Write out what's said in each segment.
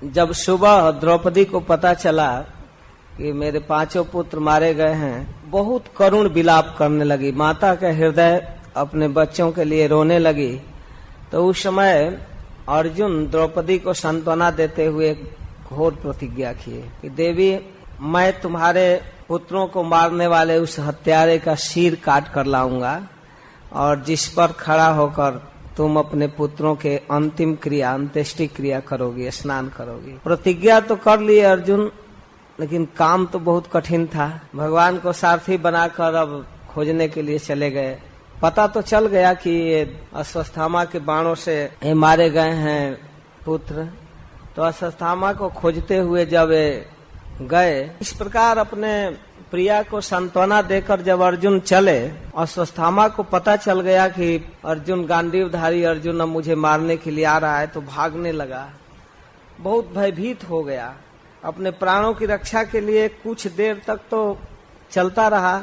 जब सुबह द्रौपदी को पता चला कि मेरे 5 पुत्र मारे गए हैं, बहुत करुण विलाप करने लगी। माता का हृदय अपने बच्चों के लिए रोने लगी। तो उस समय अर्जुन द्रौपदी को सांत्वना देते हुए घोर प्रतिज्ञा किए कि देवी, मैं तुम्हारे पुत्रों को मारने वाले उस हत्यारे का सिर काट कर लाऊंगा और जिस पर खड़ा होकर तुम अपने पुत्रों के अंतिम क्रिया, अंत्येष्टि क्रिया करोगी, स्नान करोगी। प्रतिज्ञा तो कर ली अर्जुन, लेकिन काम तो बहुत कठिन था। भगवान को सारथी बनाकर अब खोजने के लिए चले गए। पता तो चल गया कि ये अश्वत्थामा के बाणों से ये मारे गए हैं पुत्र। तो अश्वत्थामा को खोजते हुए जब गए, इस प्रकार अपने प्रिया को सांत्वना देकर जब अर्जुन चले, अश्वत्थामा को पता चल गया कि अर्जुन, गांडीवधारी अर्जुन अब मुझे मारने के लिए आ रहा है, तो भागने लगा। बहुत भयभीत हो गया। अपने प्राणों की रक्षा के लिए कुछ देर तक तो चलता रहा,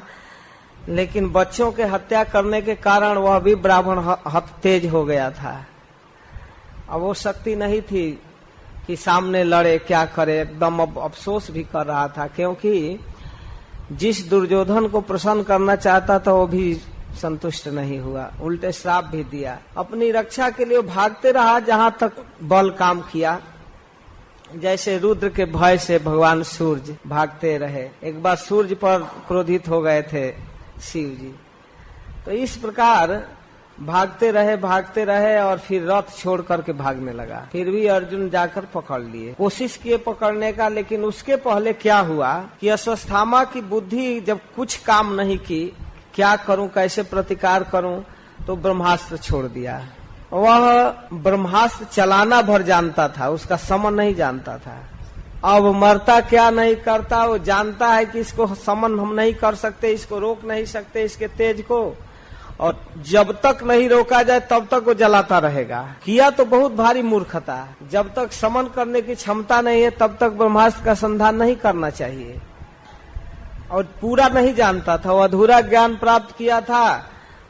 लेकिन बच्चों के हत्या करने के कारण वह भी ब्राह्मण हत तेज हो गया था। अब वो शक्ति नहीं थी कि सामने लड़े, क्या करे। एकदम अब अफसोस भी कर रहा था, क्योंकि जिस दुर्योधन को प्रसन्न करना चाहता था वो भी संतुष्ट नहीं हुआ, उल्टे श्राप भी दिया। अपनी रक्षा के लिए भागते रहा जहां तक बल काम किया। जैसे रुद्र के भय से भगवान सूर्य भागते रहे। एक बार सूर्य पर क्रोधित हो गए थे शिव जी। तो इस प्रकार भागते रहे और फिर रथ छोड़ करके भागने लगा। फिर भी अर्जुन जाकर पकड़ लिए, कोशिश किए पकड़ने का, लेकिन उसके पहले क्या हुआ कि अश्वत्थामा की बुद्धि जब कुछ काम नहीं की, क्या करूं, कैसे प्रतिकार करूं, तो ब्रह्मास्त्र छोड़ दिया। वह ब्रह्मास्त्र चलाना भर जानता था, उसका समन नहीं जानता था। अब मरता क्या नहीं करता, वो जानता है कि इसको समन हम नहीं कर सकते, इसको रोक नहीं सकते, इसके तेज को, और जब तक नहीं रोका जाए तब तक वो जलाता रहेगा। किया तो बहुत भारी मूर्खता। जब तक समन करने की क्षमता नहीं है तब तक ब्रह्मास्त्र का संधान नहीं करना चाहिए। और पूरा नहीं जानता था, वो अधूरा ज्ञान प्राप्त किया था।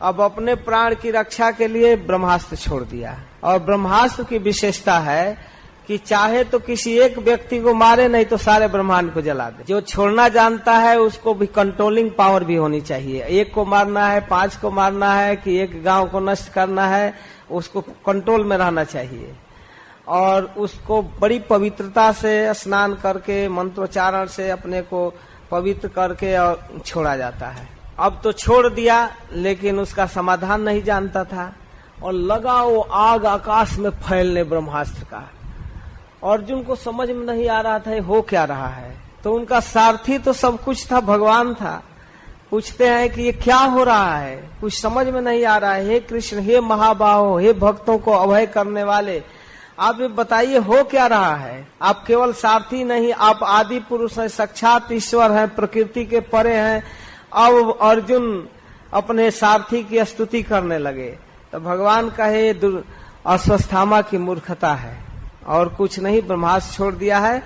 अब अपने प्राण की रक्षा के लिए ब्रह्मास्त्र छोड़ दिया। और ब्रह्मास्त्र की विशेषता है कि चाहे तो किसी एक व्यक्ति को मारे, नहीं तो सारे ब्रह्मांड को जला दे। जो छोड़ना जानता है उसको भी कंट्रोलिंग पावर भी होनी चाहिए। एक को मारना है, 5 को मारना है, कि एक गांव को नष्ट करना है, उसको कंट्रोल में रहना चाहिए। और उसको बड़ी पवित्रता से स्नान करके, मंत्रोच्चारण से अपने को पवित्र करके और छोड़ा जाता है। अब तो छोड़ दिया, लेकिन उसका समाधान नहीं जानता था और लगा वो आग आकाश में फैलने ब्रह्मास्त्र का। अर्जुन को समझ में नहीं आ रहा था हो क्या रहा है। तो उनका सारथी तो सब कुछ था, भगवान था। पूछते हैं कि ये क्या हो रहा है, कुछ समझ में नहीं आ रहा है। हे कृष्ण, हे महाबाहो, हे भक्तों को अभय करने वाले, आप ये बताइए हो क्या रहा है। आप केवल सारथी नहीं, आप आदि पुरुष हैं, साक्षात ईश्वर हैं, प्रकृति के परे हैं। अब अर्जुन अपने सारथी की स्तुति करने लगे। तो भगवान कहे अश्वत्थामा की मूर्खता है और कुछ नहीं, ब्रह्मास्त्र छोड़ दिया है।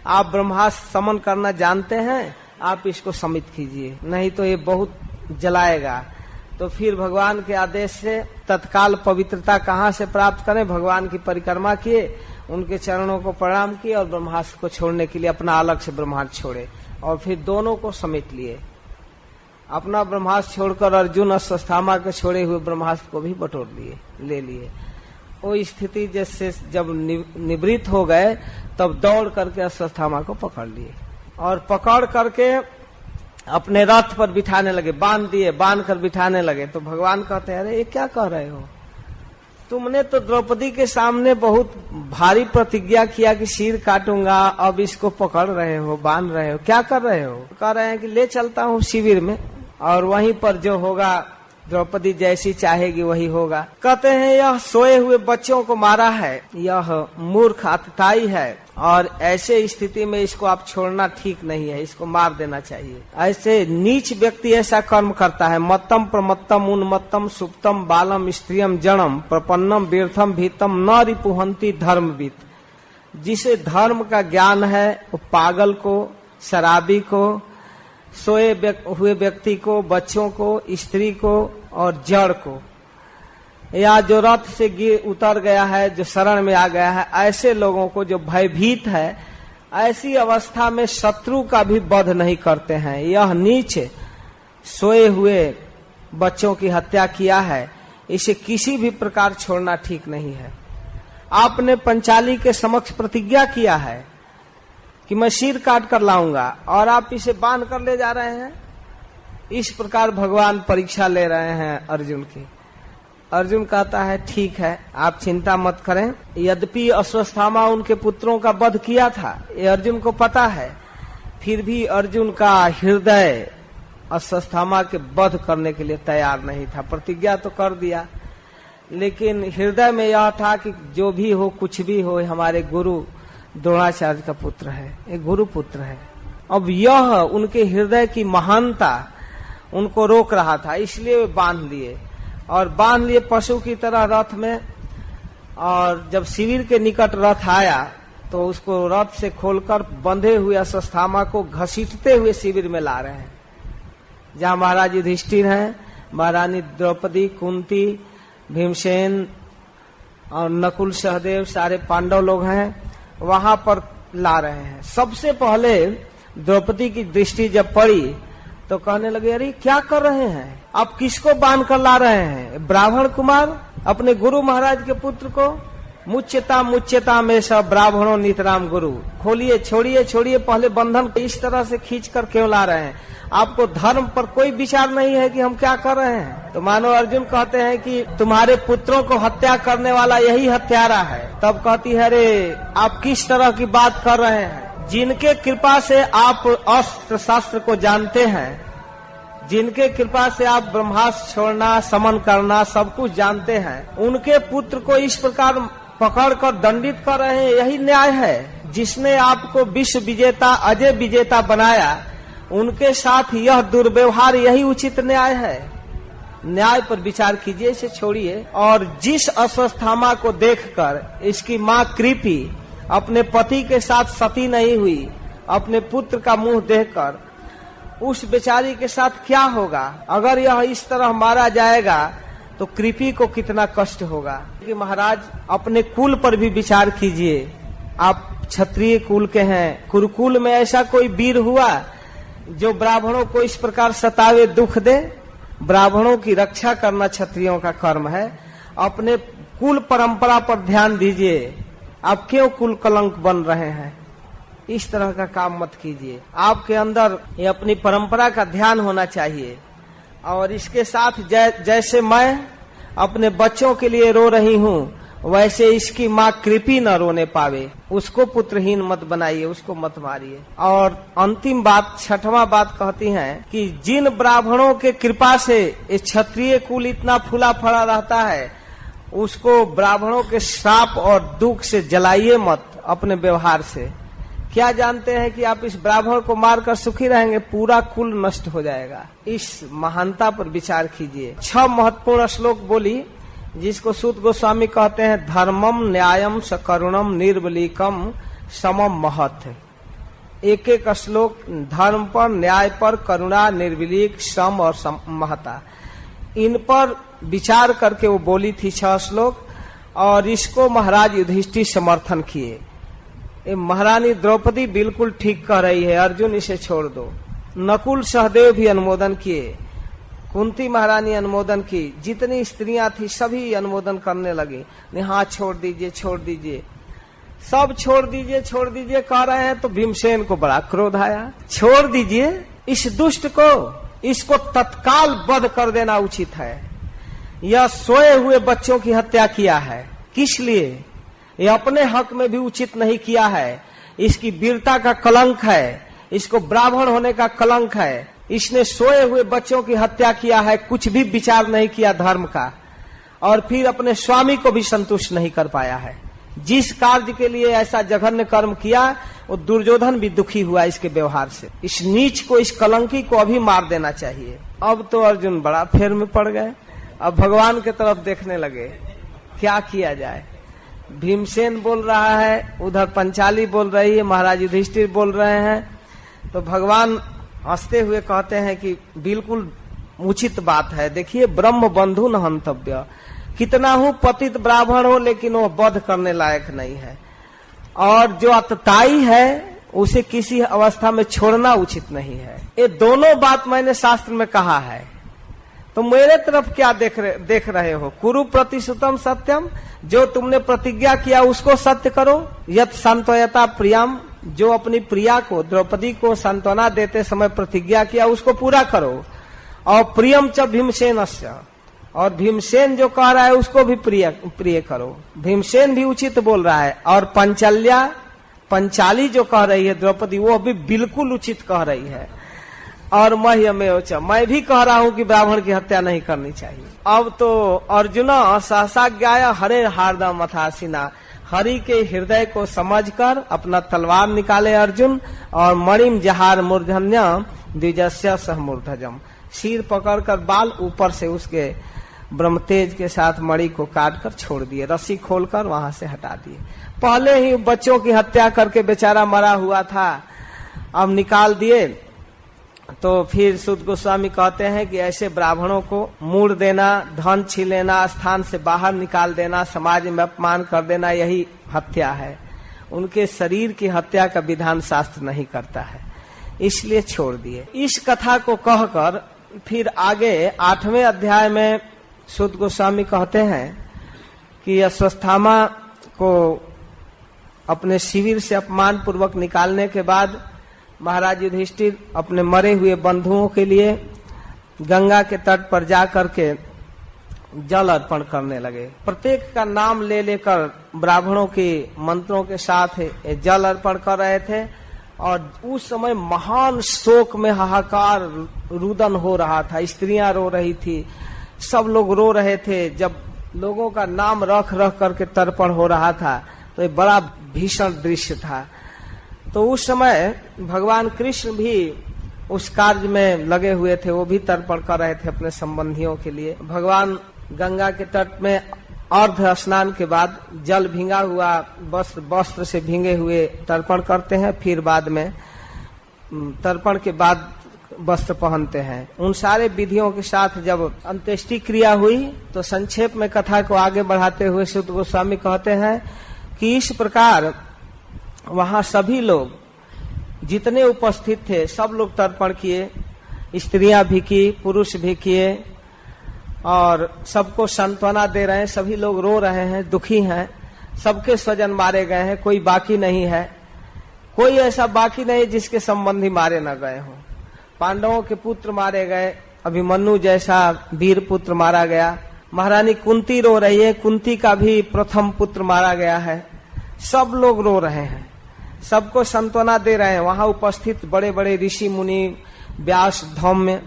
आप ब्रह्मास्त्र समन करना जानते हैं, आप इसको समित कीजिए, नहीं तो ये बहुत जलाएगा। तो फिर भगवान के आदेश से तत्काल पवित्रता कहाँ से प्राप्त करें, भगवान की परिक्रमा किए, उनके चरणों को प्रणाम किए और ब्रह्मास्त्र को छोड़ने के लिए अपना अलग से ब्रह्मास्त्र छोड़े और फिर दोनों को समेट लिए। अपना ब्रह्मास्त्र छोड़कर अर्जुन अश्वत्थामा के छोड़े हुए ब्रह्मास्त्र को भी बटोर लिए, ले लिए। वो स्थिति जैसे जब निवृत्त हो गए तब दौड़ करके अश्वत्थामा को पकड़ लिए और पकड़ करके अपने रथ पर बिठाने लगे, बांध कर बिठाने लगे। तो भगवान कहते हैं, अरे ये क्या कह रहे हो, तुमने तो द्रौपदी के सामने बहुत भारी प्रतिज्ञा किया कि सिर काटूंगा, अब इसको पकड़ रहे हो, बांध रहे हो, क्या कर रहे हो। कह रहे हैं कि ले चलता हूँ शिविर में और वहीं पर जो होगा, द्रौपदी जैसी चाहेगी वही होगा। कहते हैं यह सोए हुए बच्चों को मारा है, यह मूर्ख अतताई है और ऐसे स्थिति में इसको आप छोड़ना ठीक नहीं है, इसको मार देना चाहिए। ऐसे नीच व्यक्ति ऐसा कर्म करता है। मत्तम प्रमत्तम उन्मत्तम सुप्तम बालम स्त्रियम जड़म प्रपन्नम व्यर्थम भीतम न रिपुहंती धर्मविद। जिसे धर्म का ज्ञान है वो पागल को, शराबी को, सोए हुए व्यक्ति को, बच्चों को, स्त्री को और जड़ को, या जो रथ से उतर गया है, जो शरण में आ गया है, ऐसे लोगों को जो भयभीत है, ऐसी अवस्था में शत्रु का भी वध नहीं करते हैं। यह नीच सोए हुए बच्चों की हत्या किया है, इसे किसी भी प्रकार छोड़ना ठीक नहीं है। आपने पंचाली के समक्ष प्रतिज्ञा किया है कि मैं सिर काट कर लाऊंगा, और आप इसे बांध कर ले जा रहे हैं। इस प्रकार भगवान परीक्षा ले रहे हैं अर्जुन की। अर्जुन कहता है ठीक है, आप चिंता मत करें। यद्यपि अश्वत्थामा उनके पुत्रों का वध किया था, ये अर्जुन को पता है, फिर भी अर्जुन का हृदय अश्वत्थामा के वध करने के लिए तैयार नहीं था। प्रतिज्ञा तो कर दिया, लेकिन हृदय में यह था कि जो भी हो, कुछ भी हो, हमारे गुरु द्रोणाचार्य का पुत्र है, एक गुरु पुत्र है। अब यह उनके हृदय की महानता उनको रोक रहा था, इसलिए वे बांध लिए, और बांध लिए पशु की तरह रथ में। और जब शिविर के निकट रथ आया तो उसको रथ से खोलकर बंधे हुए अश्वत्थामा को घसीटते हुए शिविर में ला रहे हैं, जहाँ महाराज युधिष्ठिर हैं, महारानी द्रौपदी, कुंती, भीमसेन और नकुल, सहदेव, सारे पांडव लोग हैं, वहां पर ला रहे हैं। सबसे पहले द्रौपदी की दृष्टि जब पड़ी तो कहने लगे, अरे क्या कर रहे हैं आप, किसको बांध कर ला रहे हैं? ब्राह्मण कुमार अपने गुरु महाराज के पुत्र को। मुच्यता में सब ब्राह्मणों नितराम गुरु। खोलिए, छोड़िए छोड़िए, पहले बंधन को इस तरह से खींच कर क्यों ला रहे हैं? आपको धर्म पर कोई विचार नहीं है कि हम क्या कर रहे हैं? तो मानो अर्जुन कहते हैं कि तुम्हारे पुत्रों को हत्या करने वाला यही हत्यारा है। तब कहती है, अरे आप किस तरह की बात कर रहे हैं? जिनके कृपा से आप अस्त्र शस्त्र को जानते हैं, जिनके कृपा से आप ब्रह्मास्त्र छोड़ना, समन करना सब कुछ जानते हैं, उनके पुत्र को इस प्रकार पकड़कर दंडित कर रहे हैं, यही न्याय है? जिसने आपको विश्व विजेता, अजय विजेता बनाया, उनके साथ यह दुर्व्यवहार यही उचित न्याय है? न्याय पर विचार कीजिए, इसे छोड़िए। और जिस अश्वत्थामा को देखकर इसकी माँ कृपी अपने पति के साथ सती नहीं हुई, अपने पुत्र का मुंह देखकर, उस बेचारी के साथ क्या होगा? अगर यह इस तरह मारा जाएगा तो कृपी को कितना कष्ट होगा। कि महाराज अपने कुल पर भी विचार कीजिए। आप क्षत्रिय कुल के हैं, कुरुकुल में ऐसा कोई वीर हुआ जो ब्राह्मणों को इस प्रकार सतावे, दुख दे? ब्राह्मणों की रक्षा करना क्षत्रियों का कर्म है। अपने कुल परंपरा पर ध्यान दीजिए। आप क्यों कुल कलंक बन रहे हैं? इस तरह का काम मत कीजिए। आपके अंदर ये अपनी परंपरा का ध्यान होना चाहिए। और इसके साथ जैसे मैं अपने बच्चों के लिए रो रही हूँ, वैसे इसकी माँ कृपी न रोने पावे। उसको पुत्रहीन मत बनाइए, उसको मत मारिए। और अंतिम बात, छठवां बात कहती हैं कि जिन ब्राह्मणों के कृपा से ये क्षत्रिय कुल इतना फूला फड़ा रहता है, उसको ब्राह्मणों के श्राप और दुख से जलाइए मत अपने व्यवहार से। क्या जानते हैं कि आप इस ब्राह्मण को मारकर सुखी रहेंगे? पूरा कुल नष्ट हो जाएगा। इस महानता पर विचार कीजिए। 6 महत्वपूर्ण श्लोक बोली, जिसको सूत गोस्वामी कहते हैं धर्मम न्यायम सकरुणम निर्बलीकम समम महत्। एक एक श्लोक धर्म पर, न्याय पर, करुणा, निर्विलीक, सम और महता, इन पर विचार करके वो बोली थी 6 श्लोक। और इसको महाराज युधिष्ठिर समर्थन किए। महारानी द्रौपदी बिल्कुल ठीक कह रही है, अर्जुन इसे छोड़ दो। नकुल सहदेव भी अनुमोदन किए, कुंती महारानी अनुमोदन की, जितनी स्त्रियां थी सभी अनुमोदन करने लगी। हाँ छोड़ दीजिए, छोड़ दीजिए, सब छोड़ दीजिए, छोड़ दीजिए कह रहे हैं। तो भीमसेन को बड़ा क्रोध आया। छोड़ दीजिए इस दुष्ट को, इसको तत्काल वध कर देना उचित है। यह सोए हुए बच्चों की हत्या किया है, किस लिए? ये अपने हक में भी उचित नहीं किया है। इसकी वीरता का कलंक है, इसको ब्राह्मण होने का कलंक है। इसने सोए हुए बच्चों की हत्या किया है, कुछ भी विचार नहीं किया धर्म का, और फिर अपने स्वामी को भी संतुष्ट नहीं कर पाया है। जिस कार्य के लिए ऐसा जघन्य कर्म किया, वो दुर्योधन भी दुखी हुआ इसके व्यवहार से। इस नीच को, इस कलंकी को अभी मार देना चाहिए। अब तो अर्जुन बड़ा फेर में पड़ गए। अब भगवान की तरफ देखने लगे, क्या किया जाए। भीमसेन बोल रहा है, उधर पंचाली बोल रही है, महाराज युधिष्ठिर बोल रहे हैं। तो भगवान हंसते हुए कहते हैं कि बिल्कुल उचित बात है। देखिए, ब्रह्म बंधु न हंतव्य, कितना हूँ पतित ब्राह्मण हो, लेकिन वो वध करने लायक नहीं है। और जो अतताई है उसे किसी अवस्था में छोड़ना उचित नहीं है। ये दोनों बात मैंने शास्त्र में कहा है। तो मेरे तरफ क्या देख रहे हो? कुरु प्रतिश्रुतम सत्यम, जो तुमने प्रतिज्ञा किया उसको सत्य करो। यत सांत्वयता प्रियम, जो अपनी प्रिया को द्रौपदी को सांत्वना देते समय प्रतिज्ञा किया उसको पूरा करो। और प्रियम च भीमसेनस्य, और भीमसेन जो कह रहा है उसको भी प्रिय करो। भीमसेन भी उचित बोल रहा है। और पंचाली जो कह रही है द्रौपदी, वो भी बिल्कुल उचित कह रही है। और मैं भी कह रहा हूं कि ब्राह्मण की हत्या नहीं करनी चाहिए। अब तो अर्जुन सहसा ज्ञाय हरे हार्दम अथासिना, हरि के हृदय को समझकर अपना तलवार निकाले अर्जुन, और मणिम जहार मूर्धन्य द्विजस्य सह मूर्धजम, सिर पकड़कर बाल ऊपर से उसके ब्रह्मतेज के साथ मणि को काटकर छोड़ दिए, रस्सी खोलकर वहां से हटा दिए। पहले ही बच्चों की हत्या करके बेचारा मरा हुआ था, अब निकाल दिए। तो फिर सुत गोस्वामी कहते हैं कि ऐसे ब्राह्मणों को मूड़ देना, धन छीन लेना, स्थान से बाहर निकाल देना, समाज में अपमान कर देना, यही हत्या है। उनके शरीर की हत्या का विधान शास्त्र नहीं करता है, इसलिए छोड़ दिए। इस कथा को कहकर फिर आगे 8वें अध्याय में सुत गोस्वामी कहते हैं कि अश्वत्थामा को अपने शिविर से अपमान पूर्वक निकालने के बाद महाराज युधिष्ठिर अपने मरे हुए बंधुओं के लिए गंगा के तट पर जाकर के जल अर्पण करने लगे। प्रत्येक का नाम ले लेकर ब्राह्मणों के मंत्रों के साथ जल अर्पण कर रहे थे। और उस समय महान शोक में हाहाकार रुदन हो रहा था, स्त्रियां रो रही थी, सब लोग रो रहे थे। जब लोगों का नाम रख रख करके तर्पण हो रहा था तो ये बड़ा भीषण दृश्य था। तो उस समय भगवान कृष्ण भी उस कार्य में लगे हुए थे, वो भी तर्पण कर रहे थे अपने संबंधियों के लिए। भगवान गंगा के तट में अर्ध स्नान के बाद जल भींगा हुआ वस्त्र से भींगे हुए तर्पण करते हैं, फिर बाद में तर्पण के बाद वस्त्र पहनते हैं। उन सारे विधियों के साथ जब अंत्येष्टि क्रिया हुई तो संक्षेप में कथा को आगे बढ़ाते हुए सुत गोस्वामी कहते हैं कि इस प्रकार वहां सभी लोग जितने उपस्थित थे सब लोग तर्पण किए, स्त्रियां भी की, पुरुष भी किए, और सबको सांत्वना दे रहे हैं। सभी लोग रो रहे हैं, दुखी हैं, सबके स्वजन मारे गए हैं, कोई बाकी नहीं है, कोई ऐसा बाकी नहीं जिसके संबंधी मारे न गए हों। पांडवों के पुत्र मारे गए, अभिमन्यु जैसा वीर पुत्र मारा गया, महारानी कुंती रो रही है, कुंती का भी प्रथम पुत्र मारा गया है। सब लोग रो रहे हैं, सबको सांत्वना दे रहे हैं। वहां उपस्थित बड़े बड़े ऋषि मुनि, व्यास, धौम्य,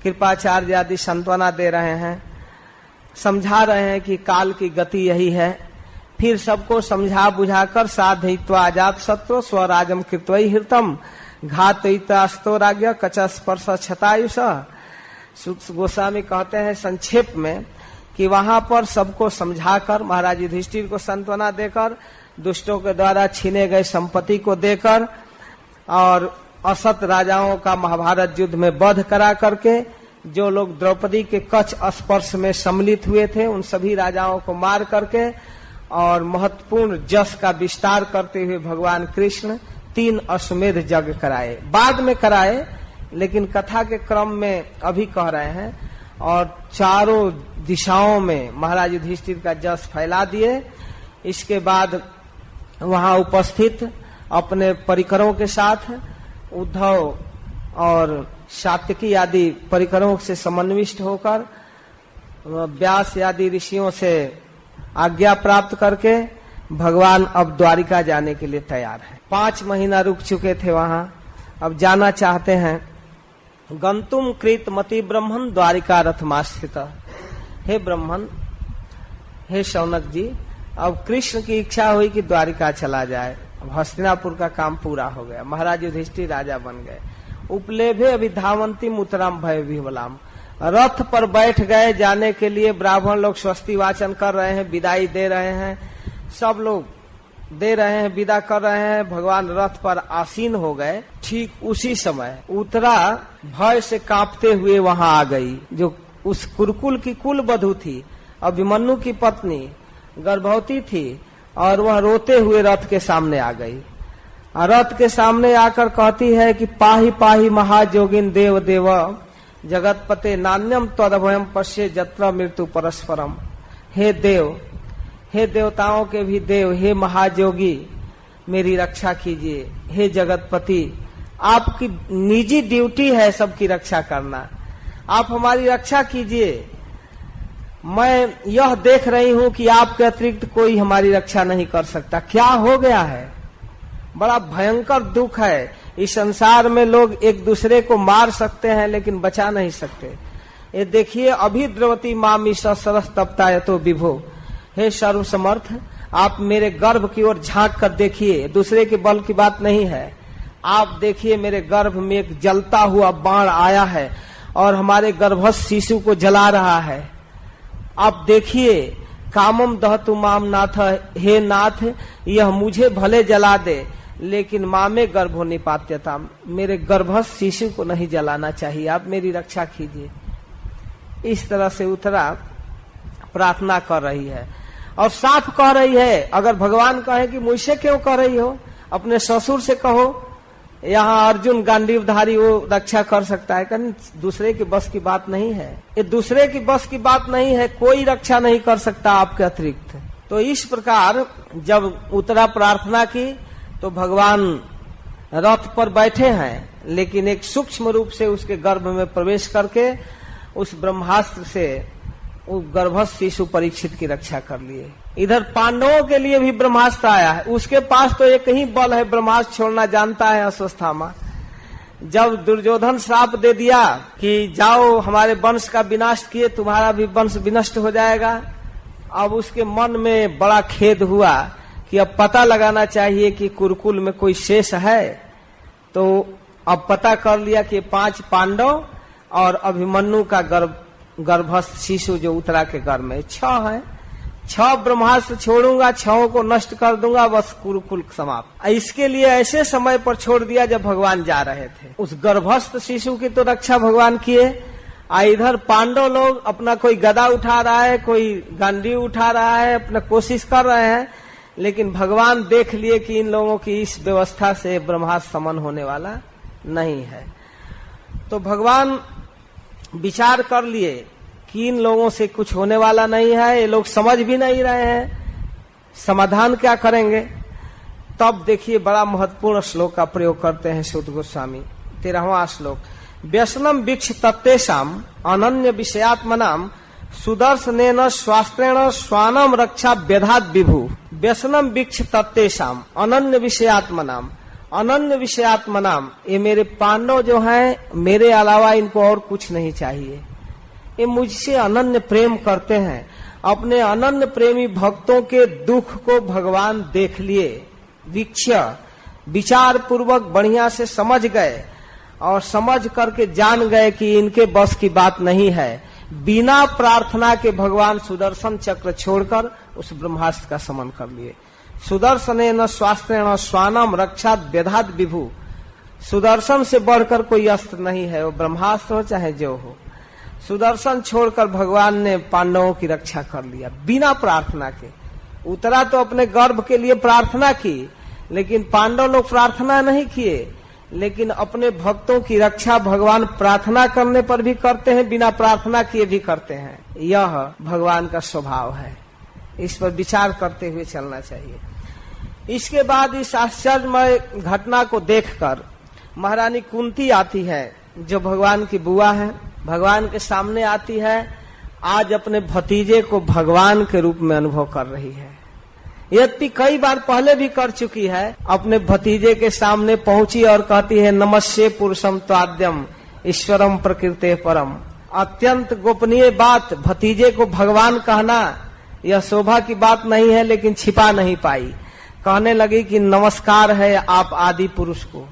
कृपाचार्य आदि सांत्वना दे रहे हैं, समझा रहे हैं कि काल की गति यही है। फिर सबको समझा बुझाकर साधयित्वा अजात शत्रु स्वराजम कृत्वै हृतम घातयितास्तो राज्ञ कच स्पर्श छतायुष। गोस्वामी कहते हैं संक्षेप में कि वहां पर सबको समझाकर, महाराज युधिष्ठिर को सांत्वना देकर, दुष्टों के द्वारा छीने गए संपत्ति को देकर, और असत राजाओं का महाभारत युद्ध में वध करा करके जो लोग द्रौपदी के कच स्पर्श में सम्मिलित हुए थे उन सभी राजाओं को मार करके और महत्वपूर्ण जस का विस्तार करते हुए भगवान कृष्ण 3 अश्वमेध यज्ञ कराए। बाद में कराए, लेकिन कथा के क्रम में अभी कह रहे हैं। और चारों दिशाओं में महाराज युधिष्ठिर का जस फैला दिए। इसके बाद वहां उपस्थित अपने परिकरों के साथ उद्धव और सात्यकी आदि परिकरों से समन्विष्ट होकर व्यास आदि ऋषियों से आज्ञा प्राप्त करके भगवान अब द्वारिका जाने के लिए तैयार है। 5 महीना रुक चुके थे वहां, अब जाना चाहते हैं। गंतुम कृत मति ब्रह्मन द्वारिका रथमास्थित। हे ब्रह्मन, हे शौनक जी, अब कृष्ण की इच्छा हुई कि द्वारिका चला जाए। अब हस्तिनापुर का काम पूरा हो गया, महाराज युधिष्ठिर राजा बन गए। उपलेभे अभिधावंती मुतराम भय विह्वलाम, रथ पर बैठ गए जाने के लिए। ब्राह्मण लोग स्वस्ति वाचन कर रहे हैं, विदाई दे रहे हैं, सब लोग दे रहे हैं, विदा कर रहे हैं। भगवान रथ पर आसीन हो गए। ठीक उसी समय उत्तरा भय से कांपते हुए वहां आ गई, जो उस कुरुकुल की कुल वधू थी। अभिमन्यु की पत्नी गर्भवती थी और वह रोते हुए रथ के सामने आ गई। रथ के सामने आकर कहती है कि पाहि पाहि महाजोगिन देव देव जगतपते नान्यम त्वदभयम पश्ये जत्र मृत्यु परस्परम। हे देव, हे देवताओं के भी देव, हे महाजोगी मेरी रक्षा कीजिए। हे जगतपति, आपकी निजी ड्यूटी है सबकी रक्षा करना, आप हमारी रक्षा कीजिए। मैं यह देख रही हूं कि आपके अतिरिक्त कोई हमारी रक्षा नहीं कर सकता। क्या हो गया है? बड़ा भयंकर दुख है। इस संसार में लोग एक दूसरे को मार सकते हैं लेकिन बचा नहीं सकते। ये देखिए, अभी द्रवती मामी सरस तपता है तो विभो। हे सर्वसमर्थ, आप मेरे गर्भ की ओर झांक कर देखिए। दूसरे के बल की बात नहीं है। आप देखिए, मेरे गर्भ में एक जलता हुआ बाण आया है और हमारे गर्भस्थ शिशु को जला रहा है। आप देखिए, कामम दहतु माम नाथ, हे नाथ, यह मुझे भले जला दे लेकिन मामे गर्भो निपात्यता, मेरे गर्भस्थ शिशु को नहीं जलाना चाहिए, आप मेरी रक्षा कीजिए। इस तरह से उत्तरा प्रार्थना कर रही है और साफ कह रही है। अगर भगवान कहे कि मुझसे क्यों कह रही हो, अपने ससुर से कहो। यहाँ अर्जुन गांडीवधारी, वो रक्षा कर सकता है, कहने दूसरे के बस की बात नहीं है। ये दूसरे की बस की बात नहीं है, कोई रक्षा नहीं कर सकता आपके अतिरिक्त। तो इस प्रकार जब उत्तरा प्रार्थना की तो भगवान रथ पर बैठे हैं, लेकिन एक सूक्ष्म रूप से उसके गर्भ में प्रवेश करके उस ब्रह्मास्त्र से उस गर्भस्थ शिशु परीक्षित की रक्षा कर लिए। इधर पांडवों के लिए भी ब्रह्मास्त्र आया है। उसके पास तो एक ही बल है, ब्रह्मास्त्र छोड़ना जानता है अश्वत्थामा। जब दुर्योधन श्राप दे दिया कि जाओ हमारे वंश का विनाश किए, तुम्हारा भी वंश विनष्ट हो जाएगा, अब उसके मन में बड़ा खेद हुआ कि अब पता लगाना चाहिए कि कुरुकुल में कोई शेष है। तो अब पता कर लिया कि 5 पांडव और अभिमन्यु का गर्भस्थ शिशु जो उत्तरा के गर्भ में 6 है। 6 ब्रह्मास्त्र छोड़ूंगा, 6 को नष्ट कर दूंगा, बस कुरुकुल समाप्त। इसके लिए ऐसे समय पर छोड़ दिया जब भगवान जा रहे थे। उस गर्भस्थ शिशु की तो रक्षा भगवान किए। इधर पांडव लोग अपना कोई गदा उठा रहा है, कोई गांडीव उठा रहा है, अपना कोशिश कर रहे हैं, लेकिन भगवान देख लिए कि इन लोगों की इस व्यवस्था से ब्रह्मास्त्र समन होने वाला नहीं है। तो भगवान विचार कर लिए कि इन लोगों से कुछ होने वाला नहीं है, ये लोग समझ भी नहीं रहे हैं, समाधान क्या करेंगे। तब देखिए बड़ा महत्वपूर्ण श्लोक का प्रयोग करते हैं सूत गोस्वामी। 13वां श्लोक, व्यसनम वीक्ष तत्तेषाम अनन्य विषयात्मनाम सुदर्शनेन स्वास्त्रेण स्वानम रक्षा व्यधात विभु। व्यसनम वीक्ष तत्तेषाम अनन्य विषयात्मनाम, अनन्य विषयात्मनाम, ये मेरे पांडव जो हैं, मेरे अलावा इनको और कुछ नहीं चाहिए। ये मुझसे अनन्य प्रेम करते हैं। अपने अनन्य प्रेमी भक्तों के दुख को भगवान देख लिए, वीक्ष, विचार पूर्वक बढ़िया से समझ गए और समझ करके जान गए कि इनके बस की बात नहीं है। बिना प्रार्थना के भगवान सुदर्शन चक्र छोड़कर उस ब्रह्मास्त्र का समन कर लिए। सुदर्शनेन स्वास्त्रेण स्वानम रक्षात व्यधात विभु। सुदर्शन से बढ़कर कोई अस्त्र नहीं है, वो ब्रह्मास्त्र हो चाहे जो हो। सुदर्शन छोड़कर भगवान ने पांडवों की रक्षा कर लिया बिना प्रार्थना के। उत्तरा तो अपने गर्भ के लिए प्रार्थना की, लेकिन पांडव लोग प्रार्थना नहीं किए, लेकिन अपने भक्तों की रक्षा भगवान प्रार्थना करने पर भी करते हैं, बिना प्रार्थना किए भी करते हैं। यह भगवान का स्वभाव है, इस पर विचार करते हुए चलना चाहिए। इसके बाद इस आश्चर्यमय घटना को देखकर महारानी कुंती आती है, जो भगवान की बुआ है, भगवान के सामने आती है। आज अपने भतीजे को भगवान के रूप में अनुभव कर रही है। यद्यपि कई बार पहले भी कर चुकी है। अपने भतीजे के सामने पहुंची और कहती है, नमस्ते पुरुषम त्वाद्यम ईश्वरम प्रकृते परम। अत्यंत गोपनीय बात, भतीजे को भगवान कहना यह शोभा की बात नहीं है, लेकिन छिपा नहीं पाई। कहने लगी कि नमस्कार है आप आदि पुरुष को।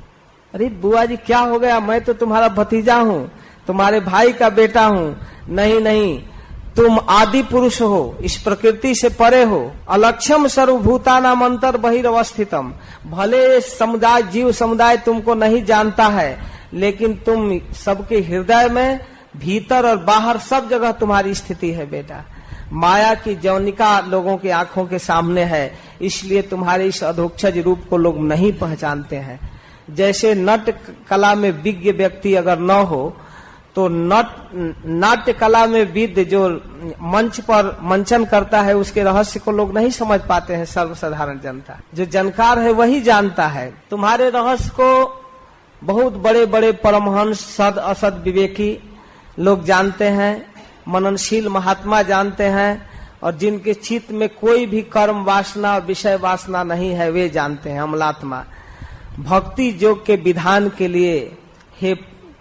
अरे बुआ जी क्या हो गया, मैं तो तुम्हारा भतीजा हूँ, तुम्हारे भाई का बेटा हूँ। नहीं नहीं, तुम आदि पुरुष हो, इस प्रकृति से परे हो। अलक्ष्यम सर्वभूतानाम अंतर बहिरवस्थितम। भले समुदाय, जीव समुदाय तुमको नहीं जानता है, लेकिन तुम सबके हृदय में, भीतर और बाहर सब जगह तुम्हारी स्थिति है बेटा। माया की जौनिका लोगों की आंखों के सामने है, इसलिए तुम्हारे इस अधोक्षज रूप को लोग नहीं पहचानते हैं। जैसे नट कला में विज्ञ व्यक्ति अगर न हो तो नाट्य कला में विद्य जो मंच पर मंचन करता है उसके रहस्य को लोग नहीं समझ पाते हैं। सर्वसाधारण जनता, जो जानकार है वही जानता है। तुम्हारे रहस्य को बहुत बड़े बड़े परमहंस, सद असद विवेकी लोग जानते हैं, मननशील महात्मा जानते हैं, और जिनके चित्त में कोई भी कर्म वासना और विषय वासना नहीं है वे जानते हैं। अमलात्मा भक्ति योग के विधान के लिए हे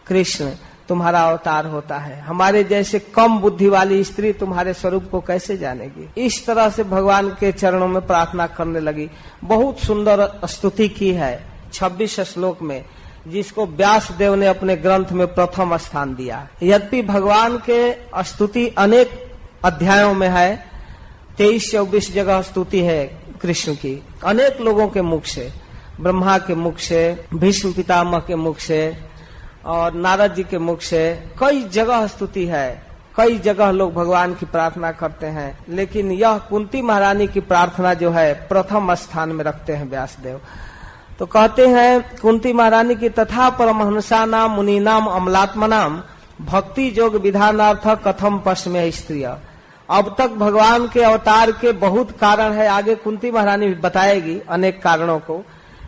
कृष्ण तुम्हारा अवतार होता है। हमारे जैसे कम बुद्धि वाली स्त्री तुम्हारे स्वरूप को कैसे जानेगी। इस तरह से भगवान के चरणों में प्रार्थना करने लगी। बहुत सुंदर स्तुति की है 26 श्लोक में, जिसको व्यास देव ने अपने ग्रंथ में प्रथम स्थान दिया। यद्यपि भगवान के स्तुति अनेक अध्यायों में है, 23-24 जगह स्तुति है कृष्ण की, अनेक लोगों के मुख से, ब्रह्मा के मुख से, भीष्म पितामह के मुख से और नारद जी के मुख से कई जगह स्तुति है। कई जगह लोग भगवान की प्रार्थना करते हैं, लेकिन यह कुंती महारानी की प्रार्थना जो है प्रथम स्थान में रखते हैं व्यासदेव। तो कहते हैं कुंती महारानी की तथा परमहंसा नाम मुनि नाम अमलात्मा नाम भक्ति योग विधानार्थ कथम पश्चिम स्त्रिय। अब तक भगवान के अवतार के बहुत कारण है, आगे कुंती महारानी बताएगी अनेक कारणों को,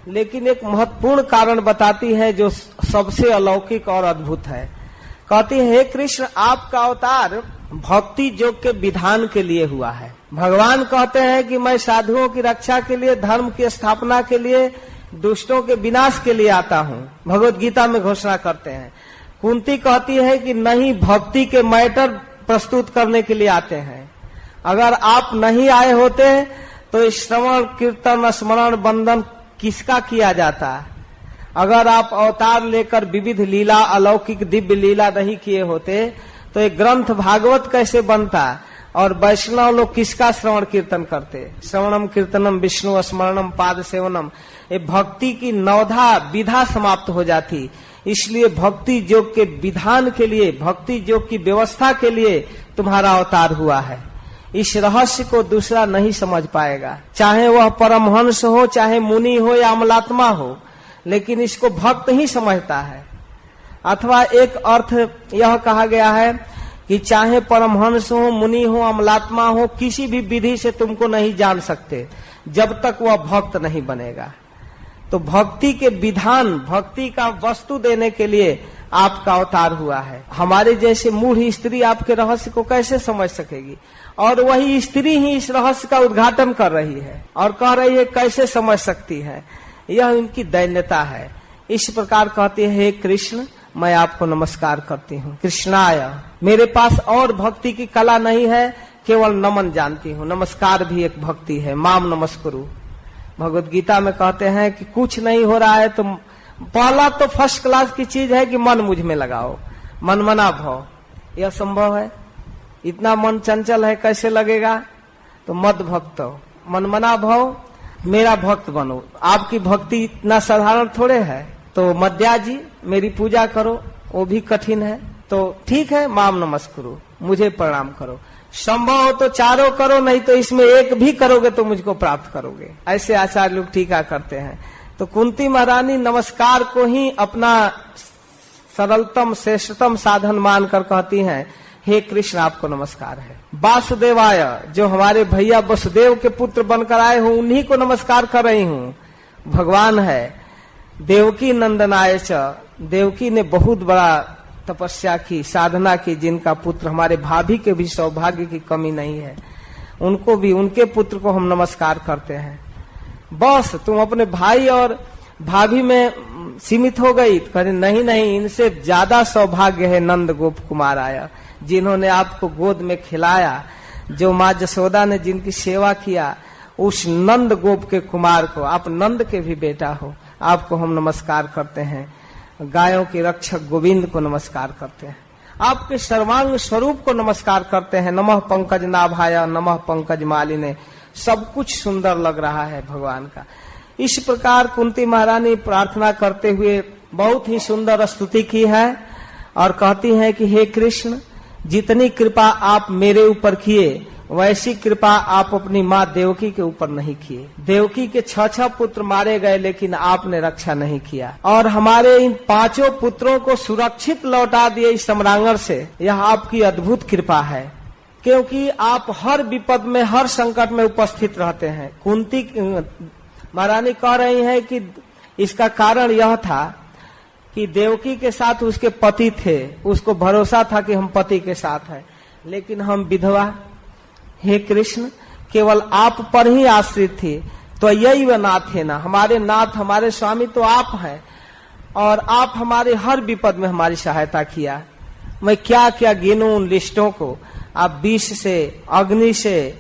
लेकिन एक महत्वपूर्ण कारण बताती है जो सबसे अलौकिक और अद्भुत है। कहती है हे कृष्ण आपका अवतार भक्ति योग के विधान के लिए हुआ है। भगवान कहते हैं कि मैं साधुओं की रक्षा के लिए, धर्म की स्थापना के लिए, दुष्टों के विनाश के लिए आता हूँ, भगवत गीता में घोषणा करते हैं। कुंती कहती है कि नहीं, भक्ति के मैटर प्रस्तुत करने के लिए आते हैं। अगर आप नहीं आए होते तो श्रवण कीर्तन स्मरण बंदन किसका किया जाता। अगर आप अवतार लेकर विविध लीला, अलौकिक दिव्य लीला नहीं किए होते तो एक ग्रंथ भागवत कैसे बनता, और वैष्णव लोग किसका श्रवण कीर्तन करते। श्रवणम कीर्तनम विष्णु स्मरणम पाद सेवनम, ये भक्ति की नवधा विधा समाप्त हो जाती। इसलिए भक्ति योग के विधान के लिए, भक्ति योग की व्यवस्था के लिए तुम्हारा अवतार हुआ है। इस रहस्य को दूसरा नहीं समझ पाएगा, चाहे वह परमहंस हो, चाहे मुनि हो या अमलात्मा हो, लेकिन इसको भक्त ही समझता है। अथवा एक अर्थ यह कहा गया है कि चाहे परमहंस हो, मुनि हो, अमलात्मा हो, किसी भी विधि से तुमको नहीं जान सकते जब तक वह भक्त नहीं बनेगा। तो भक्ति के विधान, भक्ति का वस्तु देने के लिए आपका अवतार हुआ है। हमारे जैसे मूढ़ स्त्री आपके रहस्य को कैसे समझ सकेगी, और वही स्त्री ही इस रहस्य का उद्घाटन कर रही है और कह रही है कैसे समझ सकती है। यह इनकी दैन्यता है। इस प्रकार कहती है हे कृष्ण मैं आपको नमस्कार करती हूँ। कृष्णाय, मेरे पास और भक्ति की कला नहीं है, केवल नमन जानती हूँ। नमस्कार भी एक भक्ति है। माम नमस्कुरु, भगवत गीता में कहते हैं कि कुछ नहीं हो रहा है तो पहला तो फर्स्ट क्लास की चीज है कि मन मुझ में लगाओ, मनमना भाव। यह संभव है? इतना मन चंचल है, कैसे लगेगा? तो मद भक्त हो, मनमना भाव, मेरा भक्त बनो। आपकी भक्ति इतना साधारण थोड़े है। तो मध्या जी मेरी पूजा करो, वो भी कठिन है। तो ठीक है, माम नमस्कुरु, मुझे प्रणाम करो। संभव हो तो चारों करो, नहीं तो इसमें एक भी करोगे तो मुझको प्राप्त करोगे। ऐसे आचार्य लोग टीका करते हैं। तो कुंती महारानी नमस्कार को ही अपना सरलतम श्रेष्ठतम साधन मानकर कहती हैं हे कृष्ण आपको नमस्कार है। वासुदेवाय, जो हमारे भैया वसुदेव के पुत्र बनकर आए हो उन्हीं को नमस्कार कर रही हूँ। भगवान है। देवकी नंदनाय च, देवकी ने बहुत बड़ा तपस्या की, साधना की, जिनका पुत्र हमारे भाभी के भी सौभाग्य की कमी नहीं है, उनको भी, उनके पुत्र को हम नमस्कार करते हैं। बस तुम अपने भाई और भाभी में सीमित हो गई? कहते नहीं नहीं, इनसे ज्यादा सौभाग्य है नंद गोप कुमार आया, जिन्होंने आपको गोद में खिलाया, जो माँ जसोदा ने जिनकी सेवा किया, उस नंद गोप के कुमार को, आप नंद के भी बेटा हो, आपको हम नमस्कार करते हैं। गायों के रक्षक गोविंद को नमस्कार करते हैं। आपके सर्वांग स्वरूप को नमस्कार करते हैं। नमः पंकज नाभाय, नमः पंकज मालिने। सब कुछ सुंदर लग रहा है भगवान का। इस प्रकार कुंती महारानी प्रार्थना करते हुए बहुत ही सुंदर स्तुति की है और कहती हैं कि हे कृष्ण, जितनी कृपा आप मेरे ऊपर किए वैसी कृपा आप अपनी माँ देवकी के ऊपर नहीं किए। देवकी के 6 पुत्र मारे गए, लेकिन आपने रक्षा नहीं किया और हमारे इन 5 पुत्रों को सुरक्षित लौटा दिए इस सम्रांगण से। यह आपकी अद्भुत कृपा है, क्योंकि आप हर विपद में, हर संकट में उपस्थित रहते हैं। कुंती महारानी कह रही हैं कि इसका कारण यह था कि देवकी के साथ उसके पति थे, उसको भरोसा था कि हम पति के साथ हैं, लेकिन हम विधवा, हे कृष्ण, केवल आप पर ही आश्रित थी। तो यही वह नाथ है ना, हमारे नाथ, हमारे स्वामी तो आप हैं और आप हमारे हर विपद में हमारी सहायता किया। मैं क्या क्या गिनूं उन लिस्टों को। आप विष से, अग्नि से,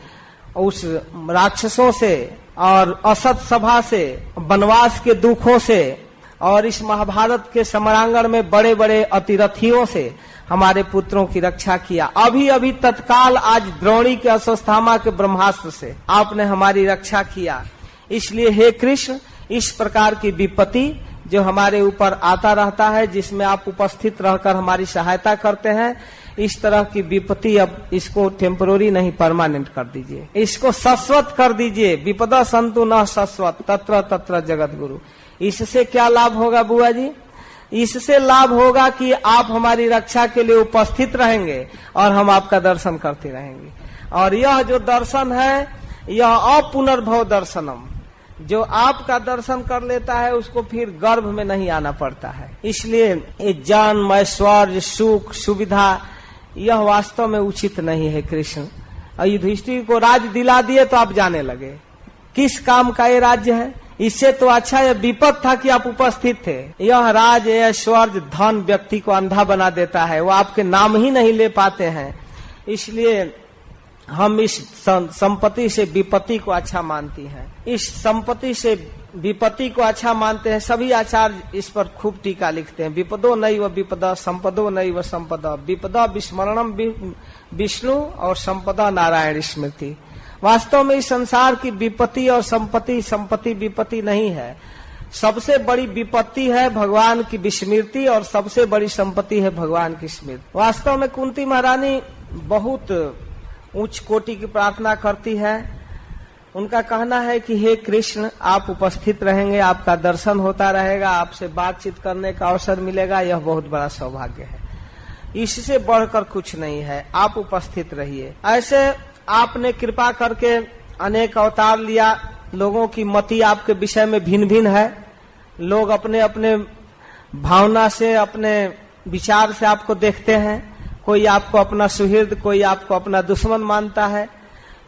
उस राक्षसों से और असत सभा से, वनवास के दुखों से और इस महाभारत के सम्रांगण में बड़े बड़े अतिरथियों से हमारे पुत्रों की रक्षा किया। अभी अभी तत्काल आज द्रोणी के अश्वत्थामा के ब्रह्मास्त्र से आपने हमारी रक्षा किया। इसलिए हे कृष्ण, इस प्रकार की विपत्ति जो हमारे ऊपर आता रहता है, जिसमें आप उपस्थित रहकर हमारी सहायता करते हैं, इस तरह की विपत्ति अब इसको टेम्पोररी नहीं, परमानेंट कर दीजिए, इसको शाश्वत कर दीजिए। विपदा संतु न शाश्वत तत्र तत्र जगत गुरु। इससे क्या लाभ होगा बुआ जी? इससे लाभ होगा कि आप हमारी रक्षा के लिए उपस्थित रहेंगे और हम आपका दर्शन करते रहेंगे। और यह जो दर्शन है, यह अपुनर्भव दर्शनम, जो आपका दर्शन कर लेता है उसको फिर गर्भ में नहीं आना पड़ता है। इसलिए ये जन्म, ऐश्वर्य, सुख, सुविधा, यह वास्तव में उचित नहीं है कृष्ण। और युधिष्ठिर को राज दिला दिए तो आप जाने लगे, किस काम का ये राज्य है? इससे तो अच्छा यह विपद था कि आप उपस्थित थे। यह राज, ऐश्वर्य, धन व्यक्ति को अंधा बना देता है, वो आपके नाम ही नहीं ले पाते हैं। इसलिए हम इस संपत्ति से विपत्ति को अच्छा मानती हैं, इस संपत्ति से विपत्ति को अच्छा मानते हैं। सभी आचार्य इस पर खूब टीका लिखते हैं। विपदो नैव विपदा, संपदो नैव संपदा, विपदा विस्मरणम विष्णु और संपदा नारायण स्मृति। वास्तव में इस संसार की विपत्ति और संपत्ति विपत्ति नहीं है। सबसे बड़ी विपत्ति है भगवान की विस्मृति और सबसे बड़ी संपत्ति है भगवान की स्मृति। वास्तव में कुंती महारानी बहुत उच्च कोटि की प्रार्थना करती है। उनका कहना है कि हे कृष्ण, आप उपस्थित रहेंगे, आपका दर्शन होता रहेगा, आपसे बातचीत करने का अवसर मिलेगा, यह बहुत बड़ा सौभाग्य है। इससे बढ़कर कुछ नहीं है, आप उपस्थित रहिए। ऐसे आपने कृपा करके अनेक अवतार लिया। लोगों की मति आपके विषय में भिन्न भिन्न है। लोग अपने अपने भावना से, अपने विचार से आपको देखते हैं। कोई आपको अपना सुहृद, कोई आपको अपना दुश्मन मानता है।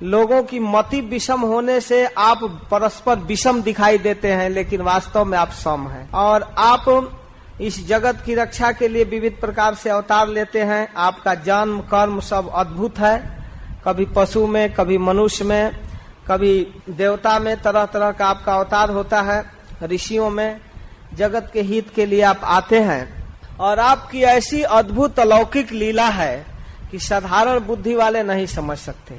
लोगों की मति विषम होने से आप परस्पर विषम दिखाई देते हैं, लेकिन वास्तव में आप सम हैं। और आप इस जगत की रक्षा के लिए विविध प्रकार से अवतार लेते हैं। आपका जन्म, कर्म सब अद्भुत है। कभी पशु में, कभी मनुष्य में, कभी देवता में, तरह तरह का आपका अवतार होता है। ऋषियों में जगत के हित के लिए आप आते हैं। और आपकी ऐसी अद्भुत अलौकिक लीला है कि साधारण बुद्धि वाले नहीं समझ सकते।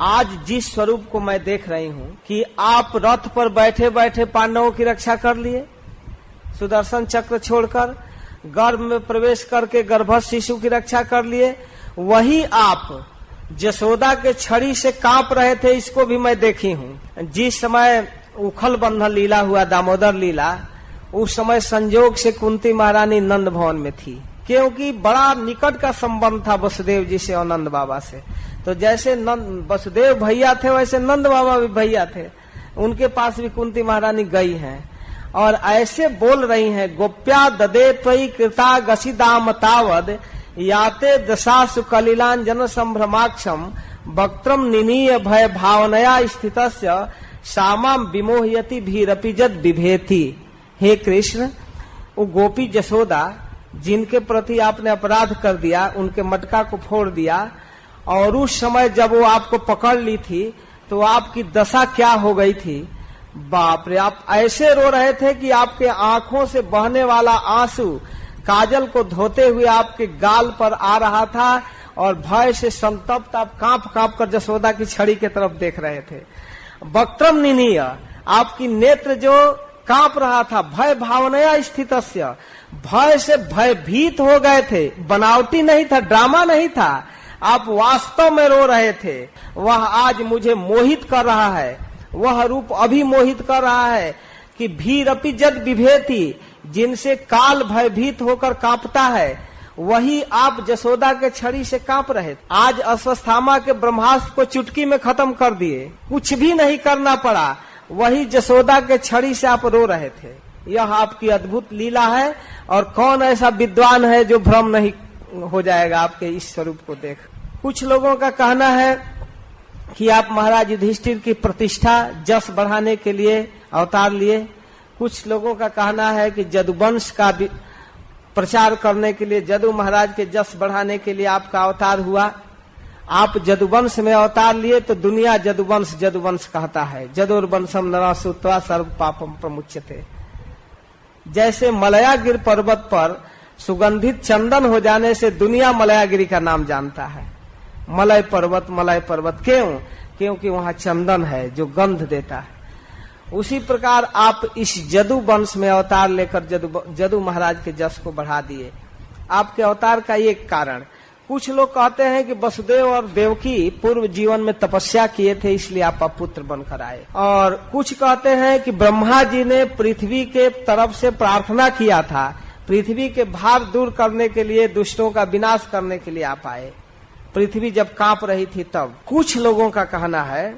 आज जिस स्वरूप को मैं देख रही हूँ कि आप रथ पर बैठे बैठे पांडवों की रक्षा कर लिए, सुदर्शन चक्र छोड़कर गर्भ में प्रवेश करके गर्भस्थ शिशु की रक्षा कर लिए, वही आप जसोदा के छड़ी से कांप रहे थे, इसको भी मैं देखी हूँ। जिस समय उखल बंधन लीला हुआ, दामोदर लीला, उस समय संजोग से कुंती महारानी नंद भवन में थी, क्योंकि बड़ा निकट का संबंध था वसुदेव जी से और नंद बाबा से। तो जैसे वसुदेव भैया थे, वैसे नंद बाबा भी भैया थे। उनके पास भी कुंती महारानी गई हैं और ऐसे बोल रही हैं, गोप्या ददे त्वयि कृता गसिदाम तावद याते दशासु कलिलांजन संभ्रमाक्षम वक्त्रम निनीय भय भावनया स्थितस्य सामाम विमोहयति भीरपि जद विभेति। हे कृष्ण, वो गोपी जसोदा जिनके प्रति आपने अपराध कर दिया, उनके मटका को फोड़ दिया, और उस समय जब वो आपको पकड़ ली थी तो आपकी दशा क्या हो गई थी। बाप रे, आप ऐसे रो रहे थे कि आपके आंखों से बहने वाला आंसू काजल को धोते हुए आपके गाल पर आ रहा था, और भय से संतप्त आप कांप कांप कर जसोदा की छड़ी की तरफ देख रहे थे। वक्त्रम निनीय, आपकी नेत्र जो कांप रहा था, भय भावनया स्थितस्य, भय से भयभीत हो गए थे। बनावटी नहीं था, ड्रामा नहीं था, आप वास्तव में रो रहे थे, वह आज मुझे मोहित कर रहा है, वह रूप अभी मोहित कर रहा है कि भीरपि जद विभेति, जिनसे काल भयभीत होकर कांपता है, वही आप जसोदा के छड़ी से कांप रहे थे। आज अश्वत्थामा के ब्रह्मास्त्र को चुटकी में खत्म कर दिए, कुछ भी नहीं करना पड़ा, वही जसोदा के छड़ी से आप रो रहे थे। यह आपकी अद्भुत लीला है, और कौन ऐसा विद्वान है जो भ्रम नहीं हो जाएगा आपके इस स्वरूप को देख। कुछ लोगों का कहना है कि आप महाराज युधिष्ठिर की प्रतिष्ठा जस बढ़ाने के लिए अवतार लिए। कुछ लोगों का कहना है कि जदुवंश का प्रचार करने के लिए, जदु महाराज के जस बढ़ाने के लिए आपका अवतार हुआ। आप जदुवंश में अवतार लिए तो दुनिया जदुवंश जदुवंश कहता है। जदुर्वंशम नरासुत्वा सर्व पापम प्रमुच्यते। जैसे मलयागिर पर्वत पर सुगंधित चंदन हो जाने से दुनिया मलयागिरी का नाम जानता है। मलय पर्वत क्यों? क्योंकि वहाँ चंदन है जो गंध देता है। उसी प्रकार आप इस जदु वंश में अवतार लेकर जदु महाराज के जस को बढ़ा दिए। आपके अवतार का ये कारण। कुछ लोग कहते हैं कि वसुदेव और देवकी पूर्व जीवन में तपस्या किए थे, इसलिए आप पुत्र बनकर आए। और कुछ कहते हैं कि ब्रह्मा जी ने पृथ्वी के तरफ से प्रार्थना किया था, पृथ्वी के भार दूर करने के लिए, दुष्टों का विनाश करने के लिए आप आए। पृथ्वी जब कांप रही थी तब। कुछ लोगों का कहना है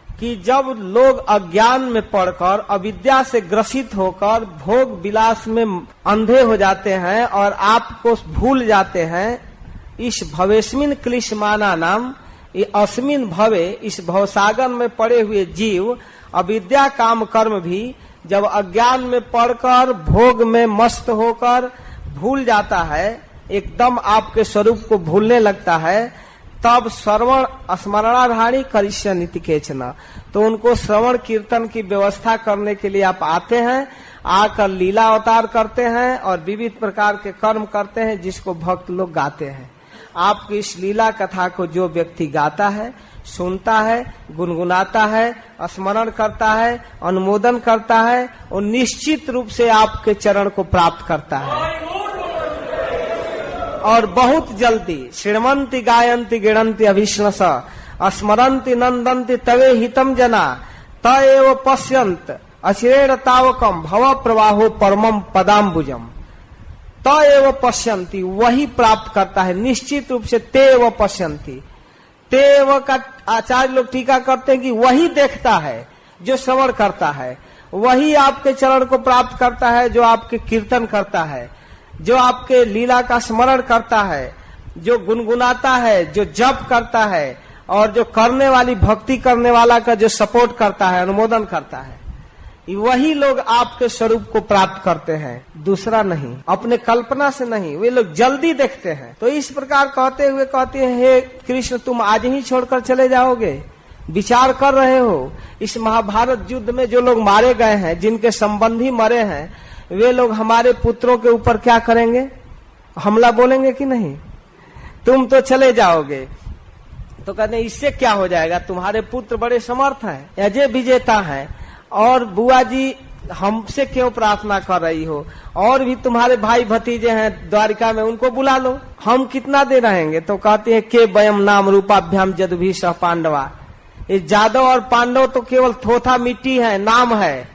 कि जब लोग अज्ञान में पड़कर, अविद्या से ग्रसित होकर भोग विलास में अंधे हो जाते हैं और आपको भूल जाते हैं, इस भवेस्मिन क्लिशमाना नाम, ये अस्मिन भवे, इस भवसागर में पड़े हुए जीव अविद्या काम कर्म भी जब अज्ञान में पड़कर भोग में मस्त होकर भूल जाता है, एकदम आपके स्वरूप को भूलने लगता है, तब श्रवण स्मरणाधारी करिष्य नीति केचना, तो उनको श्रवण कीर्तन की व्यवस्था करने के लिए आप आते हैं। आकर लीला अवतार करते हैं और विविध प्रकार के कर्म करते हैं जिसको भक्त लोग गाते हैं। आपकी इस लीला कथा को जो व्यक्ति गाता है, सुनता है, गुनगुनाता है, स्मरण करता है, अनुमोदन करता है, वो निश्चित रूप से आपके चरण को प्राप्त करता है। और बहुत जल्दी श्रीमंती गायंती गिणंती अभिष्णस स्मरंती नंदंती तवे हितम जना तएव पश्यंत अचिरेण तावकम भव प्रवाहो परमम पदाम्बुजम। तएव पश्यंती, वही प्राप्त करता है निश्चित रूप से। तेव पश्यंती, तेव का आचार्य लोग टीका करते हैं कि वही देखता है जो श्रवण करता है, वही आपके चरण को प्राप्त करता है जो आपके कीर्तन करता है, जो आपके लीला का स्मरण करता है, जो गुनगुनाता है, जो जप करता है, और जो करने वाली भक्ति करने वाला का जो सपोर्ट करता है, अनुमोदन करता है, वही लोग आपके स्वरूप को प्राप्त करते हैं, दूसरा नहीं, अपने कल्पना से नहीं। वे लोग जल्दी देखते हैं। तो इस प्रकार कहते हुए कहते हैं, हे कृष्ण तुम आज ही छोड़कर चले जाओगे? विचार कर रहे हो इस महाभारत युद्ध में जो लोग मारे गए हैं, जिनके संबंधी मरे हैं, वे लोग हमारे पुत्रों के ऊपर क्या करेंगे? हमला बोलेंगे कि नहीं? तुम तो चले जाओगे। तो कहते इससे क्या हो जाएगा? तुम्हारे पुत्र बड़े समर्थ हैं, अजय विजेता हैं, और बुआ जी हमसे क्यों प्रार्थना कर रही हो? और भी तुम्हारे भाई भतीजे हैं द्वारिका में, उनको बुला लो, हम कितना दे रहेंगे? तो कहते हैं के वयम नाम रूपाभ्याम जदुभी सह पांडवा। ये जादव और पांडव तो केवल थोथा मिट्टी है, नाम है,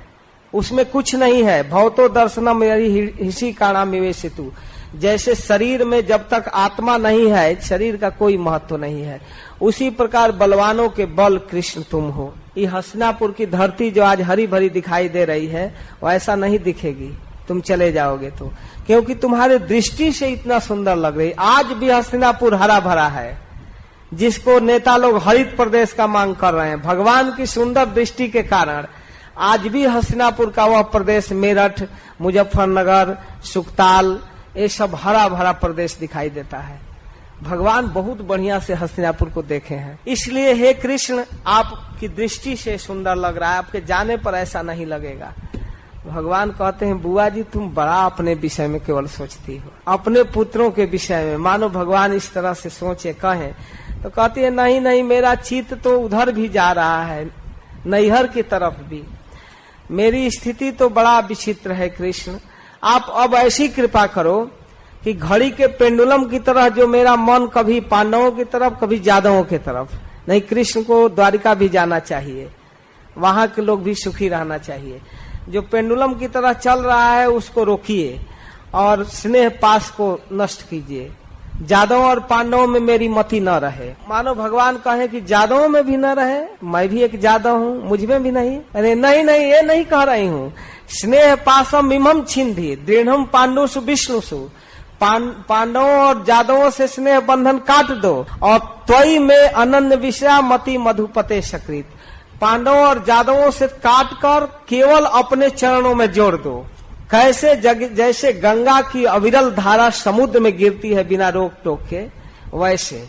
उसमें कुछ नहीं है। भवतो दर्शनम हिसी काणा मिवेशितु। जैसे शरीर में जब तक आत्मा नहीं है, शरीर का कोई महत्व नहीं है, उसी प्रकार बलवानों के बल कृष्ण तुम हो। ये हस्तिनापुर की धरती जो आज हरी भरी दिखाई दे रही है, वो ऐसा नहीं दिखेगी तुम चले जाओगे तो, क्योंकि तुम्हारे दृष्टि से इतना सुंदर लग रही। आज भी हस्तिनापुर हरा भरा है, जिसको नेता लोग हरित प्रदेश का मांग कर रहे हैं। भगवान की सुंदर दृष्टि के कारण आज भी हस्तिनापुर का वह प्रदेश, मेरठ, मुजफ्फरनगर, सुकताल, ये सब हरा भरा प्रदेश दिखाई देता है। भगवान बहुत बढ़िया से हस्तिनापुर को देखे हैं। इसलिए हे कृष्ण, आपकी दृष्टि से सुंदर लग रहा है, आपके जाने पर ऐसा नहीं लगेगा। भगवान कहते हैं बुआ जी तुम बड़ा अपने विषय में केवल सोचती हो, अपने पुत्रों के विषय में। मानो भगवान इस तरह से सोचे कहें, तो कहती है नहीं नहीं, मेरा चित्त तो उधर भी जा रहा है, नैहर की तरफ भी। मेरी स्थिति तो बड़ा विचित्र है कृष्ण, आप अब ऐसी कृपा करो कि घड़ी के पेंडुलम की तरह जो मेरा मन कभी पांडवों की तरफ कभी यादवों की तरफ नहीं, कृष्ण को द्वारिका भी जाना चाहिए, वहां के लोग भी सुखी रहना चाहिए। जो पेंडुलम की तरह चल रहा है उसको रोकिए और स्नेह पास को नष्ट कीजिए। यादवों और पांडवों में मेरी मति न रहे। मानो भगवान कहे कि यादवों में भी न रहे, मैं भी एक यादव हूँ, मुझ में भी नहीं। अरे नहीं नहीं, ये नहीं कह रही हूँ। स्नेह पासम इमम छिंदी दृढ़ पांडुसु विष्णुसु, पांडवों और यादवों से स्नेह बंधन काट दो और त्वयि में अनन्य विषया मति मधुपते सकृत, पांडवों और यादवों से काट कर केवल अपने चरणों में जोड़ दो। कैसे जैसे गंगा की अविरल धारा समुद्र में गिरती है बिना रोक टोक के, वैसे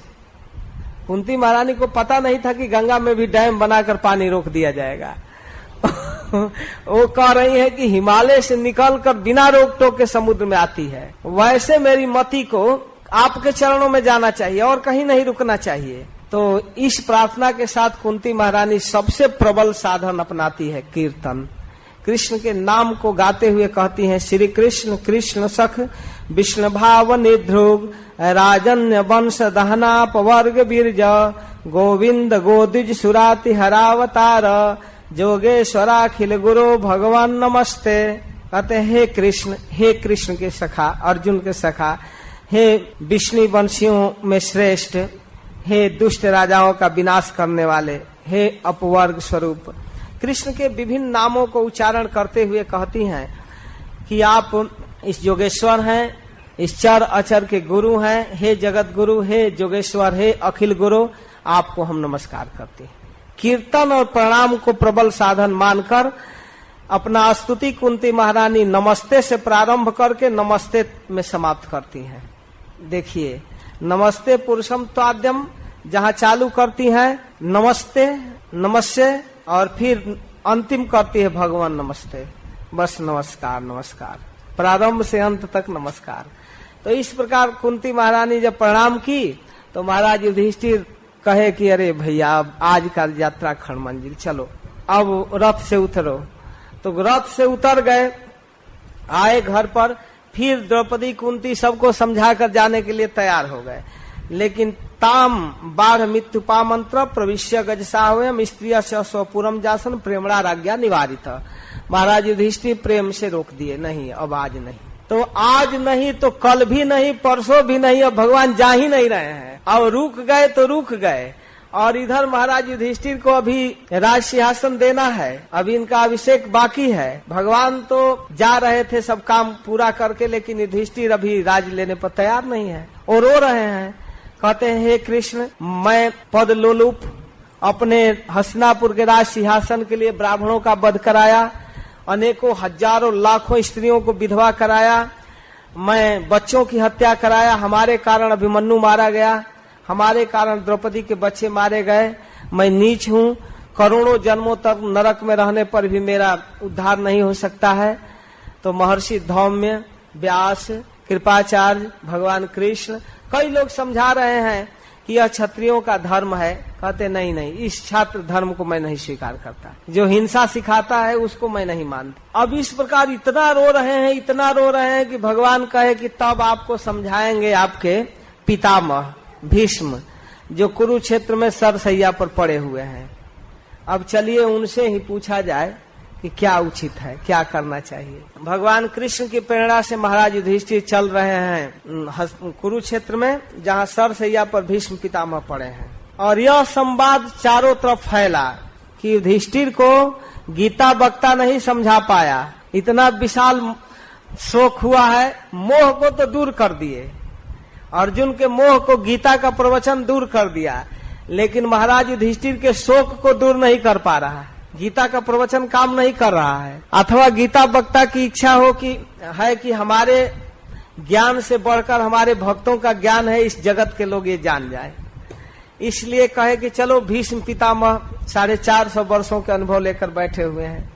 कुंती महारानी को पता नहीं था कि गंगा में भी डैम बनाकर पानी रोक दिया जाएगा। वो कह रही है कि हिमालय से निकलकर बिना रोक टोक के समुद्र में आती है। वैसे मेरी मति को आपके चरणों में जाना चाहिए और कहीं नहीं रुकना चाहिए। तो इस प्रार्थना के साथ कुंती महारानी सबसे प्रबल साधन अपनाती है कीर्तन। कृष्ण के नाम को गाते हुए कहती हैं, श्री कृष्ण कृष्ण सख विष्णु भाव निध्रुग राजन्य वंश दहनाप वर्ग बीरज गोविंद गोदिज सुराति हरावतार जोगेश्वराखिल गुरु भगवान नमस्ते। कहते हैं हे कृष्ण के सखा, अर्जुन के सखा, हे विष्णु वंशियों में श्रेष्ठ, हे दुष्ट राजाओं का विनाश करने वाले, हे अपवर्ग स्वरूप। कृष्ण के विभिन्न नामों को उच्चारण करते हुए कहती हैं कि आप इस योगेश्वर हैं, इस चर अचर के गुरु हैं, हे जगत गुरु, हे जोगेश्वर, हे अखिल गुरु, आपको हम नमस्कार करते हैं। कीर्तन और प्रणाम को प्रबल साधन मानकर अपना स्तुति कुंती महारानी नमस्ते से प्रारंभ करके नमस्ते में समाप्त करती हैं। देखिए, नमस्ते पुरुषम त्वाद्यम जहाँ चालू करती हैं नमस्ते नमस्ते और फिर अंतिम करती है भगवान नमस्ते। बस नमस्कार नमस्कार, प्रारंभ से अंत तक नमस्कार। तो इस प्रकार कुंती महारानी जब प्रणाम की तो महाराज युधिष्ठिर कहे कि अरे भैया, अब आज का यात्रा खंड मंजिल, चलो अब रथ से उतरो। तो रथ से उतर गए, आए घर पर। फिर द्रौपदी कुंती सबको समझाकर जाने के लिए तैयार हो गए, लेकिन ताम बाढ़ मृत्यु पामंत्र प्रविश्य गजसाहवयम स्त्रिय स्वपुरम जासन प्रेमणा राज्ञा निवारित। महाराज युधिष्ठिर प्रेम से रोक दिए, नहीं अब आज नहीं। तो आज नहीं तो कल भी नहीं, परसों भी नहीं, अब भगवान जा ही नहीं रहे हैं। अब रुक गए तो रुक गए। और इधर महाराज युधिष्ठिर को अभी राज सिंहासन देना है, अभी इनका अभिषेक बाकी है। भगवान तो जा रहे थे सब काम पूरा करके, लेकिन युधिष्ठिर अभी राज लेने पर तैयार नहीं है और रो रहे हैं। कहते हैं, हे कृष्ण, मैं पद लोलुप अपने हस्तिनापुर के राज सिंहासन के लिए ब्राह्मणों का वध कराया, अनेकों हजारों लाखों स्त्रियों को विधवा कराया, मैं बच्चों की हत्या कराया, हमारे कारण अभिमन्यु मारा गया, हमारे कारण द्रौपदी के बच्चे मारे गए। मैं नीच हूँ, करोड़ों जन्मों तक नरक में रहने पर भी मेरा उद्धार नहीं हो सकता है। तो महर्षि धौम्य, व्यास, कृपाचार्य, भगवान कृष्ण, कई लोग समझा रहे हैं कि यह क्षत्रियों का धर्म है। कहते नहीं नहीं, इस छात्र धर्म को मैं नहीं स्वीकार करता, जो हिंसा सिखाता है उसको मैं नहीं मानता। अब इस प्रकार इतना रो रहे हैं, इतना रो रहे हैं कि भगवान कहे कि तब आपको समझाएंगे आपके पितामह भीष्म, जो कुरुक्षेत्र में सरसैया पर पड़े हुए हैं। अब चलिए उनसे ही पूछा जाए कि क्या उचित है, क्या करना चाहिए। भगवान कृष्ण की प्रेरणा से महाराज युधिष्ठिर चल रहे हैं कुरुक्षेत्र में, जहाँ सरसैया पर भीष्म पितामह पड़े हैं। और यह संवाद चारों तरफ फैला कि युधिष्ठिर को गीता वक्ता नहीं समझा पाया, इतना विशाल शोक हुआ है। मोह को तो दूर कर दिए, अर्जुन के मोह को गीता का प्रवचन दूर कर दिया, लेकिन महाराज युधिष्ठिर के शोक को दूर नहीं कर पा रहा है। गीता का प्रवचन काम नहीं कर रहा है। अथवा गीता वक्ता की इच्छा हो कि हमारे ज्ञान से बढ़कर हमारे भक्तों का ज्ञान है, इस जगत के लोग ये जान जाए। इसलिए कहे कि चलो भीष्म पितामह 450 वर्षों के अनुभव लेकर बैठे हुए हैं।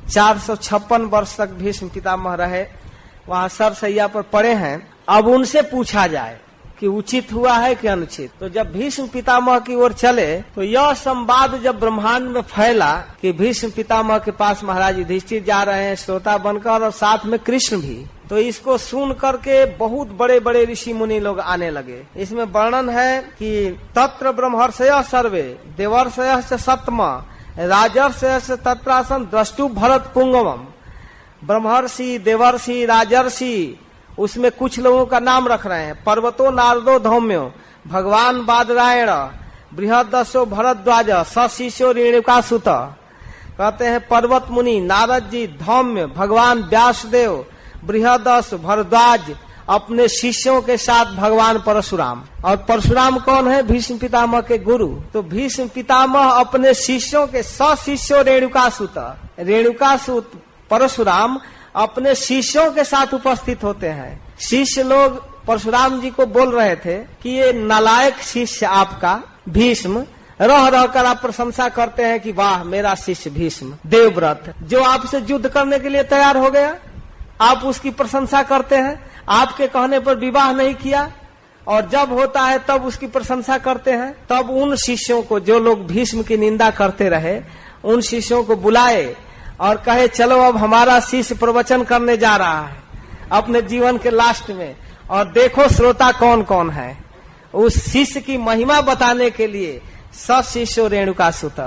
456 वर्ष तक भीष्म पितामह रहे, वहां सरसैया पर पड़े हैं। अब उनसे पूछा जाए कि उचित हुआ है कि अनुचित। तो जब भीष्म पितामह की ओर चले तो यह संवाद जब ब्रह्मांड में फैला कि भीष्म पितामह के पास महाराज युधिष्ठिर जा रहे हैं श्रोता बनकर, और साथ में कृष्ण भी। तो इसको सुन करके बहुत बड़े बड़े ऋषि मुनि लोग आने लगे। इसमें वर्णन है कि तत्र ब्रह्मर्षयः सर्वे देवर्षयः च सत्मा राजर्षयः च तत्रासन द्रष्टु भरत पुंगवम। ब्रह्मर्षि, देवर्षि, राजर्षि, उसमें कुछ लोगों का नाम रख रहे हैं। पर्वतो नारदो धौम्यो, भगवान बादरायण, बृहदसो भरद्वाज, सशिष्यो रेणुकासुत। कहते हैं पर्वत मुनि, नारद जी, धौम्य, भगवान व्यासदेव, बृहदस, भरद्वाज, अपने शिष्यों के साथ भगवान परशुराम। और परशुराम कौन है? भीष्म पितामह के गुरु। तो भीष्म पितामह अपने शिष्यों के सशिष्यो रेणुकासुत, रेणुकासुत परशुराम अपने शिष्यों के साथ उपस्थित होते हैं। शिष्य लोग परशुराम जी को बोल रहे थे कि ये नालायक शिष्य आपका भीष्म, रह रहकर आप प्रशंसा करते हैं कि वाह मेरा शिष्य भीष्म देवव्रत, जो आपसे युद्ध करने के लिए तैयार हो गया, आप उसकी प्रशंसा करते हैं। आपके कहने पर विवाह नहीं किया और जब होता है तब उसकी प्रशंसा करते हैं। तब उन शिष्यों को, जो लोग भीष्म की निंदा करते रहे, उन शिष्यों को बुलाए और कहे चलो अब हमारा शिष्य प्रवचन करने जा रहा है अपने जीवन के लास्ट में, और देखो श्रोता कौन कौन है। उस शिष्य की महिमा बताने के लिए सशिष्यो रेणुकासुत।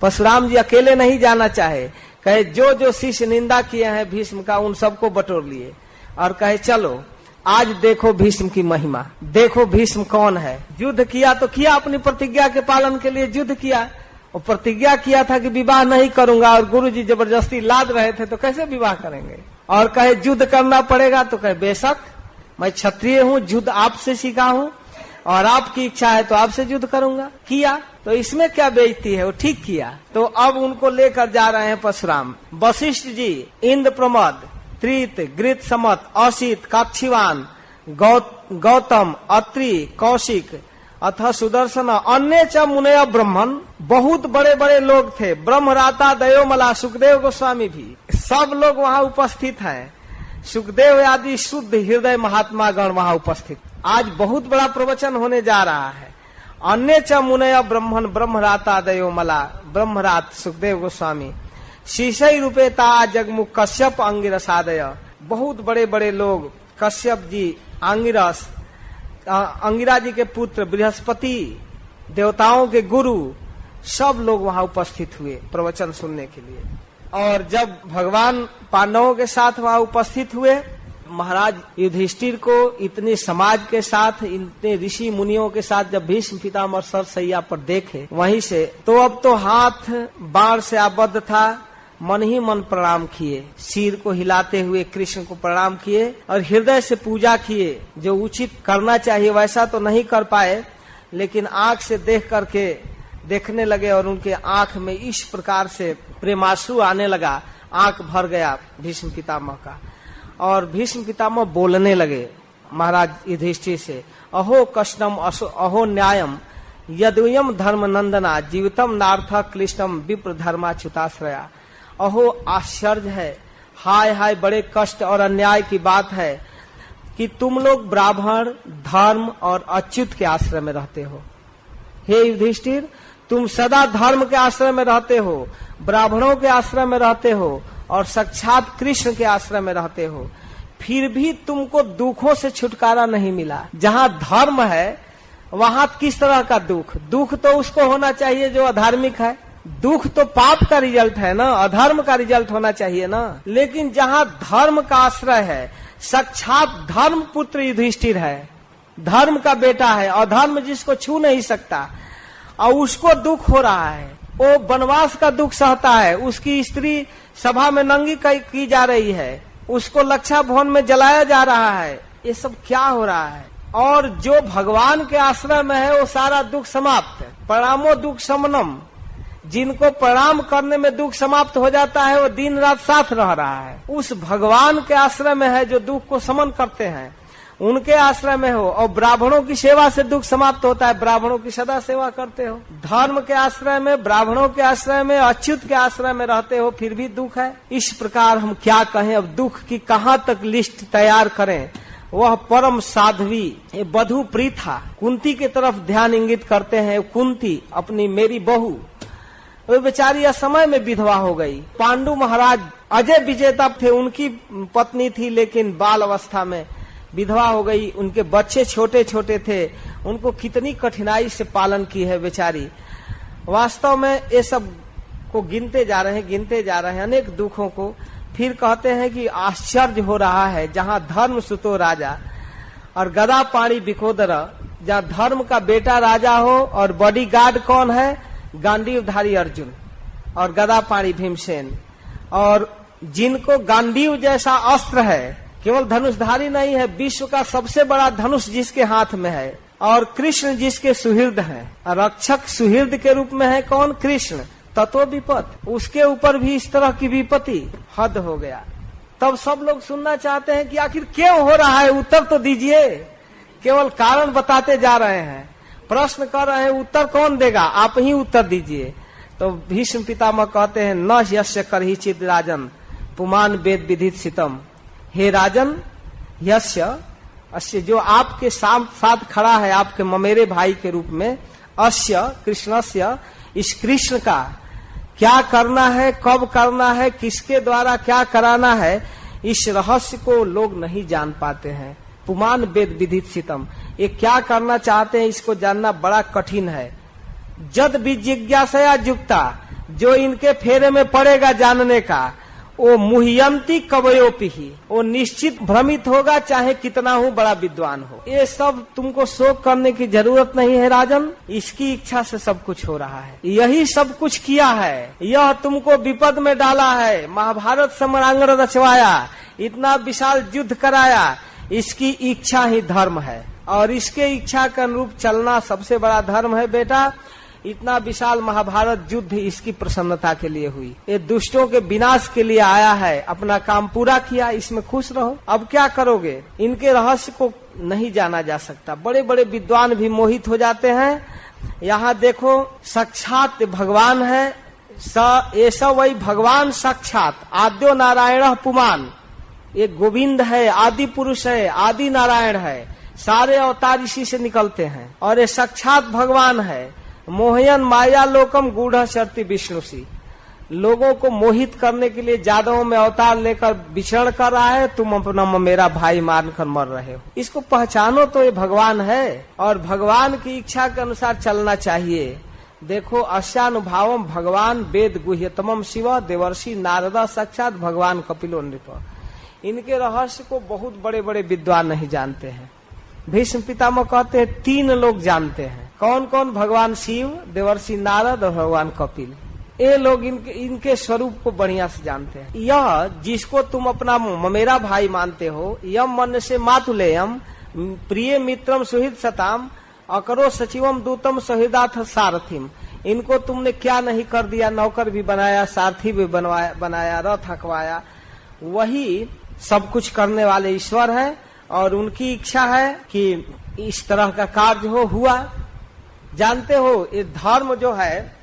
परशुराम जी अकेले नहीं जाना चाहे, कहे जो जो शिष्य निंदा किए हैं भीष्म का उन सबको बटोर लिए और कहे चलो आज देखो भीष्म की महिमा, देखो भीष्म कौन है। युद्ध किया तो किया, अपनी प्रतिज्ञा के पालन के लिए युद्ध किया, और प्रतिज्ञा किया था कि विवाह नहीं करूंगा, और गुरुजी जबरदस्ती लाद रहे थे तो कैसे विवाह करेंगे। और कहे युद्ध करना पड़ेगा, तो कहे बेशक मैं क्षत्रिय हूँ, युद्ध आपसे सीखा हूँ और आपकी इच्छा है तो आपसे युद्ध करूंगा। किया, तो इसमें क्या बेइज्जती है, वो ठीक किया। तो अब उनको लेकर जा रहे हैं परशुराम। वशिष्ठ जी, इंद्र प्रमद, त्रित, गृत समत, असित, काक्षीवान, गौतम, अत्रि, कौशिक, अथ सुदर्शन, अन्य च मुनय ब्रह्मन, बहुत बड़े बड़े लोग थे। ब्रह्मराता, दयोमला, सुखदेव गोस्वामी भी, सब लोग वहाँ उपस्थित हैं। सुखदेव आदि शुद्ध हृदय महात्मा गण वहाँ उपस्थित। आज बहुत बड़ा प्रवचन होने जा रहा है। अन्य च मुनय ब्रह्मन, ब्रह्मराता दयोमला, ब्रह्मरात सुखदेव गोस्वामी, शीशई रूपेता जगमुख कश्यप अंगिरसादय, बहुत बड़े बड़े लोग, कश्यप जी, अंगिरस, अंगिरा जी के पुत्र, बृहस्पति, देवताओं के गुरु, सब लोग वहाँ उपस्थित हुए प्रवचन सुनने के लिए। और जब भगवान पांडवों के साथ वहाँ उपस्थित हुए, महाराज युधिष्ठिर को इतने समाज के साथ, इतने ऋषि मुनियों के साथ जब भीष्म पितामह सरसैया पर देखे वहीं से, तो अब तो हाथ बाण से आबद्ध था, मन ही मन प्रणाम किए, सिर को हिलाते हुए कृष्ण को प्रणाम किए और हृदय से पूजा किए। जो उचित करना चाहिए वैसा तो नहीं कर पाए, लेकिन आंख से देख करके देखने लगे और उनके आंख में इस प्रकार से प्रेमाश्रु आने लगा, आंख भर गया भीष्म पितामह का। और भीष्म पितामह बोलने लगे महाराज युधिष्ठिर से, अहो कष्टम अहो न्यायम यदुयम धर्म नंदना जीवितम नार्थ क्लिष्टम विप्र धर्माच्युताश्रया। अहो आश्चर्य है, हाय हाय बड़े कष्ट और अन्याय की बात है कि तुम लोग ब्राह्मण, धर्म और अच्युत के आश्रय में रहते हो। हे युधिष्ठिर, तुम सदा धर्म के आश्रय में रहते हो, ब्राह्मणों के आश्रय में रहते हो और साक्षात कृष्ण के आश्रय में रहते हो, फिर भी तुमको दुखों से छुटकारा नहीं मिला। जहाँ धर्म है वहाँ किस तरह का दुख? दुख तो उसको होना चाहिए जो अधार्मिक है। दुख तो पाप का रिजल्ट है ना, अधर्म का रिजल्ट होना चाहिए ना। लेकिन जहाँ धर्म का आश्रय है, साक्षात धर्म पुत्र युधिष्ठिर है, धर्म का बेटा है, अधर्म जिसको छू नहीं सकता, और उसको दुख हो रहा है, वो वनवास का दुख सहता है, उसकी स्त्री सभा में नंगी की जा रही है, उसको लक्षा भवन में जलाया जा रहा है, ये सब क्या हो रहा है? और जो भगवान के आश्रय में है वो सारा दुख समाप्त है। प्रणामो दुख शमनम, जिनको प्रणाम करने में दुख समाप्त हो जाता है वो दिन रात साथ रह रहा है। उस भगवान के आश्रय में है जो दुख को शमन करते हैं, उनके आश्रय में हो। और ब्राह्मणों की सेवा से दुख समाप्त होता है, ब्राह्मणों की सदा सेवा करते हो। धर्म के आश्रय में, ब्राह्मणों के आश्रय में, अच्युत के आश्रय में रहते हो, फिर भी दुख है। इस प्रकार हम क्या कहें, अब दुख की कहाँ तक लिस्ट तैयार करें। वह परम साध्वी बधू प्रीथा कुंती की तरफ ध्यान इंगित करते हैं। कुंती अपनी मेरी बहू वो बेचारी असमय में विधवा हो गई। पांडु महाराज अजय विजेता थे, उनकी पत्नी थी, लेकिन बाल अवस्था में विधवा हो गई। उनके बच्चे छोटे छोटे थे, उनको कितनी कठिनाई से पालन की है बेचारी। वास्तव में ये सब को गिनते जा रहे हैं अनेक दुखों को। फिर कहते हैं कि आश्चर्य हो रहा है, जहाँ धर्म सुतो राजा और गदा पाणी बिकोदर, जहाँ धर्म का बेटा राजा हो और बॉडीगार्ड कौन है, गांडीवधारी अर्जुन और गदा पाणी भीमसेन, और जिनको गांडीव जैसा अस्त्र है, केवल धनुषधारी नहीं है, विश्व का सबसे बड़ा धनुष जिसके हाथ में है, और कृष्ण जिसके सुहृद हैं, रक्षक सुहृद के रूप में है कौन, कृष्ण। तत्व विपत, उसके ऊपर भी इस तरह की विपत्ति, हद हो गया। तब सब लोग सुनना चाहते हैं कि आखिर क्यों हो रहा है, उत्तर तो दीजिए। केवल कारण बताते जा रहे हैं, प्रश्न कर रहे हैं, उत्तर कौन देगा, आप ही उत्तर दीजिए। तो भीष्म पितामह कहते हैं, न यस्य करहि चिद राजन पुमान वेद विदित सितम। हे राजन, यस्य अस्य, जो आपके साथ खड़ा है, आपके ममेरे भाई के रूप में, अस्य कृष्णस्य, इस कृष्ण का क्या करना है, कब करना है, किसके द्वारा क्या कराना है, इस रहस्य को लोग नहीं जान पाते हैं। पुमान वेद विदित सितम, ये क्या करना चाहते हैं इसको जानना बड़ा कठिन है। जद भी जिज्ञासा युक्ता, जो इनके फेरे में पड़ेगा जानने का, वो मुह्यंती कवयोपि ही, वो निश्चित भ्रमित होगा, चाहे कितना हो बड़ा विद्वान हो। ये सब तुमको शोक करने की जरूरत नहीं है राजन, इसकी इच्छा से सब कुछ हो रहा है, यही सब कुछ किया है, यह तुमको विपद में डाला है, महाभारत समरांगण रचवाया, इतना विशाल युद्ध कराया, इसकी इच्छा ही धर्म है, और इसके इच्छा के अनुरूप चलना सबसे बड़ा धर्म है बेटा। इतना विशाल महाभारत युद्ध इसकी प्रसन्नता के लिए हुई, ये दुष्टों के विनाश के लिए आया है, अपना काम पूरा किया, इसमें खुश रहो। अब क्या करोगे, इनके रहस्य को नहीं जाना जा सकता, बड़े बड़े विद्वान भी मोहित हो जाते हैं। यहाँ देखो, साक्षात भगवान है, ये सब वही भगवान साक्षात, आद्यो नारायण पुमान, ये गोविंद है, आदि पुरुष है, आदि नारायण है, सारे अवतार इसी से निकलते हैं, और ये साक्षात भगवान है। मोहयन माया लोकम गूढ़ शर्ति विष्णुसी, लोगों को मोहित करने के लिए जादवों में अवतार लेकर विचरण कर रहा है, तुम अपना मेरा भाई मानकर मर रहे हो। इसको पहचानो तो ये भगवान है, और भगवान की इच्छा के अनुसार चलना चाहिए। देखो, अश्यानुभावम भगवान वेद गुह्यतमम शिव देवर्षि नारदा साक्षात भगवान कपिलो नृप। इनके रहस्य को बहुत बड़े बड़े विद्वान नहीं जानते हैं। भीष्म पितामह कहते हैं 3 लोग जानते हैं, कौन कौन, भगवान शिव, देवर्षि नारद और भगवान कपिल। ये लोग इनके स्वरूप को बढ़िया से जानते हैं। यह जिसको तुम अपना मेरा भाई मानते हो, यम मन से मातुलेयम प्रिय मित्रम सुहित सताम अकरो सचिवम दूतम सहिदाथ सारथिम। इनको तुमने क्या नहीं कर दिया, नौकर भी बनाया, सारथी भी बनाया, रथ हकवाया। वही सब कुछ करने वाले ईश्वर है, और उनकी इच्छा है कि इस तरह का कार्य हुआ। जानते हो, ये धर्म जो है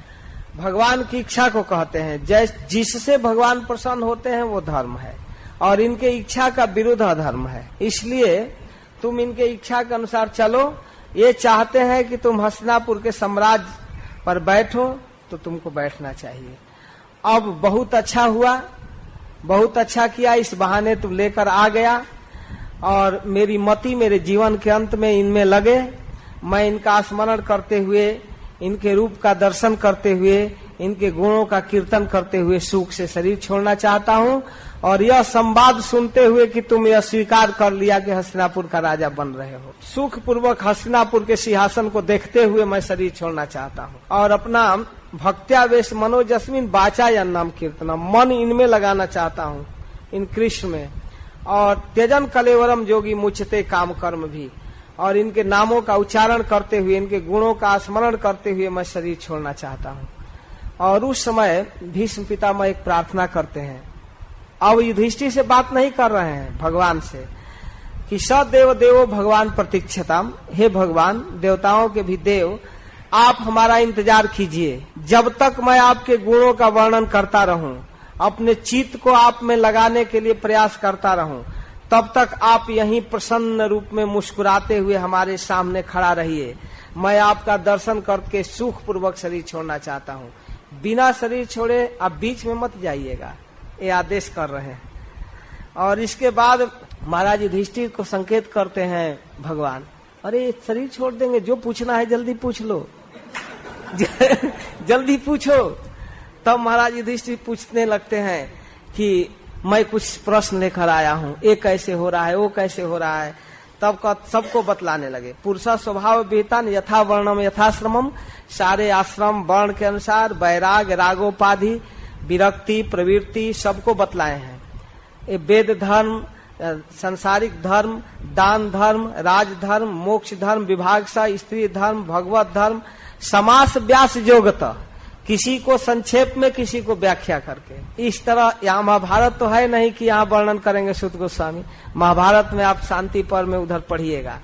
भगवान की इच्छा को कहते हैं, जिससे भगवान प्रसन्न होते हैं वो धर्म है, और इनके इच्छा का विरुद्ध अधर्म है। इसलिए तुम इनके इच्छा के अनुसार चलो। ये चाहते हैं कि तुम हस्तिनापुर के साम्राज्य पर बैठो, तो तुमको बैठना चाहिए। अब बहुत अच्छा हुआ, बहुत अच्छा किया, इस बहाने तुम लेकर आ गया, और मेरी मति मेरे जीवन के अंत में इनमें लगे। मैं इनका स्मरण करते हुए, इनके रूप का दर्शन करते हुए, इनके गुणों का कीर्तन करते हुए सुख से शरीर छोड़ना चाहता हूँ। और यह संवाद सुनते हुए कि तुम यह स्वीकार कर लिया कि हस्तिनापुर का राजा बन रहे हो, सुख पूर्वक हस्तिनापुर के सिंहासन को देखते हुए मैं शरीर छोड़ना चाहता हूँ, और अपना भक्त्यावेश मनोजस्मिन बाचा नाम कीर्तन, मन इनमें लगाना चाहता हूँ, इन कृष्ण में। और त्यजन कलेवरम जोगी मुचते काम कर्म भी, और इनके नामों का उच्चारण करते हुए, इनके गुणों का स्मरण करते हुए मैं शरीर छोड़ना चाहता हूँ। और उस समय भीष्म पितामह एक प्रार्थना करते हैं। अब युधिष्ठिर से बात नहीं कर रहे हैं, भगवान से, कि सदेव देवो भगवान प्रतीक्षताम, हे भगवान, देवताओं के भी देव, आप हमारा इंतजार कीजिए, जब तक मैं आपके गुणों का वर्णन करता रहूं, अपने चित्त को आप में लगाने के लिए प्रयास करता रहूं, तब तक आप यहीं प्रसन्न रूप में मुस्कुराते हुए हमारे सामने खड़ा रहिए। मैं आपका दर्शन करके सुख पूर्वक शरीर छोड़ना चाहता हूँ। बिना शरीर छोड़े आप बीच में मत जाइएगा, ये आदेश कर रहे हैं। और इसके बाद महाराज युधिष्ठिर को संकेत करते हैं भगवान, अरे शरीर छोड़ देंगे, जो पूछना है जल्दी पूछ लो जल्दी पूछो। तब महाराज युधिष्ठिर पूछने लगते हैं कि मैं कुछ प्रश्न लेकर आया हूँ, ये कैसे हो रहा है, वो कैसे हो रहा है। तब सबको बतलाने लगे। पुरुषा स्वभाव वेतन यथा वर्णम यथाश्रमम, सारे आश्रम वर्ण के अनुसार वैराग रागोपाधि विरक्ति प्रवृत्ति सबको बतलाए हैं। ये वेद धर्म, संसारिक धर्म, दान धर्म, राजधर्म, मोक्ष धर्म, विभागसा, स्त्री धर्म, भगवत धर्म, समास व्यास योगत, किसी को संक्षेप में किसी को व्याख्या करके। इस तरह यहाँ महाभारत तो है नहीं कि यहाँ वर्णन करेंगे सूत गोस्वामी, महाभारत में आप शांति पर्व में उधर पढ़िएगा।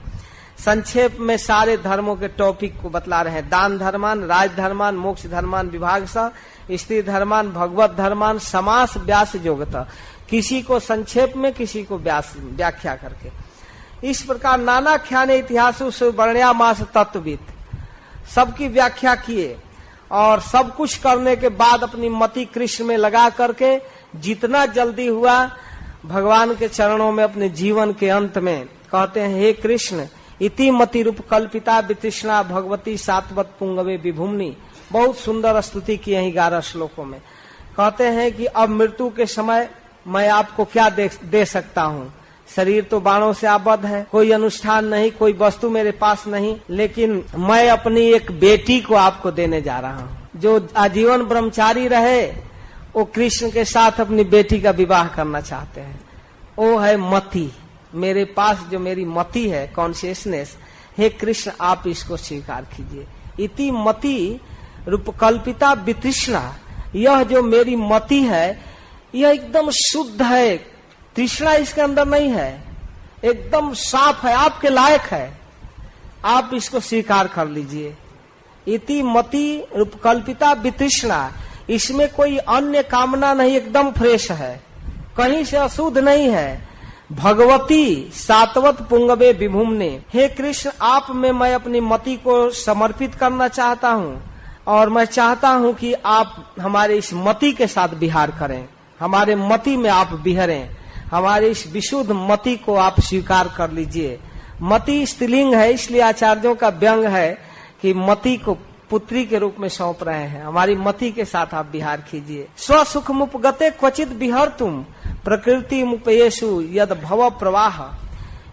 संक्षेप में सारे धर्मों के टॉपिक को बतला रहे हैं। दान धर्मान, राज धर्मान, मोक्ष धर्मान, विभागसा, स्त्री धर्मान, भगवत धर्मान, समास व्यास योगत, किसी को संक्षेप में किसी को व्याख्या करके। इस प्रकार नाना ख्याने इतिहासु वर्ण्यामास तत्वविद, सबकी व्याख्या किए और सब कुछ करने के बाद अपनी मति कृष्ण में लगा करके जितना जल्दी हुआ भगवान के चरणों में अपने जीवन के अंत में कहते हैं, हे कृष्ण इति मति रूप कल्पिता वितृष्णा भगवती सात्वत पुंगवे विभुम्नि। बहुत सुंदर स्तुति की है 11 श्लोकों में। कहते हैं कि अब मृत्यु के समय मैं आपको क्या दे सकता हूँ, शरीर तो बाणों से आबद्ध है, कोई अनुष्ठान नहीं, कोई वस्तु मेरे पास नहीं, लेकिन मैं अपनी एक बेटी को आपको देने जा रहा हूँ। जो आजीवन ब्रह्मचारी रहे वो कृष्ण के साथ अपनी बेटी का विवाह करना चाहते हैं, वो है मति। मेरे पास जो मेरी मति है, कॉन्शियसनेस, हे कृष्ण आप इसको स्वीकार कीजिए। इति मति रूपकल्पिता वितृष्णा, यह जो मेरी मति है यह एकदम शुद्ध है, तृष्णा इसके अंदर नहीं है, एकदम साफ है, आपके लायक है, आप इसको स्वीकार कर लीजिए। इति मति रूपकल्पिता वितृष्णा, इसमें कोई अन्य कामना नहीं, एकदम फ्रेश है, कहीं से अशुद्ध नहीं है। भगवती सात्वत पुंगवे विभुम्ने, हे कृष्ण आप में मैं अपनी मति को समर्पित करना चाहता हूँ और मैं चाहता हूँ कि आप हमारे इस मति के साथ विहार करें, हमारे मति में आप विहरें, हमारे इस विशुद्ध मति को आप स्वीकार कर लीजिए। मति स्त्रीलिंग है, इसलिए आचार्यों का व्यंग है कि मति को पुत्री के रूप में सौंप रहे हैं, हमारी मति के साथ आप विहार कीजिए। स्वसुख मुपगते क्वचित विहर तुम प्रकृति मुपयेषु यद भव प्रवाह,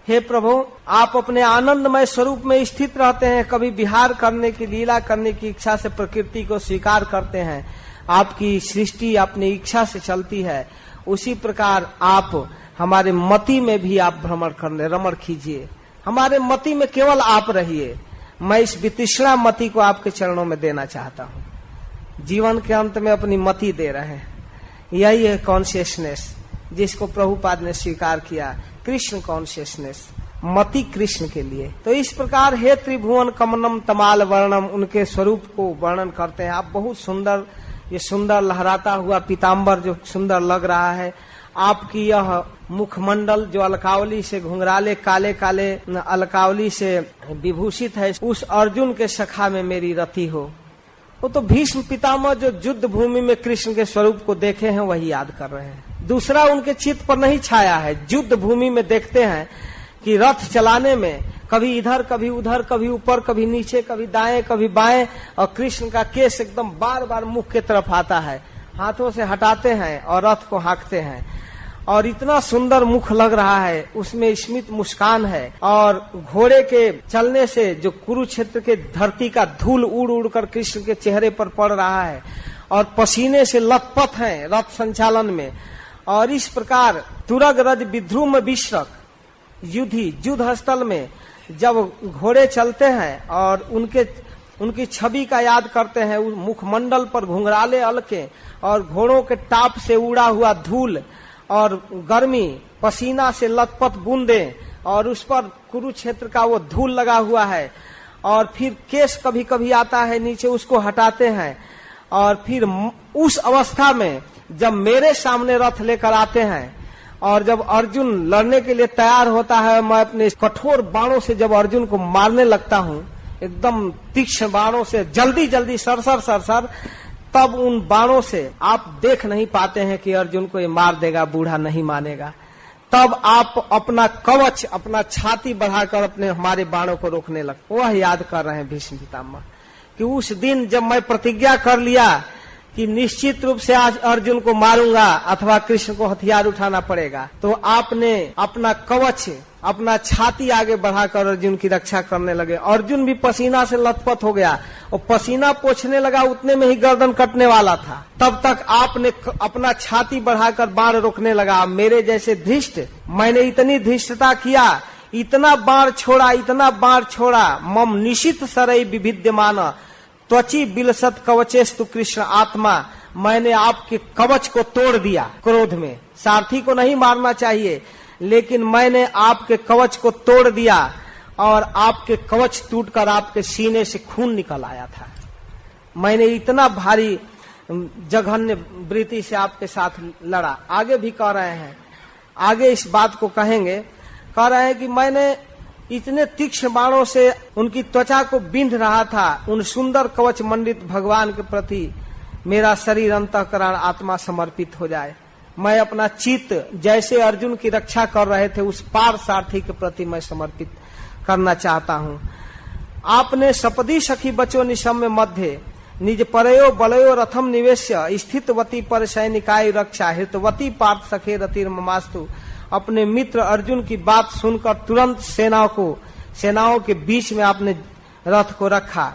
हे प्रभु आप अपने आनंदमय स्वरूप में स्थित रहते हैं, कभी विहार करने की लीला करने की इच्छा से प्रकृति को स्वीकार करते हैं, आपकी सृष्टि अपनी इच्छा से चलती है, उसी प्रकार आप हमारे मति में भी आप भ्रमण करने रमण कीजिए, हमारे मति में केवल आप रहिए। मैं इस वितृष्णा मति को आपके चरणों में देना चाहता हूँ। जीवन के अंत में अपनी मति दे रहे हैं, यही है कॉन्शियसनेस जिसको प्रभुपाद ने स्वीकार किया, कृष्ण कॉन्शियसनेस, मति कृष्ण के लिए। तो इस प्रकार हे त्रिभुवन कमनम तमाल वर्णम, उनके स्वरूप को वर्णन करते हैं। आप बहुत सुंदर, ये सुंदर लहराता हुआ पीताम्बर जो सुंदर लग रहा है, आपकी यह मुखमंडल जो अलकावली से घुंघराले काले काले अलकावली से विभूषित है, उस अर्जुन के सखा में मेरी रति हो। वो तो भीष्म पितामह जो युद्ध भूमि में कृष्ण के स्वरूप को देखे हैं वही याद कर रहे हैं, दूसरा उनके चित्त पर नहीं छाया है। युद्ध भूमि में देखते हैं कि रथ चलाने में कभी इधर कभी उधर, कभी ऊपर कभी नीचे, कभी दाएं कभी बाएं, और कृष्ण का केस एकदम बार बार मुख के तरफ आता है, हाथों से हटाते हैं और रथ को हाँकते हैं, और इतना सुंदर मुख लग रहा है, उसमें स्मित मुस्कान है। और घोड़े के चलने से जो कुरुक्षेत्र के धरती का धूल उड़ उड़ कर कृष्ण के चेहरे पर पड़ रहा है, और पसीने से लथपथ हैं रथ संचालन में। और इस प्रकार तुरग रज विध्रुम विश्रक युद्ध स्थल में जब घोड़े चलते हैं और उनकी छवि का याद करते हैं, मुखमंडल पर घुंघराले अलके और घोड़ों के टाप से उड़ा हुआ धूल और गर्मी, पसीना से लथपथ बूंदे, और उस पर कुरुक्षेत्र का वो धूल लगा हुआ है, और फिर केश कभी कभी आता है नीचे, उसको हटाते हैं, और फिर उस अवस्था में जब मेरे सामने रथ लेकर आते हैं और जब अर्जुन लड़ने के लिए तैयार होता है, मैं अपने कठोर बाणों से जब अर्जुन को मारने लगता हूँ, एकदम तीक्ष्ण बाणों से जल्दी जल्दी सरसर सरसर, तब उन बाणों से आप देख नहीं पाते हैं कि अर्जुन को ये मार देगा, बूढ़ा नहीं मानेगा। तब आप अपना कवच, अपना छाती बढ़ाकर अपने हमारे बाणों को रोकने लगते। वह याद कर रहे हैं भीष्म पितामह कि उस दिन जब मैं प्रतिज्ञा कर लिया कि निश्चित रूप से आज अर्जुन को मारूंगा अथवा कृष्ण को हथियार उठाना पड़ेगा, तो आपने अपना कवच, अपना छाती आगे बढ़ाकर अर्जुन की रक्षा करने लगे। अर्जुन भी पसीना से लथपथ हो गया और पसीना पोंछने लगा, उतने में ही गर्दन कटने वाला था। तब तक आपने अपना छाती बढ़ाकर बाण रोकने लगा। मेरे जैसे धृष्ट, मैंने इतनी धृष्टता किया, इतना बाण छोड़ा, इतना बाण छोड़ा। मम निशित सरई विभिद्यमान त्वची बिलसत कवचेस्तु कृष्ण आत्मा, मैंने आपके कवच को तोड़ दिया क्रोध में। सारथी को नहीं मारना चाहिए, लेकिन मैंने आपके कवच को तोड़ दिया और आपके कवच टूटकर आपके सीने से खून निकल आया था। मैंने इतना भारी जघन्य वृत्ति से आपके साथ लड़ा। आगे भी कह रहे हैं, आगे इस बात को कहेंगे, कह रहे हैं कि मैंने इतने तीक्ष्ण बाणों से उनकी त्वचा को बिंध रहा था। उन सुंदर कवच मंडित भगवान के प्रति मेरा शरीर, अंतःकरण, आत्मा समर्पित हो जाए। मैं अपना चित्त जैसे अर्जुन की रक्षा कर रहे थे उस पार सारथी के प्रति मैं समर्पित करना चाहता हूँ। आपने सपदी सखी बचो निशम्य मध्य निज परयो बलयो रथम निवेश्य स्थितवती पर सैनिकाय रक्षा हितवती पार्थ सखे रतिर ममास्तु। अपने मित्र अर्जुन की बात सुनकर तुरंत सेनाओं के बीच में आपने रथ को रखा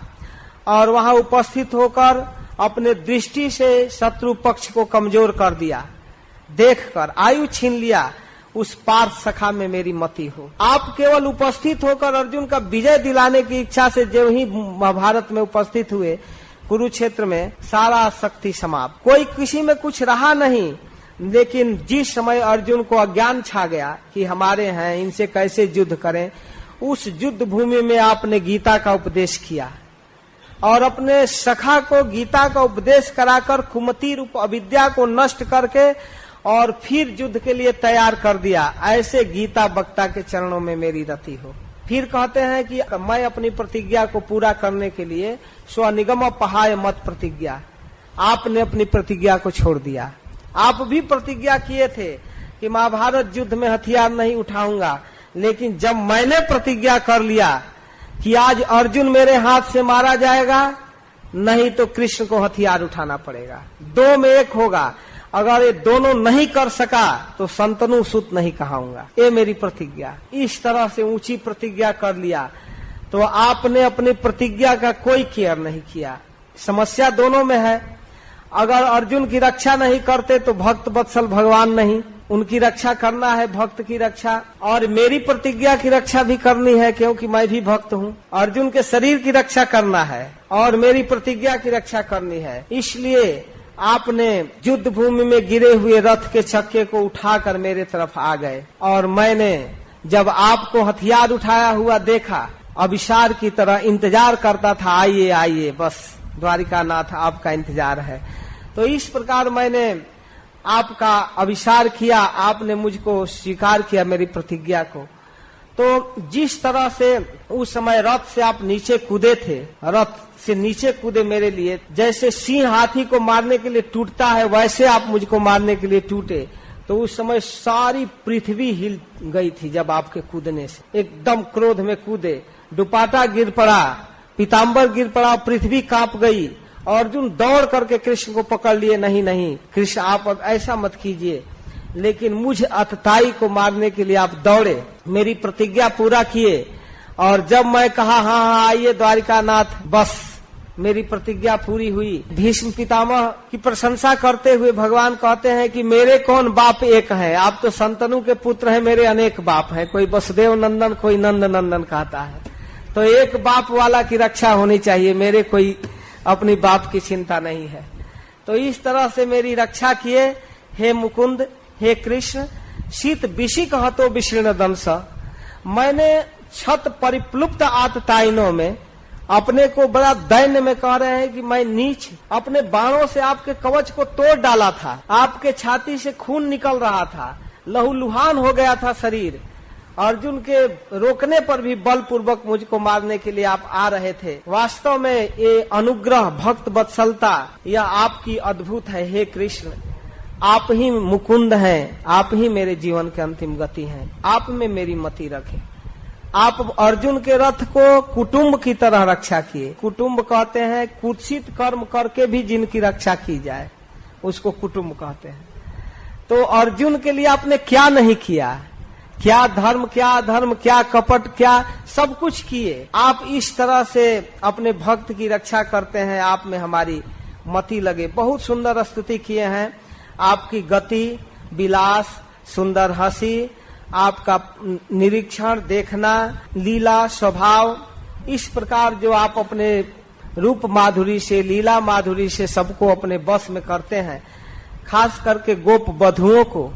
और वहां उपस्थित होकर अपने दृष्टि से शत्रु पक्ष को कमजोर कर दिया। देखकर आयु छीन लिया, उस पार्थ सखा में मेरी मति हो। आप केवल उपस्थित होकर अर्जुन का विजय दिलाने की इच्छा से जो ही महाभारत में उपस्थित हुए, कुरुक्षेत्र में सारा शक्ति समाप्त, कोई किसी में कुछ रहा नहीं। लेकिन जिस समय अर्जुन को अज्ञान छा गया कि हमारे हैं, इनसे कैसे युद्ध करें, उस युद्ध भूमि में आपने गीता का उपदेश किया और अपने सखा को गीता का उपदेश कराकर कुमति रूप अविद्या को नष्ट करके और फिर युद्ध के लिए तैयार कर दिया। ऐसे गीता वक्ता के चरणों में मेरी रति हो। फिर कहते हैं कि मैं अपनी प्रतिज्ञा को पूरा करने के लिए स्वनिगम पहाय मत प्रतिज्ञा, आपने अपनी प्रतिज्ञा को छोड़ दिया। आप भी प्रतिज्ञा किए थे कि महाभारत युद्ध में हथियार नहीं उठाऊंगा, लेकिन जब मैंने प्रतिज्ञा कर लिया कि आज अर्जुन मेरे हाथ से मारा जाएगा, नहीं तो कृष्ण को हथियार उठाना पड़ेगा, दो में एक होगा। अगर ये दोनों नहीं कर सका तो संतनु सुत नहीं कहाऊंगा, ये मेरी प्रतिज्ञा। इस तरह से ऊंची प्रतिज्ञा कर लिया तो आपने अपनी प्रतिज्ञा का कोई केयर नहीं किया। समस्या दोनों में है। अगर अर्जुन की रक्षा नहीं करते तो भक्त वत्सल भगवान नहीं, उनकी रक्षा करना है, भक्त की रक्षा, और मेरी प्रतिज्ञा की रक्षा भी करनी है क्योंकि मैं भी भक्त हूँ। अर्जुन के शरीर की रक्षा करना है और मेरी प्रतिज्ञा की रक्षा करनी है। इसलिए आपने युद्ध भूमि में गिरे हुए रथ के चक्के को उठाकर मेरे तरफ आ गए और मैंने जब आपको हथियार उठाया हुआ देखा, अभिसार की तरह इंतजार करता था, आइए आइए, बस द्वारिकानाथ आपका इंतजार है। तो इस प्रकार मैंने आपका अभिसार किया, आपने मुझको स्वीकार किया मेरी प्रतिज्ञा को। तो जिस तरह से उस समय रथ से आप नीचे कूदे थे, रथ से नीचे कूदे मेरे लिए, जैसे सिंह हाथी को मारने के लिए टूटता है वैसे आप मुझको मारने के लिए टूटे। तो उस समय सारी पृथ्वी हिल गई थी जब आपके कूदने से, एकदम क्रोध में कूदे, दुपाटा गिर पड़ा, पीताम्बर गिर पड़ा, पृथ्वी कांप गई। अर्जुन दौड़ करके कृष्ण को पकड़ लिए, नहीं नहीं कृष्ण आप अब ऐसा मत कीजिए, लेकिन मुझ अतताई को मारने के लिए आप दौड़े, मेरी प्रतिज्ञा पूरा किए। और जब मैं कहा हाँ हाँ आइए द्वारिकानाथ, बस मेरी प्रतिज्ञा पूरी हुई। भीष्म पितामह की प्रशंसा करते हुए भगवान कहते हैं कि मेरे कौन बाप एक है, आप तो संतनु के पुत्र हैं, मेरे अनेक बाप हैं, कोई वसुदेव नंदन, कोई नंद नंदन कहता है। तो एक बाप वाला की रक्षा होनी चाहिए, मेरे कोई अपनी बाप की चिंता नहीं है। तो इस तरह से मेरी रक्षा किए हे मुकुंद, हे कृष्ण। शीत विषिक हतो विशीर्ण दंश, मैंने छत परिप्लुप्त आतताइनों में अपने को बड़ा दैन्य में कह रहे हैं कि मैं नीच, अपने बाणों से आपके कवच को तोड़ डाला था, आपके छाती से खून निकल रहा था, लहूलुहान हो गया था शरीर, अर्जुन के रोकने पर भी बलपूर्वक मुझको मारने के लिए आप आ रहे थे। वास्तव में ये अनुग्रह, भक्त वत्सलता, यह आपकी अद्भुत है। हे कृष्ण, आप ही मुकुंद हैं, आप ही मेरे जीवन के अंतिम गति हैं, आप में मेरी मति रखें। आप अर्जुन के रथ को कुटुंब की तरह रक्षा किए। कुटुंब कहते हैं कुत्सित कर्म करके भी जिनकी रक्षा की जाए, उसको कुटुंब कहते हैं। तो अर्जुन के लिए आपने क्या नहीं किया, क्या धर्म, क्या अधर्म, क्या कपट, क्या सब कुछ किए। आप इस तरह से अपने भक्त की रक्षा करते हैं, आप में हमारी मति लगे। बहुत सुंदर स्तुति किए हैं। आपकी गति, विलास, सुंदर हंसी, आपका निरीक्षण, देखना, लीला, स्वभाव, इस प्रकार जो आप अपने रूप माधुरी से, लीला माधुरी से सबको अपने बस में करते हैं। खास करके गोप बधुओं को,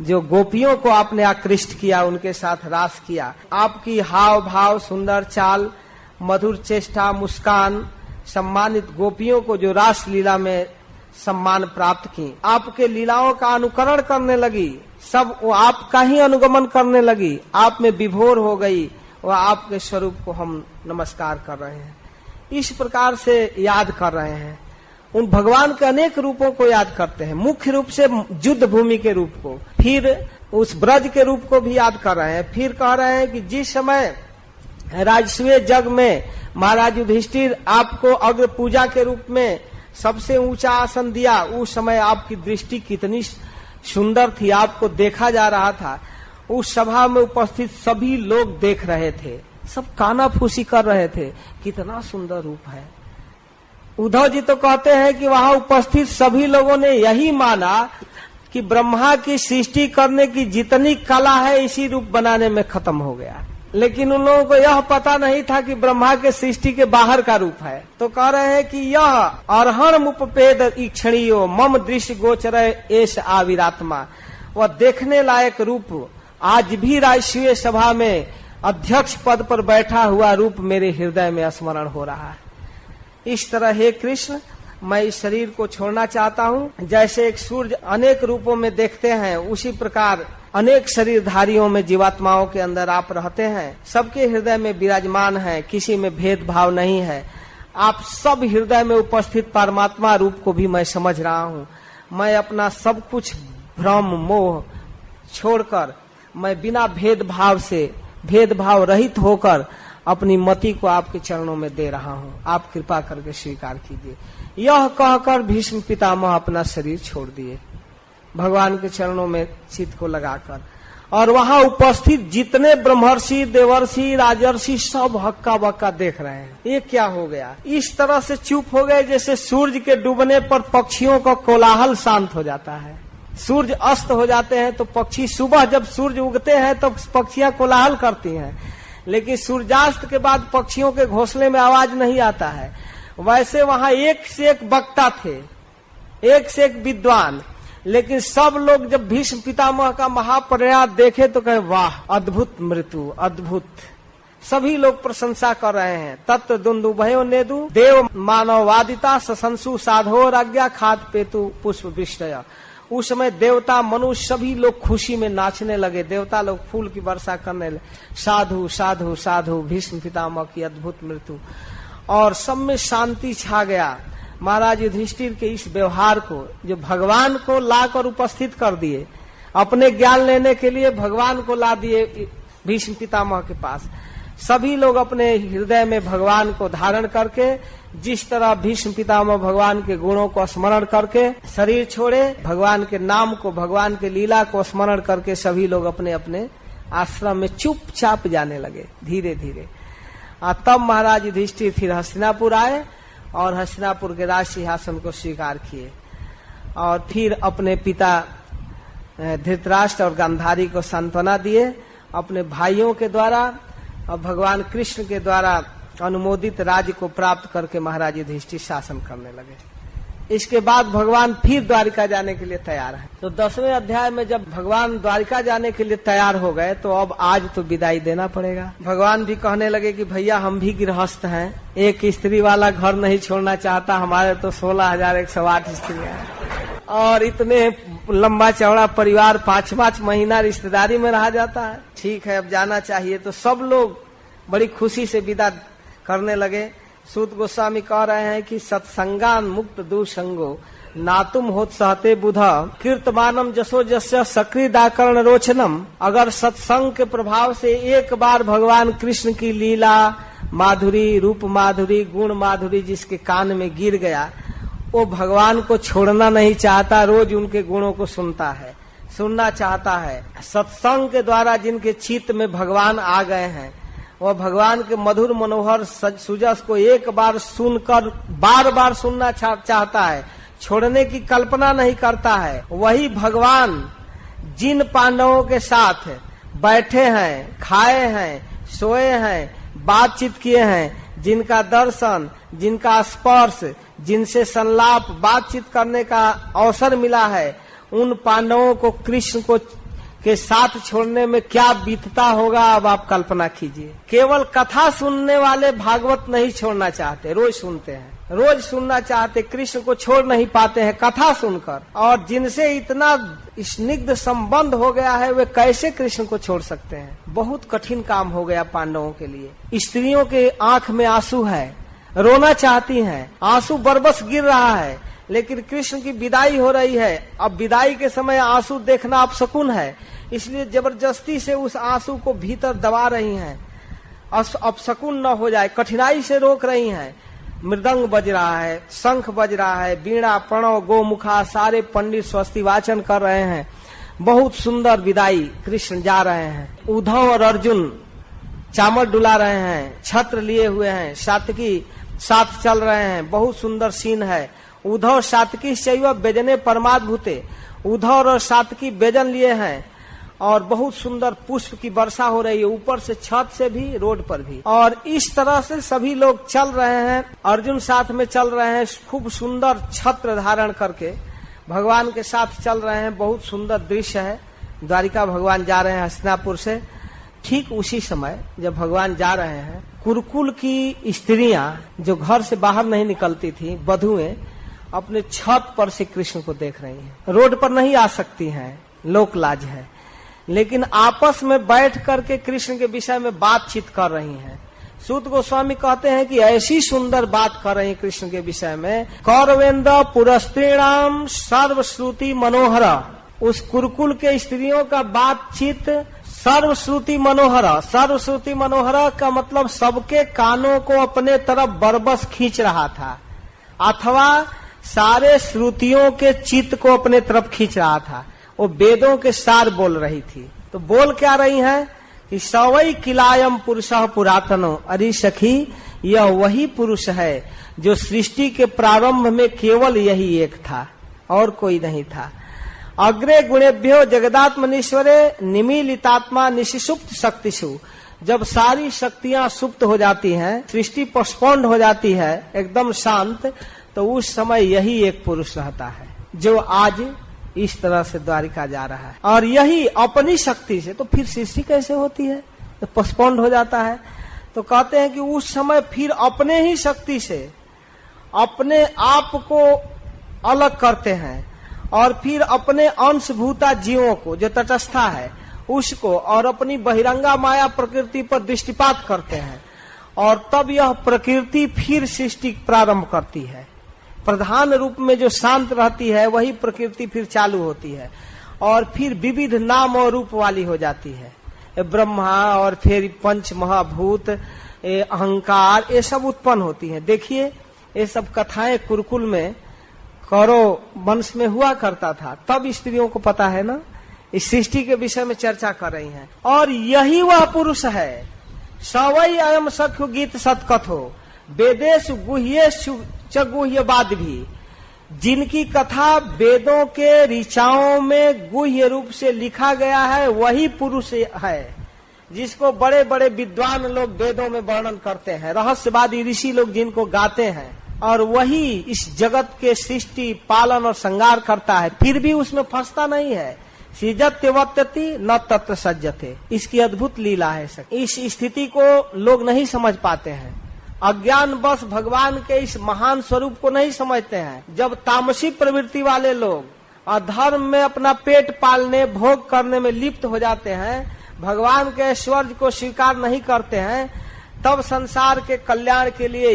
जो गोपियों को आपने आकृष्ट किया, उनके साथ रास किया। आपकी हाव भाव, सुंदर चाल, मधुर चेष्टा, मुस्कान, सम्मानित गोपियों को जो रास लीला में सम्मान प्राप्त की, आपके लीलाओं का अनुकरण करने लगी, सब वो आपका ही अनुगमन करने लगी, आप में विभोर हो गई, और आपके स्वरूप को हम नमस्कार कर रहे हैं। इस प्रकार से याद कर रहे हैं। उन भगवान के अनेक रूपों को याद करते हैं। मुख्य रूप से युद्ध भूमि के रूप को, फिर उस ब्रज के रूप को भी याद कर रहे हैं। फिर कह रहे हैं कि जिस समय राजसूय जग में महाराज युधिष्ठिर आपको अग्र पूजा के रूप में सबसे ऊंचा आसन दिया, उस समय आपकी दृष्टि कितनी सुंदर थी, आपको देखा जा रहा था। उस सभा में उपस्थित सभी लोग देख रहे थे, सब कानाफूसी कर रहे थे, कितना सुंदर रूप है। उद्धव जी तो कहते हैं कि वहां उपस्थित सभी लोगों ने यही माना कि ब्रह्मा की सृष्टि करने की जितनी कला है इसी रूप बनाने में खत्म हो गया। लेकिन उन लोगों को यह पता नहीं था कि ब्रह्मा के सृष्टि के बाहर का रूप है। तो कह रहे हैं कि यह अर्हण उपपेद ईक्षणीयो मम दृश्य गोचर एष आविरात्मा, वह देखने लायक रूप आज भी राजसूय सभा में अध्यक्ष पद पर बैठा हुआ रूप मेरे हृदय में स्मरण हो रहा है। इस तरह हे कृष्ण, मैं इस शरीर को छोड़ना चाहता हूँ। जैसे एक सूर्य अनेक रूपों में देखते हैं, उसी प्रकार अनेक शरीरधारियों में, जीवात्माओं के अंदर आप रहते हैं, सबके हृदय में विराजमान है, किसी में भेदभाव नहीं है। आप सब हृदय में उपस्थित परमात्मा रूप को भी मैं समझ रहा हूँ। मैं अपना सब कुछ भ्रम मोह छोड़कर, मैं बिना भेदभाव से, भेदभाव रहित होकर अपनी मति को आपके चरणों में दे रहा हूँ, आप कृपा करके स्वीकार कीजिए। यह कहकर भीष्म पितामह अपना शरीर छोड़ दिए, भगवान के चरणों में चित्त को लगाकर। और वहां उपस्थित जितने ब्रह्मर्षि, देवर्षि, राजर्षि सब हक्का बक्का देख रहे हैं, ये क्या हो गया। इस तरह से चुप हो गए जैसे सूर्य के डूबने पर पक्षियों का कोलाहल शांत हो जाता है। सूर्य अस्त हो जाते हैं तो पक्षी, सुबह जब सूर्य उगते हैं तब पक्षियां कोलाहल करती हैं, लेकिन सूर्यास्त के बाद पक्षियों के घोंसले में आवाज नहीं आता है। वैसे वहां एक से एक वक्ता थे, एक से एक विद्वान, लेकिन सब लोग जब भीष्म पितामह का महाप्रयास देखे तो कहे वाह, अद्भुत मृत्यु, अद्भुत। सभी लोग प्रशंसा कर रहे हैं। तत्व दुंदुभयो नेदु देव मानववादिता सशंसु साधो राज्ञा खाद पेतु पुष्प विष्टय। उस समय देवता, मनुष्य सभी लोग खुशी में नाचने लगे। देवता लोग फूल की वर्षा करने लगे। साधु साधु साधु, भीष्म पितामह की अद्भुत मृत्यु। और सब में शांति छा गया। महाराज युधिष्ठिर के इस व्यवहार को, जो भगवान को लाकर उपस्थित कर दिए, अपने ज्ञान लेने के लिए भगवान को ला दिए भीष्म पितामह के पास। सभी लोग अपने हृदय में भगवान को धारण करके, जिस तरह भीष्म पितामह भगवान के गुणों को स्मरण करके शरीर छोड़े, भगवान के नाम को, भगवान के लीला को स्मरण करके सभी लोग अपने अपने आश्रम में चुपचाप जाने लगे धीरे धीरे। तब महाराज युधिष्ठिर फिर हस्तिनापुर आए और हस्तिनापुर के राज सिंहासन को स्वीकार किए और फिर अपने पिता धृतराष्ट्र और गांधारी को सांत्वना दिए। अपने भाइयों के द्वारा और भगवान कृष्ण के द्वारा अनुमोदित राज्य को प्राप्त करके महाराज युधिष्ठिर शासन करने लगे। इसके बाद भगवान फिर द्वारिका जाने के लिए तैयार है। तो 10वें अध्याय में जब भगवान द्वारिका जाने के लिए तैयार हो गए तो अब आज तो विदाई देना पड़ेगा। भगवान भी कहने लगे कि भैया हम भी गृहस्थ हैं, एक स्त्री वाला घर नहीं छोड़ना चाहता, हमारे तो 16,108 स्त्रियां हैं। और इतने लंबा चौड़ा परिवार 5-5 महीना रिश्तेदारी में रहा जाता है। ठीक है, अब जाना चाहिए। तो सब लोग बड़ी खुशी से विदा करने लगे। सूत गोस्वामी कह रहे हैं कि सत्संगान मुक्त दुसंगो नातुम होत सहते बुधा कीर्तमानम जसो जस्य सक्रीदाकर्ण रोचनम। अगर सत्संग के प्रभाव से एक बार भगवान कृष्ण की लीला माधुरी, रूप माधुरी, गुण माधुरी जिसके कान में गिर गया, वो भगवान को छोड़ना नहीं चाहता, रोज उनके गुणों को सुनता है, सुनना चाहता है। सत्संग के द्वारा जिनके चित्त में भगवान आ गए हैं, वह भगवान के मधुर मनोहर सुजस को एक बार सुनकर बार बार सुनना चाहता है, छोड़ने की कल्पना नहीं करता है। वही भगवान जिन पांडवों के साथ बैठे हैं, खाए हैं, सोए हैं, बातचीत किए हैं, जिनका दर्शन, जिनका स्पर्श, जिनसे संलाप, बातचीत करने का अवसर मिला है, उन पांडवों को कृष्ण को के साथ छोड़ने में क्या बीतता होगा, अब आप कल्पना कीजिए। केवल कथा सुनने वाले भागवत नहीं छोड़ना चाहते, रोज सुनते हैं, रोज सुनना चाहते, कृष्ण को छोड़ नहीं पाते हैं कथा सुनकर। और जिनसे इतना स्निग्ध संबंध हो गया है, वे कैसे कृष्ण को छोड़ सकते हैं? बहुत कठिन काम हो गया पांडवों के लिए। स्त्रियों के आंख में आंसू है, रोना चाहती हैं, आंसू बरबस गिर रहा है, लेकिन कृष्ण की विदाई हो रही है। अब विदाई के समय आंसू देखना अपशकुन है, इसलिए जबरदस्ती से उस आंसू को भीतर दबा रही हैं, अपशकुन न हो जाए, कठिनाई से रोक रही हैं। मृदंग बज रहा है, शंख बज रहा है, वीणा, प्रणव, गोमुखा, सारे पंडित स्वस्ति वाचन कर रहे हैं। बहुत सुंदर विदाई, कृष्ण जा रहे हैं। उद्धव और अर्जुन चामर डुला रहे हैं, छत्र लिए हुए हैं, सात्विकी साथ चल रहे हैं। बहुत सुंदर सीन है। उद्धव सात्विकी शैव व्यजने परमाद्भुते, उद्धव और सात्विकी व्यजन लिए हैं और बहुत सुंदर पुष्प की वर्षा हो रही है, ऊपर से, छत से भी, रोड पर भी। और इस तरह से सभी लोग चल रहे हैं, अर्जुन साथ में चल रहे हैं, खूब सुंदर छत्र धारण करके भगवान के साथ चल रहे हैं। बहुत सुंदर दृश्य है। द्वारिका भगवान जा रहे हैं हस्तिनापुर से। ठीक उसी समय जब भगवान जा रहे हैं, कुरुकुल की स्त्रियां जो घर से बाहर नहीं निकलती थी, वधुएं, अपने छत पर से कृष्ण को देख रही हैं। रोड पर नहीं आ सकती हैं, लोक लाज है, लेकिन आपस में बैठ करके कृष्ण के विषय में बातचीत कर रही हैं। सूत गोस्वामी कहते हैं कि ऐसी सुंदर बात कर रही कृष्ण के विषय में। कौरवेंद्र पुरस्त्रीणाम सर्वश्रुति मनोहर, उस कुरुकुल के स्त्रियों का बातचीत सर्वश्रुति मनोहर। सर्वश्रुति मनोहर का मतलब सबके कानों को अपने तरफ बरबस खींच रहा था, अथवा सारे श्रुतियों के चित्त को अपने तरफ खींच रहा था। वो वेदों के सार बोल रही थी। तो बोल क्या रही हैं कि सवई किलायम पुरुषः पुरातनो, अरे सखी, यह वही पुरुष है जो सृष्टि के प्रारंभ में केवल यही एक था, और कोई नहीं था। अग्रे गुणेभ्यो जगदात्मनीश्वरे निमीलितात्मा निशिसुप्त शक्तिषु, जब सारी शक्तियां सुप्त हो जाती हैं, सृष्टि पोस्टपोन्ड हो जाती है, एकदम शांत, तो उस समय यही एक पुरुष रहता है जो आज इस तरह से द्वारिका जा रहा है। और यही अपनी शक्ति से, तो फिर सृष्टि कैसे होती है? तो पोस्टपोन्ड हो जाता है। तो कहते हैं कि उस समय फिर अपने ही शक्ति से अपने आप को अलग करते हैं, और फिर अपने अंशभूता जीवों को, जो तटस्था है, उसको, और अपनी बहिरंगा माया प्रकृति पर दृष्टिपात करते हैं, और तब यह प्रकृति फिर सृष्टि प्रारंभ करती है। प्रधान रूप में जो शांत रहती है, वही प्रकृति फिर चालू होती है, और फिर विविध नाम और रूप वाली हो जाती है। ब्रह्मा और फिर पंच महाभूत, अहंकार, ये सब उत्पन्न होती है। देखिए, ये सब कथाएं कुरुकुल में कौरव वंश में हुआ करता था, तब स्त्रियों को पता है ना, इस सृष्टि के विषय में चर्चा कर रही हैं। और यही वह पुरुष है। सवई अयम सख्यु गीत सतकथो वेदेश गुह्येषु च गुह्यवाद भी, जिनकी कथा वेदों के ऋचाओं में गुह्य रूप से लिखा गया है, वही पुरुष है जिसको बड़े बड़े विद्वान लोग वेदों में वर्णन करते हैं, रहस्यवादी ऋषि लोग जिनको गाते हैं, और वही इस जगत के सृष्टि, पालन और संगार करता है, फिर भी उसमें फंसता नहीं है। सृजत्यवत्यति न तत्र सज्जते, इसकी अद्भुत लीला है। इस स्थिति को लोग नहीं समझ पाते हैं, अज्ञान बस भगवान के इस महान स्वरूप को नहीं समझते हैं। जब तामसी प्रवृत्ति वाले लोग अधर्म में अपना पेट पालने भोग करने में लिप्त हो जाते हैं, भगवान के ऐश्वर्य को स्वीकार नहीं करते हैं, तब संसार के कल्याण के लिए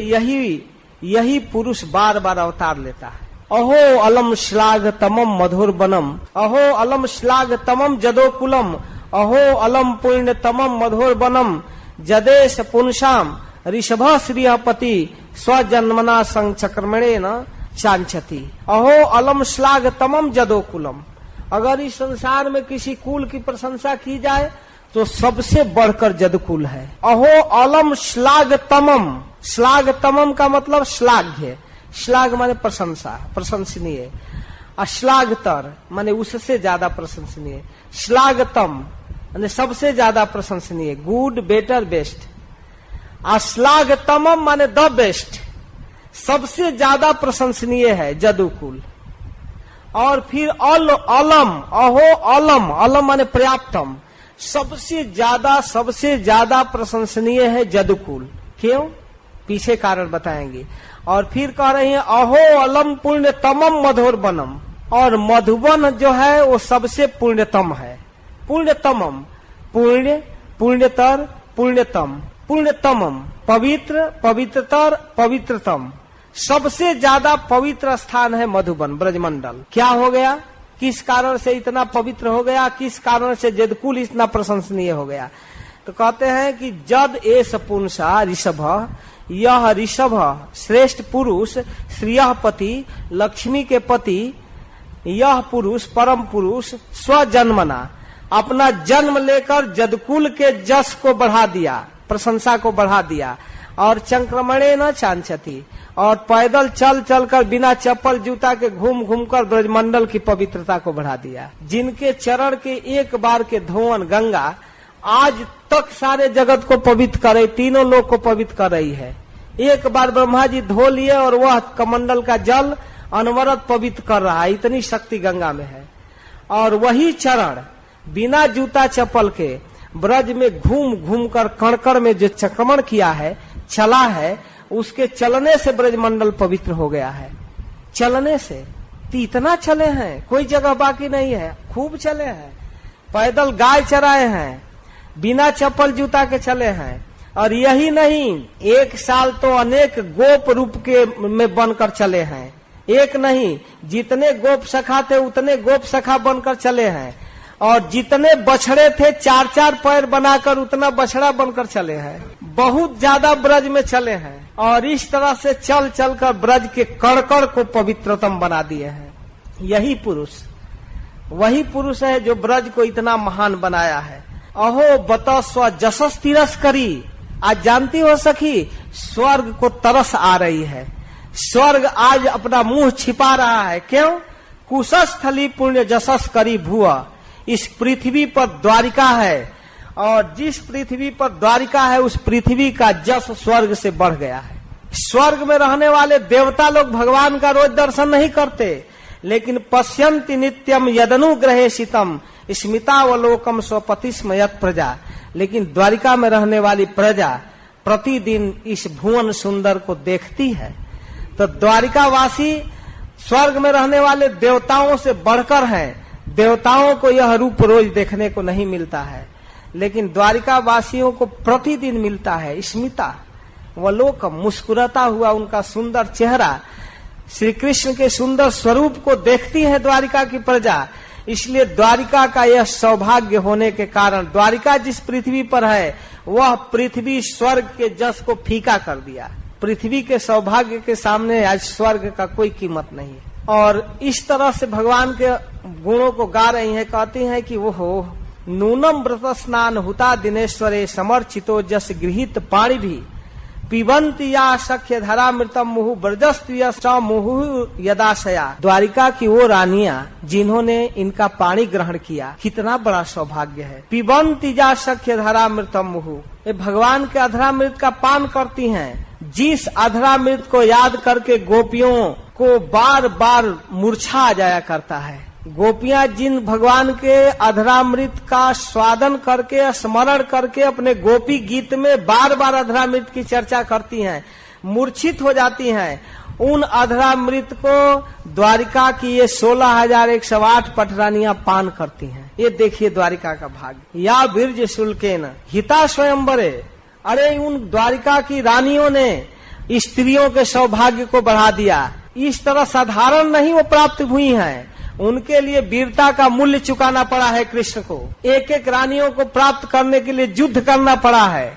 यही पुरुष बार बार अवतार लेता है। अहो अलम श्लाघ तमम मधुर बनम, अहो अलम श्लाघ तमम जदोकुलम, अहो अलम पुण्य तमम मधुर बनम, जदेश पुंसाम ऋषभ श्रियपति स्वजन्मना संचक्रमणे न चांचती। अहो अलम श्लाघ तमम जदोकुलम, अगर इस संसार में किसी कुल की प्रशंसा की जाए तो सबसे बढ़कर जदकुल है। अहो अलम श्लाघ तमम, श्लाघ तमम का मतलब श्लाघ्य, श्लाघ माने प्रशंसा, प्रशंसनीय, अश्लाघतर माने उससे ज्यादा प्रशंसनीय, श्लाघतम माने सबसे ज्यादा प्रशंसनीय, गुड बेटर बेस्ट, अश्लाघतमम माने द बेस्ट, सबसे ज्यादा प्रशंसनीय है जदुकुल। और फिर अलम, अहो अलम, अलम माने पर्याप्तम, सबसे ज्यादा प्रशंसनीय है जदुकुल। क्यों? पीछे कारण बताएंगे। और फिर कह रही हैं अहो अलम पुण्य तमम मधुर बनम, और मधुबन जो है वो सबसे पुण्यतम है। पुण्यतमम, पुण्य, पुण्यतर, पुण्यतम, पुण्यतमम, पवित्र, पवित्रतर, पवित्रतम, सबसे ज्यादा पवित्र स्थान है मधुबन ब्रजमंडल। क्या हो गया? किस कारण से इतना पवित्र हो गया? किस कारण से जदकुल इतना प्रशंसनीय हो गया? तो कहते हैं कि जद एस पुंसा ऋषभ, यह ऋषभ श्रेष्ठ पुरुष, श्रियपति लक्ष्मी के पति, यह पुरुष परम पुरुष स्वजन्मना अपना जन्म लेकर जदकुल के जस को बढ़ा दिया, प्रशंसा को बढ़ा दिया, और चंक्रमणे न चांचती, और पैदल चल चलकर बिना चप्पल जूता के घूम घूम कर ब्रजमंडल की पवित्रता को बढ़ा दिया। जिनके चरण के एक बार के धोवन गंगा आज तक सारे जगत को पवित्र करे, तीनों लोग को पवित्र कर रही है। एक बार ब्रह्मा जी धो लिए और वह कमंडल का जल अनवरत पवित्र कर रहा है, इतनी शक्ति गंगा में है। और वही चरण बिना जूता चप्पल के ब्रज में घूम घूम कर कणकण में जो चक्रमण किया है, चला है, उसके चलने से ब्रजमंडल पवित्र हो गया है। चलने से इतना चले हैं, कोई जगह बाकी नहीं है, खूब चले हैं, पैदल गाय चराए हैं, बिना चप्पल जूता के चले हैं। और यही नहीं, एक साल तो अनेक गोप रूप के में बनकर चले हैं, एक नहीं जितने गोप सखा थे उतने गोप सखा बनकर चले हैं। और जितने बछड़े थे 4-4 पैर बनाकर उतना बछड़ा बनकर चले हैं, बहुत ज्यादा ब्रज में चले हैं। और इस तरह से चल चल कर ब्रज के कण-कण को पवित्रतम बना दिए हैं। यही पुरुष, वही पुरुष है जो ब्रज को इतना महान बनाया है। अहो बत स्व जसस तिरस करी, आज जानती हो सखी, स्वर्ग को तरस आ रही है। स्वर्ग आज अपना मुंह छिपा रहा है। क्यों? कुशस्थली पुण्य जसस करी भुआ, इस पृथ्वी पर द्वारिका है, और जिस पृथ्वी पर द्वारिका है उस पृथ्वी का जस स्वर्ग से बढ़ गया है। स्वर्ग में रहने वाले देवता लोग भगवान का रोज दर्शन नहीं करते, लेकिन पश्यन्ति नित्यम यदनुग्रहेशितम स्मितावलोकम स्वपतिस्म यत् प्रजा, लेकिन द्वारिका में रहने वाली प्रजा प्रतिदिन इस भुवन सुंदर को देखती है। तो द्वारिकावासी स्वर्ग में रहने वाले देवताओं से बढ़कर हैं। देवताओं को यह रूप रोज देखने को नहीं मिलता है, लेकिन द्वारिका वासियों को प्रतिदिन मिलता है। स्मिता वलोक, मुस्कुराता हुआ उनका सुंदर चेहरा, श्री कृष्ण के सुंदर स्वरूप को देखती है द्वारिका की प्रजा। इसलिए द्वारिका का यह सौभाग्य होने के कारण द्वारिका जिस पृथ्वी पर है वह पृथ्वी स्वर्ग के जस को फीका कर दिया। पृथ्वी के सौभाग्य के सामने आज स्वर्ग का कोई कीमत नहीं है। और इस तरह से भगवान के गुणों को गा रही हैं, कहती हैं कि वो नूनम व्रत स्नान हुता दिनेश्वरे समर्चितो जस गृहित पाणी भी पिबंती या सख्य धरा मृतम मुहु ब्रजस्त्रिय मुहु यदाशया। द्वारिका की वो रानियां जिन्होंने इनका पानी ग्रहण किया, कितना बड़ा सौभाग्य है। पिबंती या सख्य धरा मृतम मुहु, ये भगवान के अधरामृत का पान करती हैं। जिस अधरामृत को याद करके गोपियों को बार बार मूर्छा आ जाया करता है। गोपियां जिन भगवान के अधरामृत का स्वादन करके स्मरण करके अपने गोपी गीत में बार बार अधरामृत की चर्चा करती हैं, मूर्छित हो जाती हैं, उन अधरामृत को द्वारिका की ये 16,108 पटरानियां पान करती हैं। ये देखिए द्वारिका का भाग्य। या बीर्ज शुल्केन हिता स्वयंवरे, अरे उन द्वारिका की रानियों ने स्त्रियों के सौभाग्य को बढ़ा दिया। इस तरह साधारण नहीं वो प्राप्त हुई हैं, उनके लिए वीरता का मूल्य चुकाना पड़ा है कृष्ण को। एक एक रानियों को प्राप्त करने के लिए युद्ध करना पड़ा है।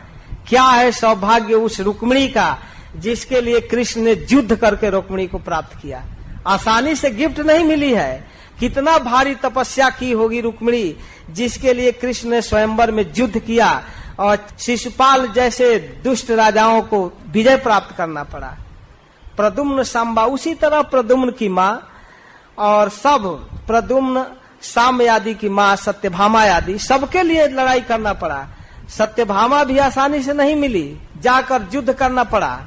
क्या है सौभाग्य उस रुक्मिणी का, जिसके लिए कृष्ण ने युद्ध करके रुक्मिणी को प्राप्त किया। आसानी से गिफ्ट नहीं मिली है। कितना भारी तपस्या की होगी रुक्मिणी, जिसके लिए कृष्ण ने स्वयंवर में युद्ध किया और शिशुपाल जैसे दुष्ट राजाओं को विजय प्राप्त करना पड़ा। प्रद्युम्न सांबा, उसी तरह प्रद्युम्न की माँ और सब प्रद्युम्न साम्य आदि की माँ सत्यभामा आदि सबके लिए लड़ाई करना पड़ा। सत्यभामा भी आसानी से नहीं मिली, जाकर युद्ध करना पड़ा।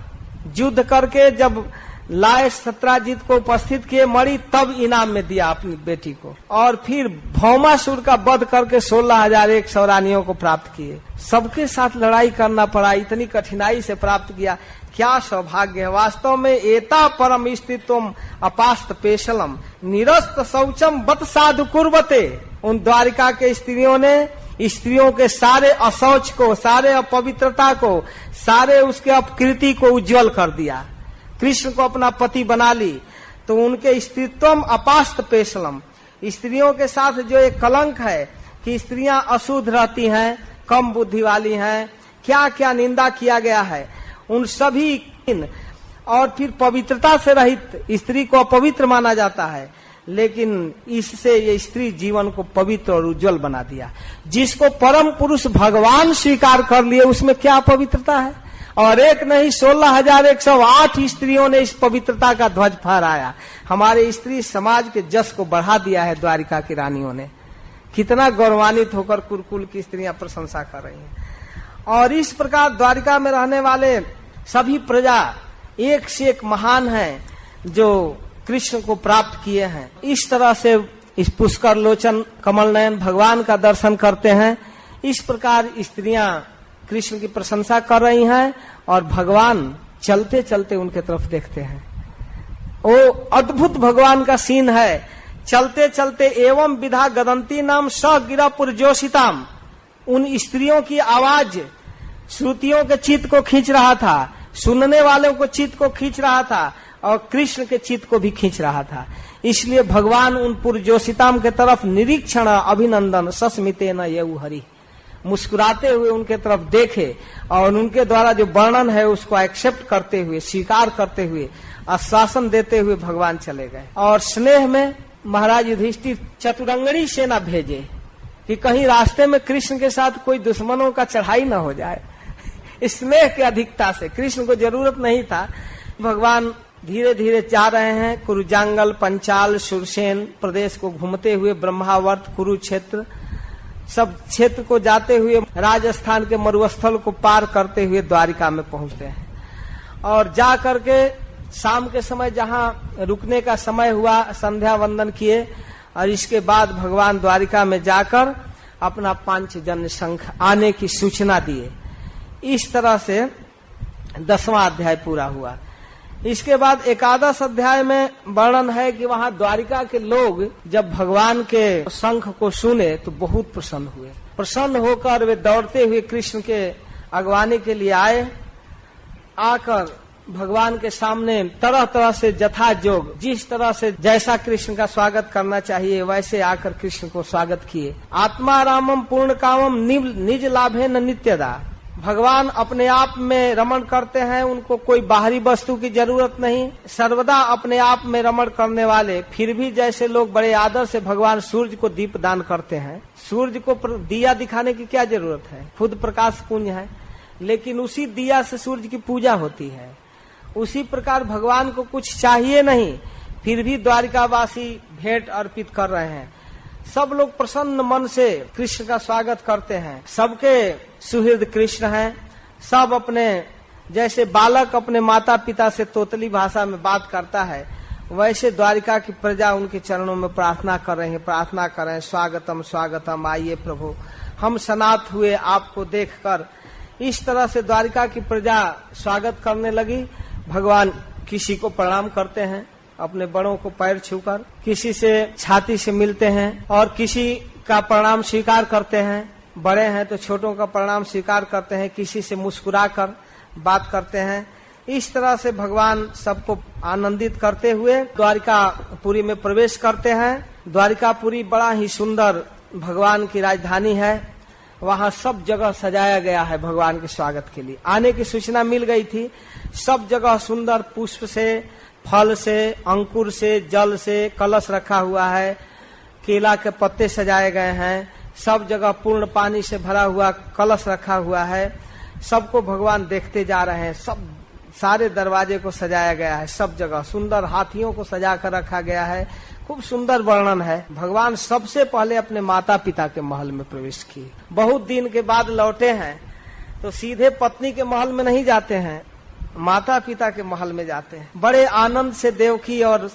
युद्ध करके जब लाए सत्राजित को उपस्थित किए मणि, तब इनाम में दिया अपनी बेटी को। और फिर भौमासुर का वध करके 16,100 रानियों को प्राप्त किए। सबके साथ लड़ाई करना पड़ा, इतनी कठिनाई से प्राप्त किया। क्या सौभाग्य है वास्तव में। एता परम स्थितम अपास्त पेशलम निरस्त शौचम बत साधु कुर्वते। उन द्वारिका के स्त्रियों ने स्त्रियों के सारे अशौच को, सारे अपवित्रता को, सारे उसके अपकृति को उज्जवल कर दिया। कृष्ण को अपना पति बना ली। तो उनके स्त्रीत्वम अपास्त पेशलम, स्त्रियों के साथ जो एक कलंक है कि स्त्रियां अशुद्ध रहती हैं, कम बुद्धि वाली हैं, क्या क्या निंदा किया गया है उन सभी। और फिर पवित्रता से रहित स्त्री को अपवित्र माना जाता है, लेकिन इससे ये स्त्री जीवन को पवित्र और उज्जवल बना दिया। जिसको परम पुरुष भगवान स्वीकार कर लिए उसमें क्या पवित्रता है। और एक नहीं 16,108 स्त्रियों ने इस पवित्रता का ध्वज फहराया। हमारे स्त्री समाज के जस को बढ़ा दिया है द्वारिका की रानियों ने। कितना गौरवान्वित होकर कुरुकुल की स्त्रियां प्रशंसा कर रही हैं। और इस प्रकार द्वारिका में रहने वाले सभी प्रजा एक से एक महान हैं जो कृष्ण को प्राप्त किए हैं। इस तरह से इस पुष्कर लोचन कमल नयन भगवान का दर्शन करते हैं। इस प्रकार स्त्रियां कृष्ण की प्रशंसा कर रही हैं और भगवान चलते चलते उनके तरफ देखते हैं। वो अद्भुत भगवान का सीन है। चलते चलते एवं विधा गदंती नाम स गिरापुर जोशिताम, उन स्त्रियों की आवाज श्रुतियों के चित्त को खींच रहा था, सुनने वालों को चित्त को खींच रहा था और कृष्ण के चित्त को भी खींच रहा था। इसलिए भगवान उन पुरजोशिताम के तरफ निरीक्षण अभिनंदन सस्मिते न ये हरि, मुस्कुराते हुए उनके तरफ देखे और उनके द्वारा जो वर्णन है उसको एक्सेप्ट करते हुए, स्वीकार करते हुए, आश्वासन देते हुए भगवान चले गए। और स्नेह में महाराज युधिष्ठिर चतुरंगणी सेना भेजे कि कहीं रास्ते में कृष्ण के साथ कोई दुश्मनों का चढ़ाई न हो जाए। स्नेह की अधिकता से कृष्ण को जरूरत नहीं था। भगवान धीरे धीरे जा रहे हैं। कुरुजांगल, पंचाल, सुरसेन प्रदेश को घूमते हुए ब्रह्मावर्त, कुरुक्षेत्र सब क्षेत्र को जाते हुए राजस्थान के मरुस्थल को पार करते हुए द्वारिका में पहुंचते हैं। और जा करके शाम के समय जहां रुकने का समय हुआ, संध्या वंदन किए और इसके बाद भगवान द्वारिका में जाकर अपना पांचजन्य शंख आने की सूचना दिए। इस तरह से 10वां अध्याय पूरा हुआ। इसके बाद 11 अध्याय में वर्णन है कि वहां द्वारिका के लोग जब भगवान के शंख को सुने तो बहुत प्रसन्न हुए। प्रसन्न होकर वे दौड़ते हुए कृष्ण के अगवानी के लिए आए। आकर भगवान के सामने तरह तरह से जथा जोग, जिस तरह से जैसा कृष्ण का स्वागत करना चाहिए वैसे आकर कृष्ण को स्वागत किए। आत्मा रामम पूर्ण कामम निज लाभे न नित्यदा, भगवान अपने आप में रमण करते हैं, उनको कोई बाहरी वस्तु की जरूरत नहीं, सर्वदा अपने आप में रमण करने वाले। फिर भी जैसे लोग बड़े आदर से भगवान सूर्य को दीप दान करते हैं, सूर्य को दिया दिखाने की क्या जरूरत है, खुद प्रकाश पुंज है, लेकिन उसी दिया से सूर्य की पूजा होती है। उसी प्रकार भगवान को कुछ चाहिए नहीं, फिर भी द्वारिकावासी भेंट अर्पित कर रहे हैं। सब लोग प्रसन्न मन से कृष्ण का स्वागत करते हैं। सबके सुहृद कृष्ण हैं। सब अपने जैसे बालक अपने माता पिता से तोतली भाषा में बात करता है, वैसे द्वारिका की प्रजा उनके चरणों में प्रार्थना कर रहे हैं। प्रार्थना कर रहे हैं, स्वागतम स्वागतम, आइए प्रभु, हम सनात हुए आपको देखकर। इस तरह से द्वारिका की प्रजा स्वागत करने लगी। भगवान किसी को प्रणाम करते हैं, अपने बड़ों को पैर छूकर, किसी से छाती से मिलते हैं और किसी का प्रणाम स्वीकार करते हैं। बड़े हैं तो छोटों का प्रणाम स्वीकार करते हैं, किसी से मुस्कुराकर बात करते हैं। इस तरह से भगवान सबको आनंदित करते हुए द्वारिकापुरी में प्रवेश करते हैं। द्वारिकापुरी बड़ा ही सुंदर भगवान की राजधानी है। वहाँ सब जगह सजाया गया है भगवान के स्वागत के लिए। आने की सूचना मिल गई थी। सब जगह सुंदर पुष्प से, फल से, अंकुर से, जल से कलश रखा हुआ है। केला के पत्ते सजाए गए हैं। सब जगह पूर्ण पानी से भरा हुआ कलश रखा हुआ है। सबको भगवान देखते जा रहे हैं। सब सारे दरवाजे को सजाया गया है। सब जगह सुंदर हाथियों को सजा कर रखा गया है। खूब सुंदर वर्णन है। भगवान सबसे पहले अपने माता पिता के महल में प्रवेश किए। बहुत दिन के बाद लौटे हैं तो सीधे पत्नी के महल में नहीं जाते हैं, माता पिता के महल में जाते हैं। बड़े आनंद से देवकी और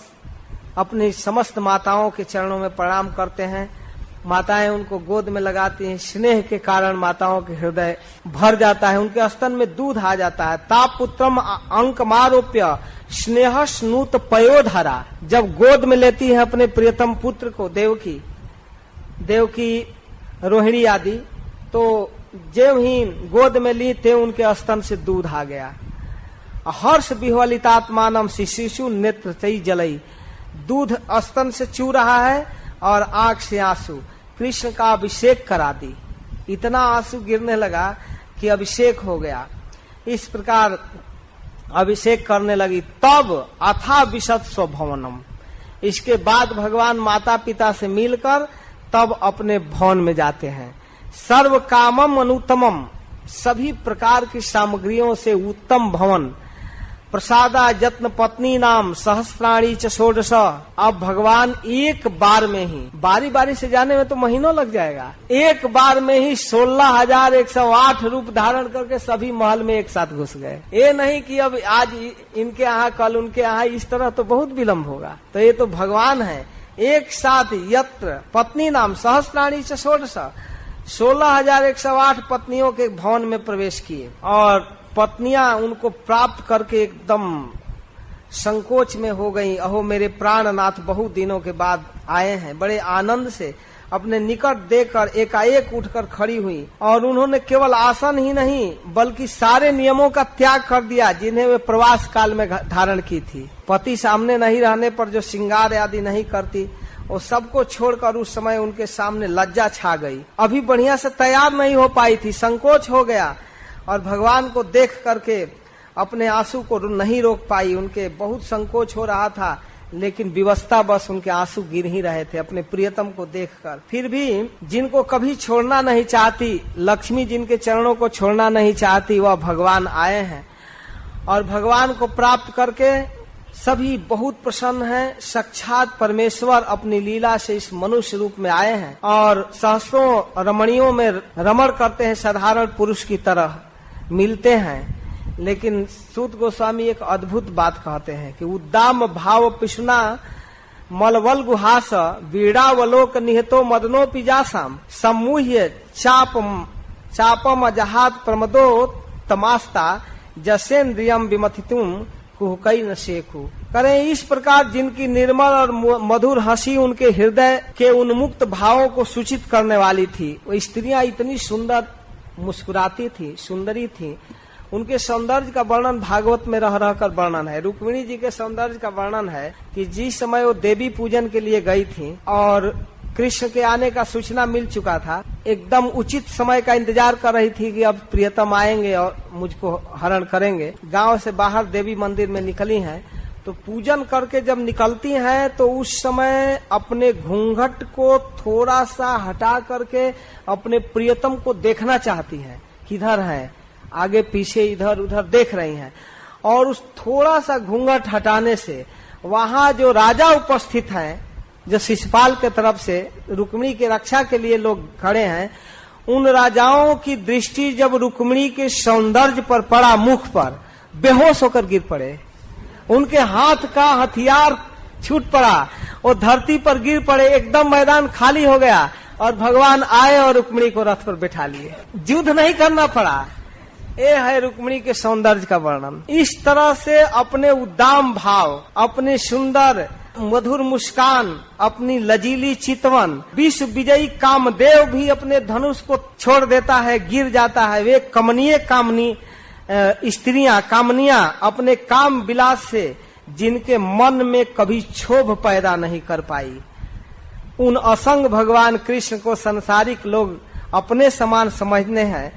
अपनी समस्त माताओं के चरणों में प्रणाम करते हैं। माताएं उनको गोद में लगाती हैं। स्नेह के कारण माताओं के हृदय भर जाता है, उनके स्तन में दूध आ जाता है। ताप पुत्रम अंकमारोप्य स्नेह स्नूत पयोधरा। जब गोद में लेती है अपने प्रियतम पुत्र को देवकी रोहिणी आदि, तो जब ही गोद में ली थे उनके स्तन से दूध आ गया। हर्ष विह्वलितात्मानम शिशु नेत्र चई जलई। दूध स्तन से चू रहा है और आंख से आंसू। कृष्ण का अभिषेक करा दी। इतना आंसू गिरने लगा कि अभिषेक हो गया। इस प्रकार अभिषेक करने लगी। तब अथा विशद स्वभवनम। इसके बाद भगवान माता पिता से मिलकर तब अपने भवन में जाते हैं। सर्व कामम अनुत्तमम। सभी प्रकार की सामग्रियों से उत्तम भवन। प्रसादा जत्न पत्नी नाम सहस्त्राणी च षोडश। अब भगवान एक बार में ही, बारी बारी से जाने में तो महीनों लग जाएगा, एक बार में ही 16,108 रूप धारण करके सभी महल में एक साथ घुस गए। ये नहीं कि अब आज इनके यहाँ कल उनके यहाँ, इस तरह तो बहुत विलम्ब होगा। तो ये तो भगवान है। एक साथ यत्र पत्नी नाम सहस्त्राणी च षोडश, 16,108 पत्नियों के भवन में प्रवेश किए और पत्नियां उनको प्राप्त करके एकदम संकोच में हो गईं। अहो मेरे प्राणनाथ बहुत दिनों के बाद आए हैं। बड़े आनंद से अपने निकट देखकर एकाएक उठकर खड़ी हुई और उन्होंने केवल आसन ही नहीं बल्कि सारे नियमों का त्याग कर दिया जिन्हें वे प्रवास काल में धारण की थी। पति सामने नहीं रहने पर जो श्रृंगार आदि नहीं करती, वो सबको छोड़कर उस समय उनके सामने लज्जा छा गई। अभी बढ़िया से तैयार नहीं हो पाई थी, संकोच हो गया और भगवान को देख करके अपने आंसू को नहीं रोक पाई। उनके बहुत संकोच हो रहा था, लेकिन विवशता बस उनके आंसू गिर ही रहे थे अपने प्रियतम को देखकर। फिर भी जिनको कभी छोड़ना नहीं चाहती, लक्ष्मी जिनके चरणों को छोड़ना नहीं चाहती, वह भगवान आए हैं और भगवान को प्राप्त करके सभी बहुत प्रसन्न हैं। साक्षात परमेश्वर अपनी लीला से इस मनुष्य रूप में आए हैं और सहस्रों रमणियों में रमण करते हैं, साधारण पुरुष की तरह मिलते हैं। लेकिन सूत गोस्वामी एक अद्भुत बात कहते हैं कि उद्दाम भाव पिशुना मलवल गुहास वीड़ावलोक निहतो मदनो पिजासाम सम्मूह्य चापम अजहात प्रमदो तमास्ता जसेन्द्रियम विमथितुम कुहकई न शेखु। करें इस प्रकार जिनकी निर्मल और मधुर हंसी उनके हृदय के उन्मुक्त भावों को सूचित करने वाली थी। वो स्त्रियां इतनी सुंदर मुस्कुराती थी, सुंदरी थी। उनके सौंदर्य का वर्णन भागवत में रह रहकर वर्णन है। रुक्मिणी जी के सौंदर्य का वर्णन है कि जिस समय वो देवी पूजन के लिए गई थी और कृष्ण के आने का सूचना मिल चुका था, एकदम उचित समय का इंतजार कर रही थी कि अब प्रियतम आएंगे और मुझको हरण करेंगे। गांव से बाहर देवी मंदिर में निकली हैं, तो पूजन करके जब निकलती हैं तो उस समय अपने घूंघट को थोड़ा सा हटा करके अपने प्रियतम को देखना चाहती हैं, किधर हैं, आगे पीछे इधर उधर देख रही हैं। और उस थोड़ा सा घूंघट हटाने से वहां जो राजा उपस्थित हैं, जो शिशुपाल के तरफ से रुक्मिणी की रक्षा के लिए लोग खड़े हैं, उन राजाओं की दृष्टि जब रुक्मिणी के सौंदर्य पर पड़ा, मुख पर, बेहोश होकर गिर पड़े। उनके हाथ का हथियार छूट पड़ा, वो धरती पर गिर पड़े, एकदम मैदान खाली हो गया और भगवान आए और रुक्मिणी को रथ पर बैठा लिए। युद्ध नहीं करना पड़ा, ये है रुक्मिणी के सौंदर्य का वर्णन। इस तरह से अपने उद्दाम भाव, अपने सुंदर मधुर मुस्कान, अपनी लजीली चितवन, विश्व विजयी कामदेव भी अपने धनुष को छोड़ देता है, गिर जाता है। वे कमनीय कामनी स्त्रियां, कामनियां अपने काम विलास से जिनके मन में कभी क्षोभ पैदा नहीं कर पाई, उन असंग भगवान कृष्ण को संसारिक लोग अपने समान समझने हैं।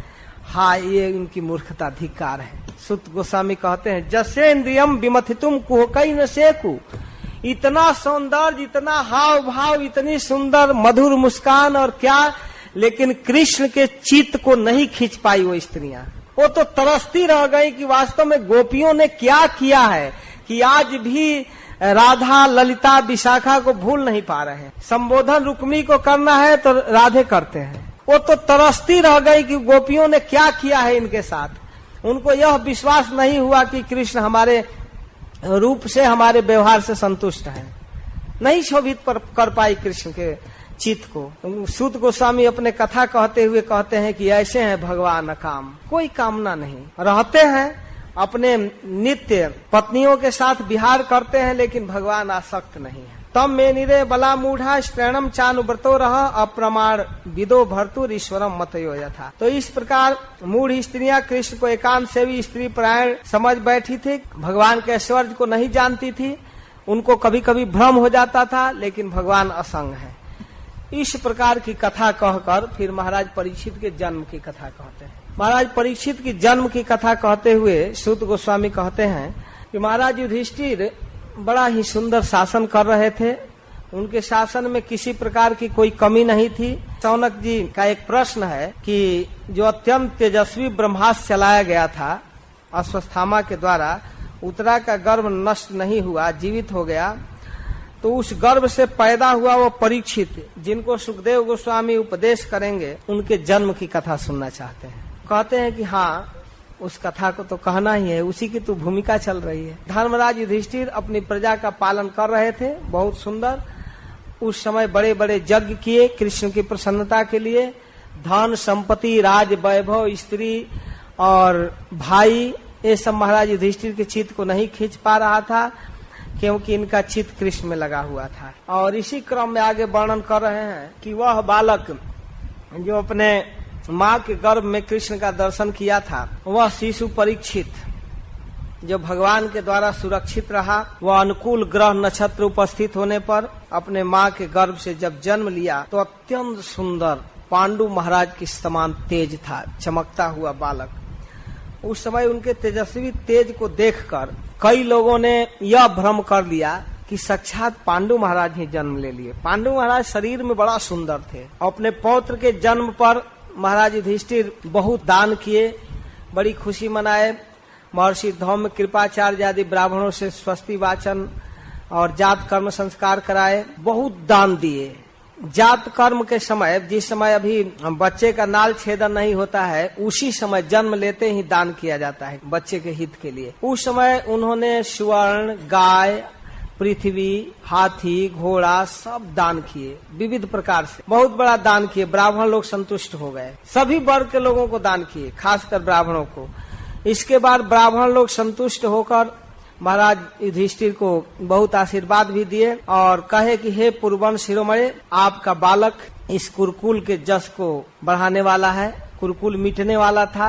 हाँ, ये उनकी मूर्खता, धिक्कार है। सुत गोस्वामी कहते हैं, जसेन्द्रियम विमथितुम कुहकई न सेकु। इतना सौंदर्य, इतना हाव भाव, इतनी सुंदर मधुर मुस्कान और क्या, लेकिन कृष्ण के चित्त को नहीं खींच पाई वो स्त्रियां। वो तो तरसती रह गई कि वास्तव में गोपियों ने क्या किया है कि आज भी राधा, ललिता, विशाखा को भूल नहीं पा रहे हैं। संबोधन रुक्मिणी को करना है तो राधे करते हैं। वो तो तरसती रह गई कि गोपियों ने क्या किया है इनके साथ। उनको यह विश्वास नहीं हुआ कि कृष्ण हमारे रूप से, हमारे व्यवहार से संतुष्ट है। नहीं शोभित कर पाई कृष्ण के चित्त को। सूत गोस्वामी अपने कथा कहते हुए कहते हैं कि ऐसे हैं भगवान अकाम, कोई कामना नहीं, रहते हैं अपने नित्य पत्नियों के साथ विहार करते हैं, लेकिन भगवान आसक्त नहीं है। तम में निरे बला मूढ़ा स्त्रीणम चानुव्रतो रह अप्रमाण विदो भर्तुर ईश्वरम मतयो यथा। तो इस प्रकार मूढ़ स्त्रियां कृष्ण को एकांत सेवी स्त्री परायण समझ बैठी थी, भगवान के ऐश्वर्य को नहीं जानती थी। उनको कभी कभी भ्रम हो जाता था, लेकिन भगवान असंग है। इस प्रकार की कथा कहकर फिर महाराज परीक्षित के जन्म की कथा कहते हैं। महाराज परीक्षित की जन्म की कथा कहते हुए सूत गोस्वामी कहते हैं कि महाराज युधिष्ठिर बड़ा ही सुंदर शासन कर रहे थे। उनके शासन में किसी प्रकार की कोई कमी नहीं थी। शौनक जी का एक प्रश्न है कि जो अत्यंत तेजस्वी ब्रह्मास्त्र चलाया गया था अश्वत्थामा के द्वारा, उत्तरा का गर्भ नष्ट नहीं हुआ, जीवित हो गया, तो उस गर्भ से पैदा हुआ वो परीक्षित, जिनको सुखदेव गोस्वामी उपदेश करेंगे, उनके जन्म की कथा सुनना चाहते हैं। कहते हैं कि हाँ, उस कथा को तो कहना ही है, उसी की तो भूमिका चल रही है। धर्मराज युधिष्ठिर अपनी प्रजा का पालन कर रहे थे, बहुत सुंदर। उस समय बड़े बड़े यज्ञ किए कृष्ण की प्रसन्नता के लिए। धन संपत्ति, राज वैभव, स्त्री और भाई, ये सब महाराज युधिष्ठिर के चित्त को नहीं खींच पा रहा था, क्योंकि इनका चित्त कृष्ण में लगा हुआ था। और इसी क्रम में आगे वर्णन कर रहे हैं कि वह बालक जो अपने माँ के गर्भ में कृष्ण का दर्शन किया था, वह शिशु परीक्षित जो भगवान के द्वारा सुरक्षित रहा, वह अनुकूल ग्रह नक्षत्र उपस्थित होने पर अपने माँ के गर्भ से जब जन्म लिया तो अत्यंत सुंदर पांडु महाराज के समान तेज था, चमकता हुआ बालक। उस समय उनके तेजस्वी तेज को देखकर कई लोगों ने यह भ्रम कर लिया कि साक्षात पांडु महाराज ही जन्म ले लिए। पांडु महाराज शरीर में बड़ा सुंदर थे। अपने पौत्र के जन्म पर महाराज युधिष्ठिर बहुत दान किए, बड़ी खुशी मनाए। महर्षि धौम्य, कृपाचार्य आदि ब्राह्मणों से स्वस्ति वाचन और जात कर्म संस्कार कराए, बहुत दान दिए। जात कर्म के समय, जिस समय अभी बच्चे का नाल छेदन नहीं होता है, उसी समय जन्म लेते ही दान किया जाता है बच्चे के हित के लिए। उस समय उन्होंने स्वर्ण, गाय, पृथ्वी, हाथी, घोड़ा सब दान किए, विविध प्रकार से बहुत बड़ा दान किए। ब्राह्मण लोग संतुष्ट हो गए, सभी वर्ग के लोगों को दान किए, खासकर ब्राह्मणों को। इसके बाद ब्राह्मण लोग संतुष्ट होकर महाराज युधिष्ठिर को बहुत आशीर्वाद भी दिए और कहे कि हे पुरवन शिरोमणि, आपका बालक इस कुरुकुल के जस को बढ़ाने वाला है। कुरुकुल मिटने वाला था,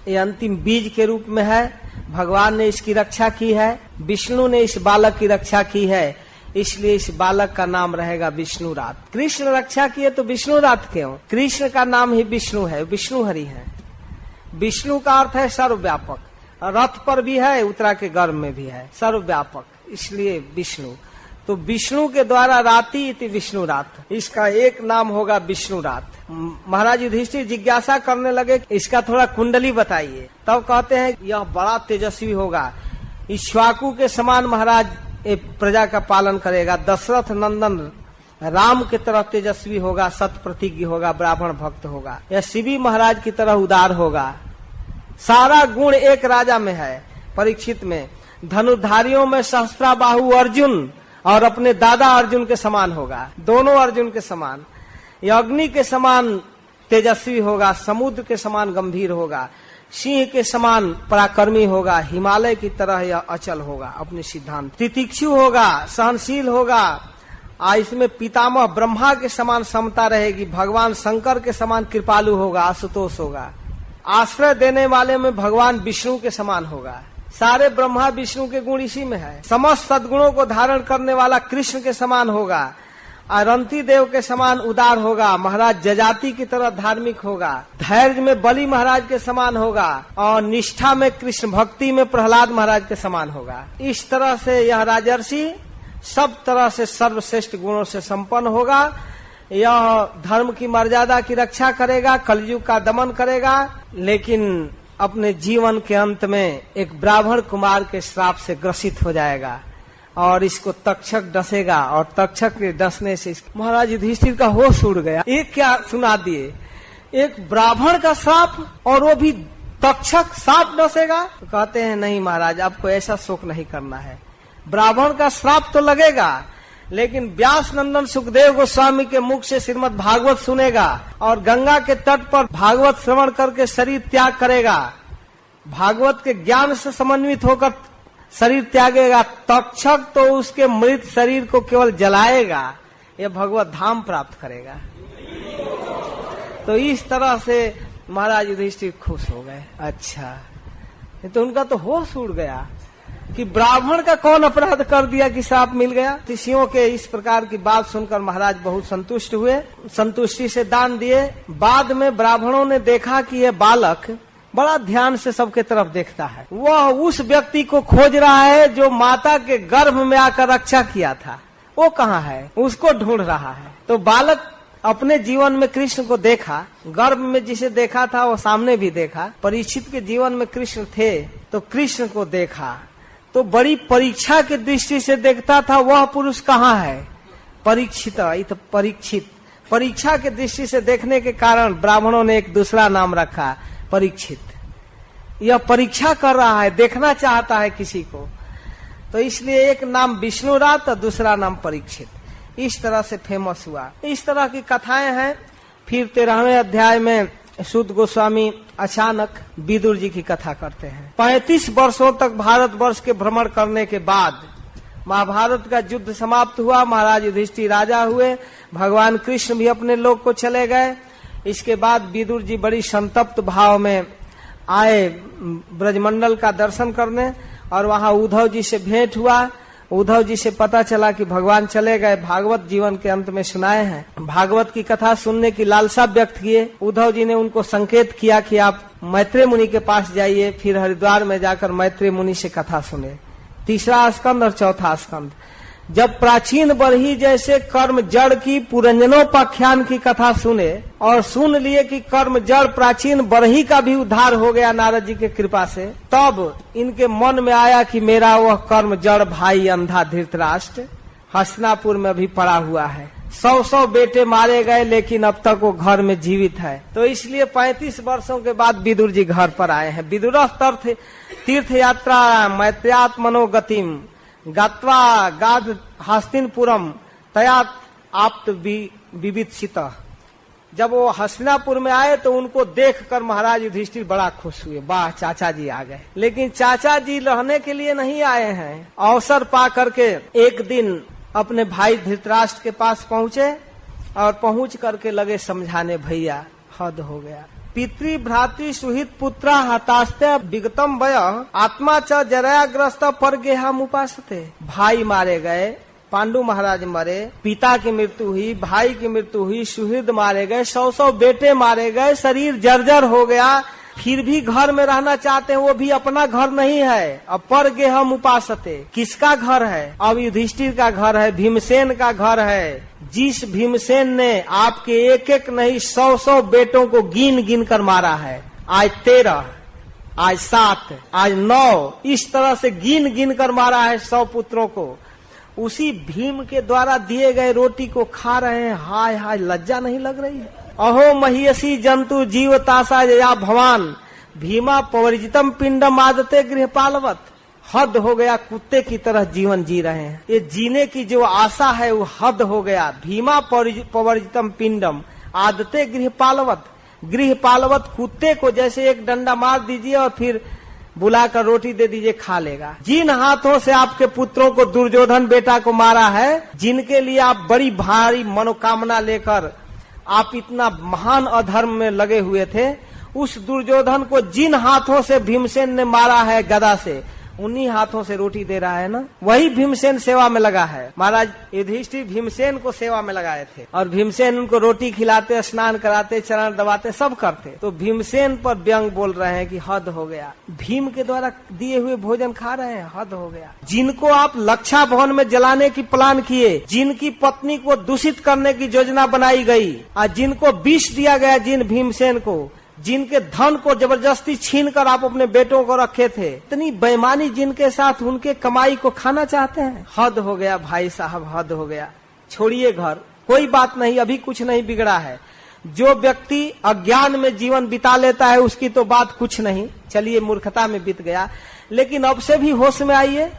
ये अंतिम बीज के रूप में है। भगवान ने इसकी रक्षा की है, विष्णु ने इस बालक की रक्षा की है, इसलिए इस बालक का नाम रहेगा विष्णुरात। कृष्ण रक्षा किए तो विष्णुरात क्यों? कृष्ण का नाम ही विष्णु है, विष्णु हरि है। विष्णु का अर्थ है सर्वव्यापक, रथ पर भी है, उत्तरा के गर्भ में भी है, सर्वव्यापक, इसलिए विष्णु। तो विष्णु के द्वारा राति इति विष्णुरात, इसका एक नाम होगा विष्णुरात। महाराज युधिष्ठिर जिज्ञासा करने लगे, इसका थोड़ा कुंडली बताइए। तब कहते हैं यह बड़ा तेजस्वी होगा, इक्ष्वाकु के समान महाराज प्रजा का पालन करेगा, दशरथ नंदन राम की तरह तेजस्वी होगा, सत प्रतिज्ञ होगा, ब्राह्मण भक्त होगा, यह शिवी महाराज की तरह उदार होगा। सारा गुण एक राजा में है, परीक्षित में। धनुधारियों में सहस्त्राबाहु अर्जुन और अपने दादा अर्जुन के समान होगा, दोनों अर्जुन के समान। यह अग्नि के समान तेजस्वी होगा, समुद्र के समान गंभीर होगा, सिंह के समान पराक्रमी होगा, हिमालय की तरह यह अचल होगा अपने सिद्धांत, तितिक्षु होगा, सहनशील होगा। इसमें पितामह ब्रह्मा के समान समता रहेगी, भगवान शंकर के समान कृपालु होगा, आशुतोष होगा। आश्रय देने वाले में भगवान विष्णु के समान होगा। सारे ब्रह्मा विष्णु के गुण इसी में है। समस्त सद्गुणों को धारण करने वाला कृष्ण के समान होगा। अरंती देव के समान उदार होगा। महाराज जजाति की तरह धार्मिक होगा। धैर्य में बलि महाराज के समान होगा और निष्ठा में कृष्ण भक्ति में प्रहलाद महाराज के समान होगा। इस तरह से यह राजर्षि सब तरह से सर्वश्रेष्ठ गुणों से संपन्न होगा। यह धर्म की मर्यादा की रक्षा करेगा, कलयुग का दमन करेगा, लेकिन अपने जीवन के अंत में एक ब्राह्मण कुमार के श्राप से ग्रसित हो जाएगा और इसको तक्षक डसेगा और तक्षक के डसने से महाराज युधिष्ठिर का होश उड़ गया। एक क्या सुना दिए, एक ब्राह्मण का श्राप और वो भी तक्षक सांप डसेगा। तो कहते हैं नहीं महाराज, आपको ऐसा शोक नहीं करना है। ब्राह्मण का श्राप तो लगेगा, लेकिन व्यास नंदन सुखदेव गोस्वामी के मुख से श्रीमद् भागवत सुनेगा और गंगा के तट पर भागवत श्रवण करके शरीर त्याग करेगा। भागवत के ज्ञान से समन्वित होकर शरीर त्यागेगा। तक्षक तो उसके मृत शरीर को केवल जलाएगा, यह भगवत धाम प्राप्त करेगा। तो इस तरह से महाराज युधिष्ठिर खुश हो गए। अच्छा, तो उनका तो होश उड़ गया कि ब्राह्मण का कौन अपराध कर दिया कि श्राप मिल गया। ऋषियों के इस प्रकार की बात सुनकर महाराज बहुत संतुष्ट हुए, संतुष्टि से दान दिए। बाद में ब्राह्मणों ने देखा कि यह बालक बड़ा ध्यान से सबके तरफ देखता है। वह उस व्यक्ति को खोज रहा है जो माता के गर्भ में आकर रक्षा किया था। वो कहाँ है, उसको ढूंढ रहा है। तो बालक अपने जीवन में कृष्ण को देखा, गर्भ में जिसे देखा था वो सामने भी देखा। परीक्षित के जीवन में कृष्ण थे तो कृष्ण को देखा, तो बड़ी परीक्षा की दृष्टि से देखता था वह पुरुष कहाँ है, परीक्षित। परीक्षित परीक्षा की दृष्टि से देखने के कारण ब्राह्मणों ने एक दूसरा नाम रखा, परीक्षित। यह परीक्षा कर रहा है, देखना चाहता है किसी को, तो इसलिए एक नाम विष्णुरात और दूसरा नाम परीक्षित। इस तरह से फेमस हुआ। इस तरह की कथाएं हैं। फिर 13वें अध्याय में सूत गोस्वामी अचानक विदुर जी की कथा करते हैं। 35 वर्षों तक भारतवर्ष के भ्रमण करने के बाद महाभारत का युद्ध समाप्त हुआ। महाराज युधिष्ठिर राजा हुए, भगवान कृष्ण भी अपने लोक को चले गए। इसके बाद विदुर जी बड़ी संतप्त भाव में आए ब्रजमंडल का दर्शन करने, और वहां उद्धव जी से भेंट हुआ। उद्धव जी से पता चला कि भगवान चले गए। भागवत जीवन के अंत में सुनाए हैं। भागवत की कथा सुनने की लालसा व्यक्त किए। उद्धव जी ने उनको संकेत किया कि आप मैत्रेय मुनि के पास जाइए। फिर हरिद्वार में जाकर मैत्रेय मुनि से कथा सुने। 3रा स्कंद और 4था स्कंद। जब प्राचीन बरही जैसे कर्म जड़ की पुरंजनोपाख्यान की कथा सुने और सुन लिए कि कर्म जड़ प्राचीन बरही का भी उद्धार हो गया नारद जी के कृपा से, तब इनके मन में आया कि मेरा वह कर्म जड़ भाई अंधा धृतराष्ट्र हस्तिनापुर में भी पड़ा हुआ है। 100 बेटे मारे गए, लेकिन अब तक वो घर में जीवित है। तो इसलिए 35 वर्षों के बाद विदुर जी घर पर आए हैं। विदुर तीर्थ यात्रा मैत्र्यात्मनोगतिम गत्वा गाद हस्तिनपुरम तया आप्त विवित्सित। जब वो हस्तिनापुर में आए तो उनको देखकर महाराज युधिष्ठिर बड़ा खुश हुए। वाह, चाचा जी आ गए। लेकिन चाचा जी रहने के लिए नहीं आए हैं। अवसर पा करके एक दिन अपने भाई धृतराष्ट्र के पास पहुंचे और पहुंच करके लगे समझाने, भैया हद हो गया। पितृ भ्रातृ सुहित पुत्र हतास्ते विगतम वय आत्मा च जराग्रस्त पर गेहम उपासते। भाई मारे गए, पांडु महाराज मरे, पिता की मृत्यु हुई, भाई की मृत्यु हुई, सुहृद मारे गए, 100 बेटे मारे गए, शरीर जर्जर हो गया, फिर भी घर में रहना चाहते हैं। वो भी अपना घर नहीं है। अब पर गेहम उपासते, किसका घर है? अब युधिष्ठिर का घर है, भीमसेन का घर है। जिस भीमसेन ने आपके एक एक नहीं 100 बेटों को गिन गिन कर मारा है, आज 13, आज 7, आज 9, इस तरह से गिन गिन कर मारा है 100 पुत्रों को। उसी भीम के द्वारा दिए गए रोटी को खा रहे हैं। हाय हाय, लज्जा नहीं लग रही है? अहो महियसी जंतु जीवतासा या भवान भीमा पवर्जितम पिंडम आदते गृहपालवत। हद हो गया, कुत्ते की तरह जीवन जी रहे हैं। ये जीने की जो आशा है वो हद हो गया। भीमा पवर्जितम पिंडम आदते गृहपालवत। गृहपालवत कुत्ते को जैसे एक डंडा मार दीजिए और फिर बुलाकर रोटी दे दीजिए, खा लेगा। जिन हाथों से आपके पुत्रों को दुर्योधन बेटा को मारा है, जिनके लिए आप बड़ी भारी मनोकामना लेकर आप इतना महान अधर्म में लगे हुए थे, उस दुर्योधन को जिन हाथों से भीमसेन ने मारा है गदा से, उन्हीं हाथों से रोटी दे रहा है ना। वही भीमसेन सेवा में लगा है। महाराज युधिष्ठिर भीमसेन को सेवा में लगाए थे और भीमसेन उनको रोटी खिलाते, स्नान कराते, चरण दबाते, सब करते। तो भीमसेन पर व्यंग बोल रहे हैं कि हद हो गया, भीम के द्वारा दिए हुए भोजन खा रहे हैं, हद हो गया। जिनको आप लक्षा भवन में जलाने की प्लान किए, जिनकी पत्नी को दूषित करने की योजना बनाई गई और जिनको विष दिया गया, जिन भीमसेन को, जिनके धन को जबरदस्ती छीनकर आप अपने बेटों को रखे थे, इतनी बेईमानी जिनके साथ, उनके कमाई को खाना चाहते हैं। हद हो गया भाई साहब, हद हो गया। छोड़िए घर, कोई बात नहीं, अभी कुछ नहीं बिगड़ा है। जो व्यक्ति अज्ञान में जीवन बिता लेता है उसकी तो बात कुछ नहीं, चलिए मूर्खता में बीत गया। लेकिन अब से भी होश में आइए।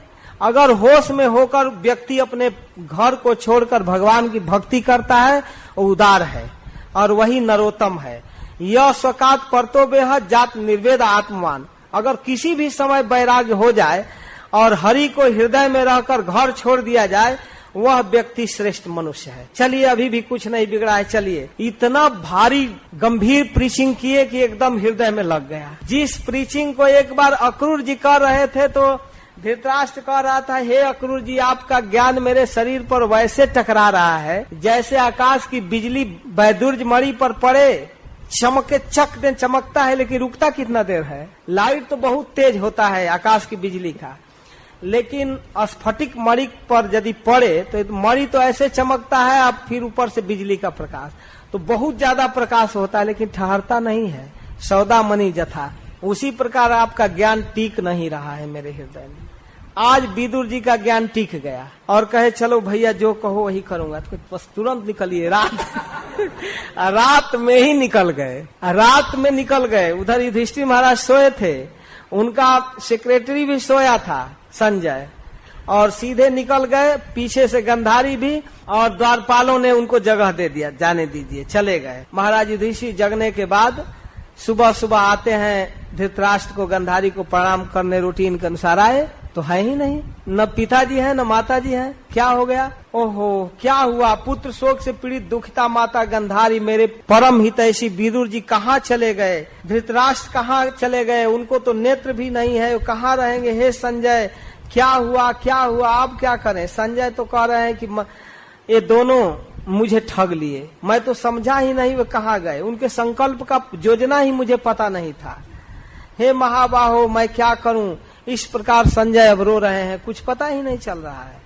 अगर होश में होकर व्यक्ति अपने घर को छोड़कर भगवान की भक्ति करता है, वो उदार है और वही नरोत्तम है। यह स्वकात परतो बेहद जात निर्वेद आत्मवान। अगर किसी भी समय वैराग्य हो जाए और हरि को हृदय में रहकर घर छोड़ दिया जाए, वह व्यक्ति श्रेष्ठ मनुष्य है। चलिए अभी भी कुछ नहीं बिगड़ा है। चलिए, इतना भारी गंभीर प्रीचिंग किए कि एकदम हृदय में लग गया। जिस प्रीचिंग को एक बार अक्रूर जी कर रहे थे तो धृतराष्ट्र कह रहा था, हे अक्रूर जी, आपका ज्ञान मेरे शरीर पर वैसे टकरा रहा है जैसे आकाश की बिजली वैदुर्य मणि पर पड़े, चमके चक दे चमकता है लेकिन रुकता कितना देर है। लाइट तो बहुत तेज होता है आकाश की बिजली का, लेकिन स्फटिक मणि पर यदि पड़े तो मणि तो ऐसे चमकता है, अब फिर ऊपर से बिजली का प्रकाश तो बहुत ज्यादा प्रकाश होता है लेकिन ठहरता नहीं है। सौदा मणि जथा, उसी प्रकार आपका ज्ञान टीक नहीं रहा है मेरे हृदय में। आज विदुर जी का ज्ञान टीक गया और कहे चलो भैया जो कहो वही करूंगा, तो बस तुरंत निकलिए। रात में ही निकल गए, रात में निकल गए। उधर युधिष्ठिर महाराज सोए थे, उनका सेक्रेटरी भी सोया था संजय, और सीधे निकल गए। पीछे से गंधारी भी और द्वारपालों ने उनको जगह दे दिया, जाने दीजिए, चले गए। महाराज युधिष्ठिर जगने के बाद सुबह सुबह आते हैं, धृतराष्ट्र को गंधारी को प्रणाम करने रूटीन के अनुसार आए तो है ही नहीं, न पिताजी है न माताजी है। क्या हो गया? ओहो, क्या हुआ? पुत्र शोक से पीड़ित दुखिता माता गंधारी, मेरे परम हितैषी विदुर जी कहाँ चले गए? धृतराष्ट्र कहाँ चले गए? उनको तो नेत्र भी नहीं है, वो कहाँ रहेंगे? हे संजय, क्या हुआ क्या हुआ, आप क्या करें? संजय तो कह रहे हैं कि ये दोनों मुझे ठग लिए, मैं तो समझा ही नहीं वे कहाँ गए, उनके संकल्प का योजना ही मुझे पता नहीं था। हे महाबाहो, मैं क्या करूं? इस प्रकार संजय अब रो रहे हैं, कुछ पता ही नहीं चल रहा है।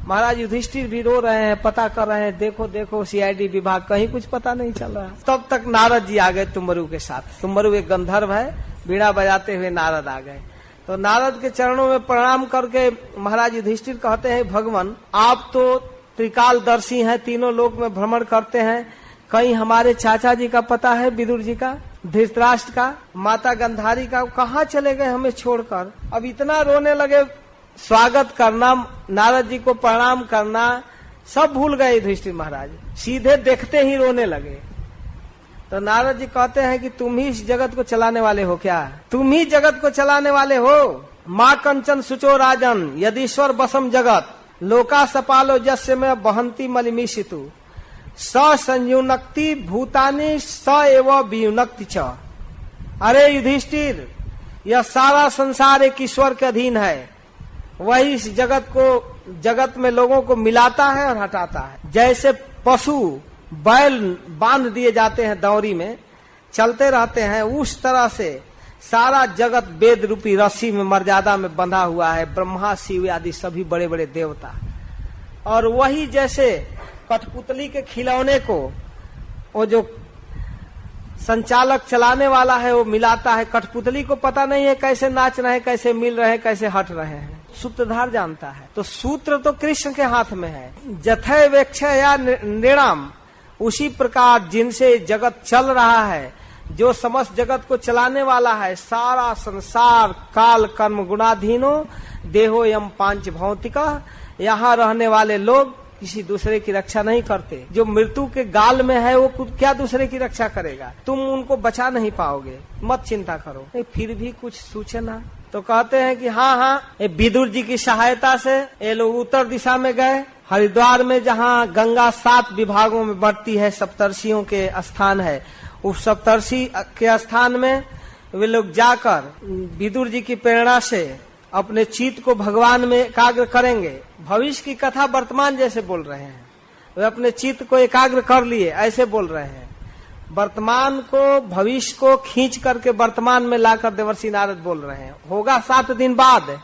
महाराज युधिष्ठिर भी रो रहे हैं, पता कर रहे हैं, देखो देखो सीआईडी विभाग, कहीं कुछ पता नहीं चल रहा। तब तक नारद जी आ गए तुम्बरु के साथ। तुम्बरु एक गंधर्व है, बीड़ा बजाते हुए नारद आ गए। तो नारद के चरणों में प्रणाम करके महाराज युधिष्ठिर कहते हैं, भगवान आप तो त्रिकालदर्शी हैं, तीनों लोक में भ्रमण करते हैं, कहीं हमारे चाचा जी का पता है, विदुर जी का, धृतराष्ट्र का, माता गंधारी का, कहाँ चले गए हमें छोड़कर? अब इतना रोने लगे, स्वागत करना, नारद जी को प्रणाम करना सब भूल गए युधिष्ठिर महाराज, सीधे देखते ही रोने लगे। तो नारद जी कहते हैं कि तुम ही इस जगत को चलाने वाले हो क्या? तुम ही जगत को चलाने वाले हो? माँ कंचन सुचो राजन यदीश्वर बसम जगत लोका सपालो जस्य में बहंती मलिमीषितु स संयुनक्ति भूतानि स एव वियुनक्ति च। अरे युधिष्ठिर, यह सारा संसार एक ईश्वर के अधीन है, वही इस जगत में लोगों को मिलाता है और हटाता है। जैसे पशु बैल बांध दिए जाते हैं दौरी में, चलते रहते हैं, उस तरह से सारा जगत वेद रूपी रस्सी में मर्यादा में बंधा हुआ है, ब्रह्मा शिव आदि सभी बड़े बड़े देवता। और वही जैसे कठपुतली के खिलौने को वो जो संचालक चलाने वाला है वो मिलाता है, कठपुतली को पता नहीं है कैसे नाच रहे हैं, कैसे मिल रहे हैं, कैसे हट रहे हैं, सूत्रधार जानता है। तो सूत्र तो कृष्ण के हाथ में है। जथय वेक्ष या निर्णाम, उसी प्रकार जिनसे जगत चल रहा है, जो समस्त जगत को चलाने वाला है, सारा संसार काल कर्म गुणाधीनो देहो यम पांच भौतिका, यहाँ रहने वाले लोग किसी दूसरे की रक्षा नहीं करते। जो मृत्यु के गाल में है वो क्या दूसरे की रक्षा करेगा? तुम उनको बचा नहीं पाओगे, मत चिंता करो। फिर भी कुछ सूचना तो कहते हैं कि हाँ, ये विदुर जी की सहायता से ये लोग उत्तर दिशा में गए। हरिद्वार में जहाँ गंगा 7 विभागों में बढ़ती है, सप्तर्षियों के स्थान है, उस सप्तर्षि के स्थान में वे लोग जाकर विदुर जी की प्रेरणा से अपने चित्त को भगवान में एकाग्र करेंगे। भविष्य की कथा वर्तमान जैसे बोल रहे हैं, वे अपने चित्त को एकाग्र कर लिए ऐसे बोल रहे हैं। वर्तमान को भविष्य को खींच करके वर्तमान में लाकर देवर्षि नारद बोल रहे हैं। होगा 7 दिन बाद,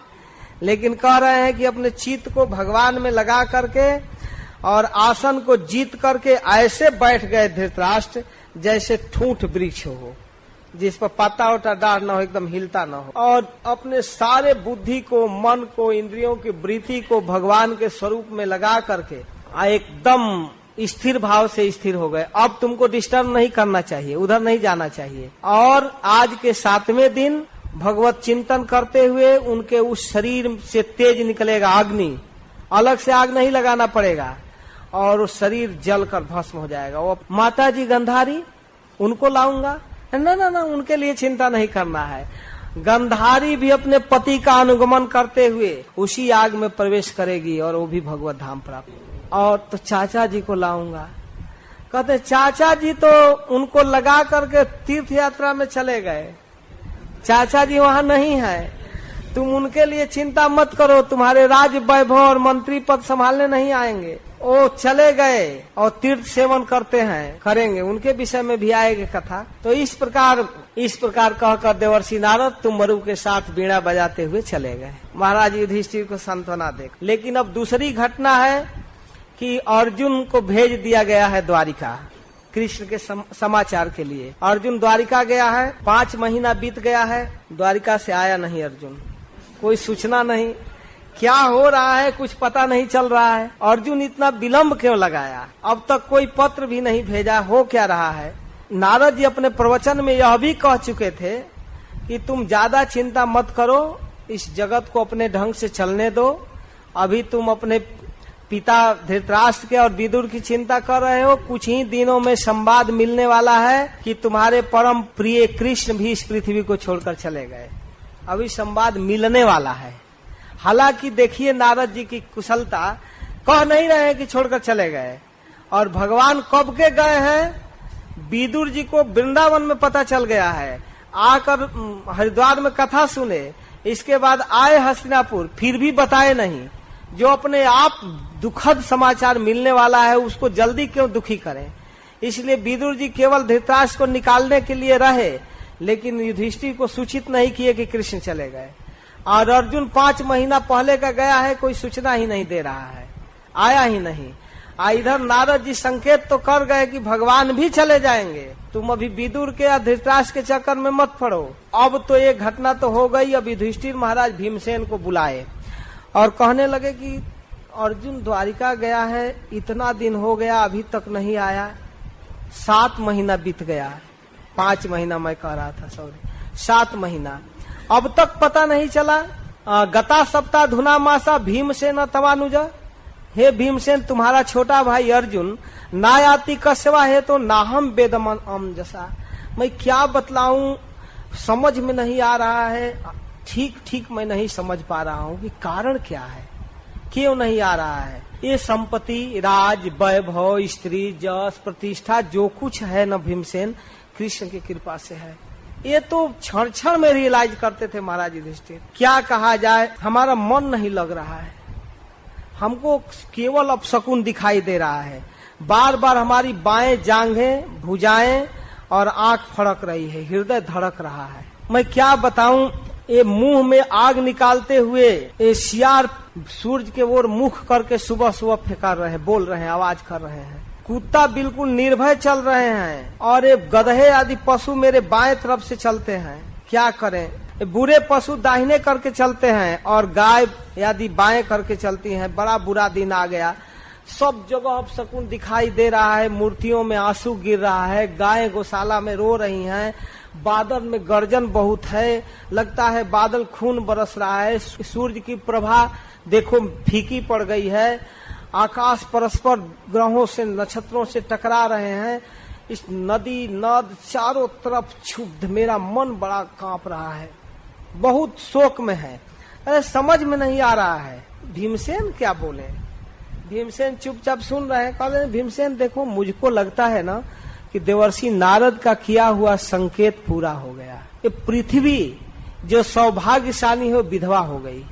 लेकिन कह रहे हैं कि अपने चित्त को भगवान में लगा करके और आसन को जीत करके ऐसे बैठ गए धृतराष्ट्र जैसे ठूंठ वृक्ष हो, जिस पर पत्ता उठा डाढ़ न हो, एकदम हिलता न हो, और अपने सारे बुद्धि को, मन को, इंद्रियों की वृत्ति को भगवान के स्वरूप में लगा करके एकदम स्थिर भाव से स्थिर हो गए। अब तुमको डिस्टर्ब नहीं करना चाहिए, उधर नहीं जाना चाहिए। और आज के 7वें दिन भगवत चिंतन करते हुए उनके उस शरीर से तेज निकलेगा अग्नि, अलग से आग नहीं लगाना पड़ेगा, और उस शरीर जल कर भस्म हो जाएगा। वो माता जी गंधारी उनको लाऊंगा, ना, उनके लिए चिंता नहीं करना है। गंधारी भी अपने पति का अनुगमन करते हुए उसी आग में प्रवेश करेगी और वो भी भगवत धाम प्राप्त। और तो चाचा जी को लाऊंगा, कहते चाचा जी तो उनको लगा करके तीर्थ यात्रा में चले गए, चाचा जी वहां नहीं है, तुम उनके लिए चिंता मत करो, तुम्हारे राज वैभव और मंत्री पद संभालने नहीं आएंगे, वो चले गए और तीर्थ सेवन करते हैं, करेंगे, उनके विषय में भी आएगी कथा। तो इस प्रकार कहकर देवर्षि नारद तुम मरु के साथ बीड़ा बजाते हुए चले गए। महाराज युधिष्ठिर को सांत्वना दे। लेकिन अब दूसरी घटना है कि अर्जुन को भेज दिया गया है द्वारिका कृष्ण के समाचार के लिए। अर्जुन द्वारिका गया है, 5 महीना बीत गया है, द्वारिका से आया नहीं अर्जुन, कोई सूचना नहीं, क्या हो रहा है कुछ पता नहीं चल रहा है। अर्जुन इतना विलंब क्यों लगाया? अब तक कोई पत्र भी नहीं भेजा, हो क्या रहा है? नारद जी अपने प्रवचन में यह भी कह चुके थे कि तुम ज्यादा चिंता मत करो, इस जगत को अपने ढंग से चलने दो, अभी तुम अपने पिता धृतराष्ट्र के और विदुर की चिंता कर रहे हो, कुछ ही दिनों में संवाद मिलने वाला है कि तुम्हारे परम प्रिय कृष्ण भी इस पृथ्वी को छोड़कर चले गए, अभी संवाद मिलने वाला है। हालांकि देखिए नारद जी की कुशलता, कह नहीं रहे हैं कि छोड़कर चले गए, और भगवान कब के गए हैं? विदुर जी को वृंदावन में पता चल गया है, आकर हरिद्वार में कथा सुने, इसके बाद आए हस्तिनापुर, फिर भी बताए नहीं। जो अपने आप दुखद समाचार मिलने वाला है उसको जल्दी क्यों दुखी करें? इसलिए विदुर जी केवल धृतराष्ट्र को निकालने के लिए रहे, लेकिन युधिष्ठिर को सूचित नहीं किए कि कृष्ण चले गए। और अर्जुन 5 महीना पहले का गया है, कोई सूचना ही नहीं दे रहा है, आया ही नहीं। इधर नारद जी संकेत तो कर गए कि भगवान भी चले जाएंगे, तुम अभी विदुर के या धृतराष्ट्र के चक्कर में मत पड़ो। अब तो ये घटना तो हो गई। अब युधिष्ठिर महाराज भीमसेन को बुलाए और कहने लगे कि अर्जुन द्वारिका गया है, इतना दिन हो गया अभी तक नहीं आया, 7 महीना बीत गया, 5 महीना मैं कह रहा था, सॉरी 7 महीना, अब तक पता नहीं चला। गता सप्ताह धुना मासा भीमसेन तवानुज, हे भीमसेन तुम्हारा छोटा भाई अर्जुन नायाति कस्यवा है तो नाहम वेदमन अम जसा, मैं क्या बतलाऊं समझ में नहीं आ रहा है, ठीक मैं नहीं समझ पा रहा हूँ कि कारण क्या है, क्यों नहीं आ रहा है। ये संपत्ति, राज, वैभव, स्त्री, जस, प्रतिष्ठा जो कुछ है न भीमसेन कृष्ण की कृपा से है। ये तो क्षण क्षण में रियलाइज करते थे महाराज युधिष्ठिर। क्या कहा जाए, हमारा मन नहीं लग रहा है, हमको केवल अपशकुन दिखाई दे रहा है, बार बार हमारी बाएं जांघें, भुजाएं और आंख फड़क रही है, हृदय धड़क रहा है। मैं क्या बताऊं, ये मुंह में आग निकालते हुए ये सियार सूरज के ओर मुख करके सुबह सुबह फेंकार रहे, बोल रहे हैं, आवाज कर रहे हैं। कुत्ता बिल्कुल निर्भय चल रहे हैं और ये गधे आदि पशु मेरे बाएं तरफ से चलते हैं, क्या करें। बुरे पशु दाहिने करके चलते हैं और गाय आदि बाएं करके चलती हैं। बड़ा बुरा दिन आ गया, सब जगह अपशकुन दिखाई दे रहा है, मूर्तियों में आंसू गिर रहा है, गायें गौशाला में रो रही हैं, बादल में गर्जन बहुत है, लगता है बादल खून बरस रहा है, सूरज की प्रभा देखो फीकी पड़ गई है, आकाश परस्पर ग्रहों से नक्षत्रों से टकरा रहे हैं, इस नदी नद चारों तरफ क्षुब्ध, मेरा मन बड़ा कांप रहा है, बहुत शोक में है। अरे समझ में नहीं आ रहा है भीमसेन क्या बोले। भीमसेन चुपचाप सुन रहे हैं। कहते हैं भीमसेन देखो, मुझको लगता है ना कि देवर्षि नारद का किया हुआ संकेत पूरा हो गया। ये पृथ्वी जो सौभाग्यशाली हो विधवा हो गई।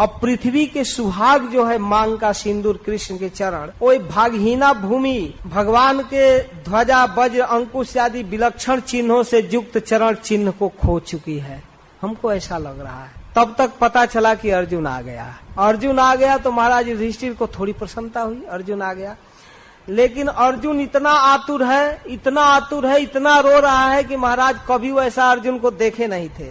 अब पृथ्वी के सुहाग जो है मांग का सिंदूर कृष्ण के चरण, वो भागहीना भूमि भगवान के ध्वजा वज्र अंकुश आदि विलक्षण चिन्हों से युक्त चरण चिन्ह को खो चुकी है, हमको ऐसा लग रहा है। तब तक पता चला कि अर्जुन आ गया। अर्जुन आ गया तो महाराज युधिष्ठिर को थोड़ी प्रसन्नता हुई, अर्जुन आ गया। लेकिन अर्जुन इतना आतुर है, इतना आतुर है, इतना रो रहा है कि महाराज कभी वैसा अर्जुन को देखे नहीं थे।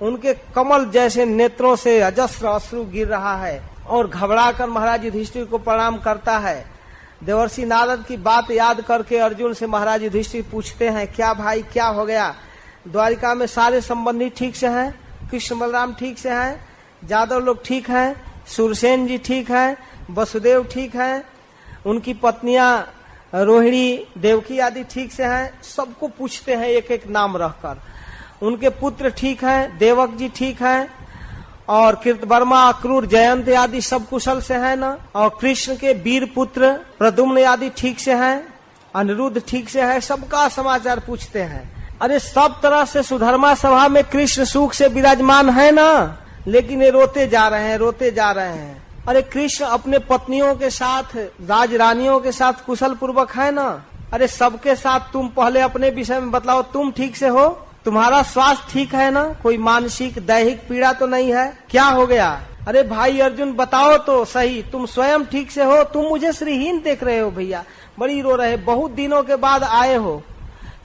उनके कमल जैसे नेत्रों से अजस्र अश्रु गिर रहा है और घबराकर महाराज युधिष्ठिर को प्रणाम करता है। देवर्षि नारद की बात याद करके अर्जुन से महाराज युधिष्ठिर पूछते हैं, क्या भाई क्या हो गया? द्वारिका में सारे संबंधी ठीक से हैं? कृष्ण बलराम ठीक से हैं? जादव लोग ठीक हैं? सुरसेन जी ठीक हैं? वसुदेव ठीक हैं? उनकी पत्नियां रोहिणी देवकी आदि ठीक से हैं? सबको पूछते हैं एक एक नाम रखकर। उनके पुत्र ठीक हैं? देवक जी ठीक हैं? और कृतवर्मा अक्रूर जयंत आदि सब कुशल से हैं ना? और कृष्ण के वीर पुत्र प्रद्युम्न आदि ठीक से हैं? अनिरुद्ध ठीक से है? सबका समाचार पूछते हैं। अरे सब तरह से सुधर्मा सभा में कृष्ण सुख से विराजमान है ना, लेकिन ये रोते जा रहे हैं, रोते जा रहे हैं। अरे कृष्ण अपने पत्नियों के साथ, राजरानियों के साथ कुशल पूर्वक है ना? अरे सबके साथ तुम पहले अपने विषय में बतलाओ, तुम ठीक से हो? तुम्हारा स्वास्थ्य ठीक है ना? कोई मानसिक दैहिक पीड़ा तो नहीं है? क्या हो गया? अरे भाई अर्जुन बताओ तो सही, तुम स्वयं ठीक से हो? तुम मुझे श्रीहीन देख रहे हो भैया, बड़ी रो रहे, बहुत दिनों के बाद आए हो।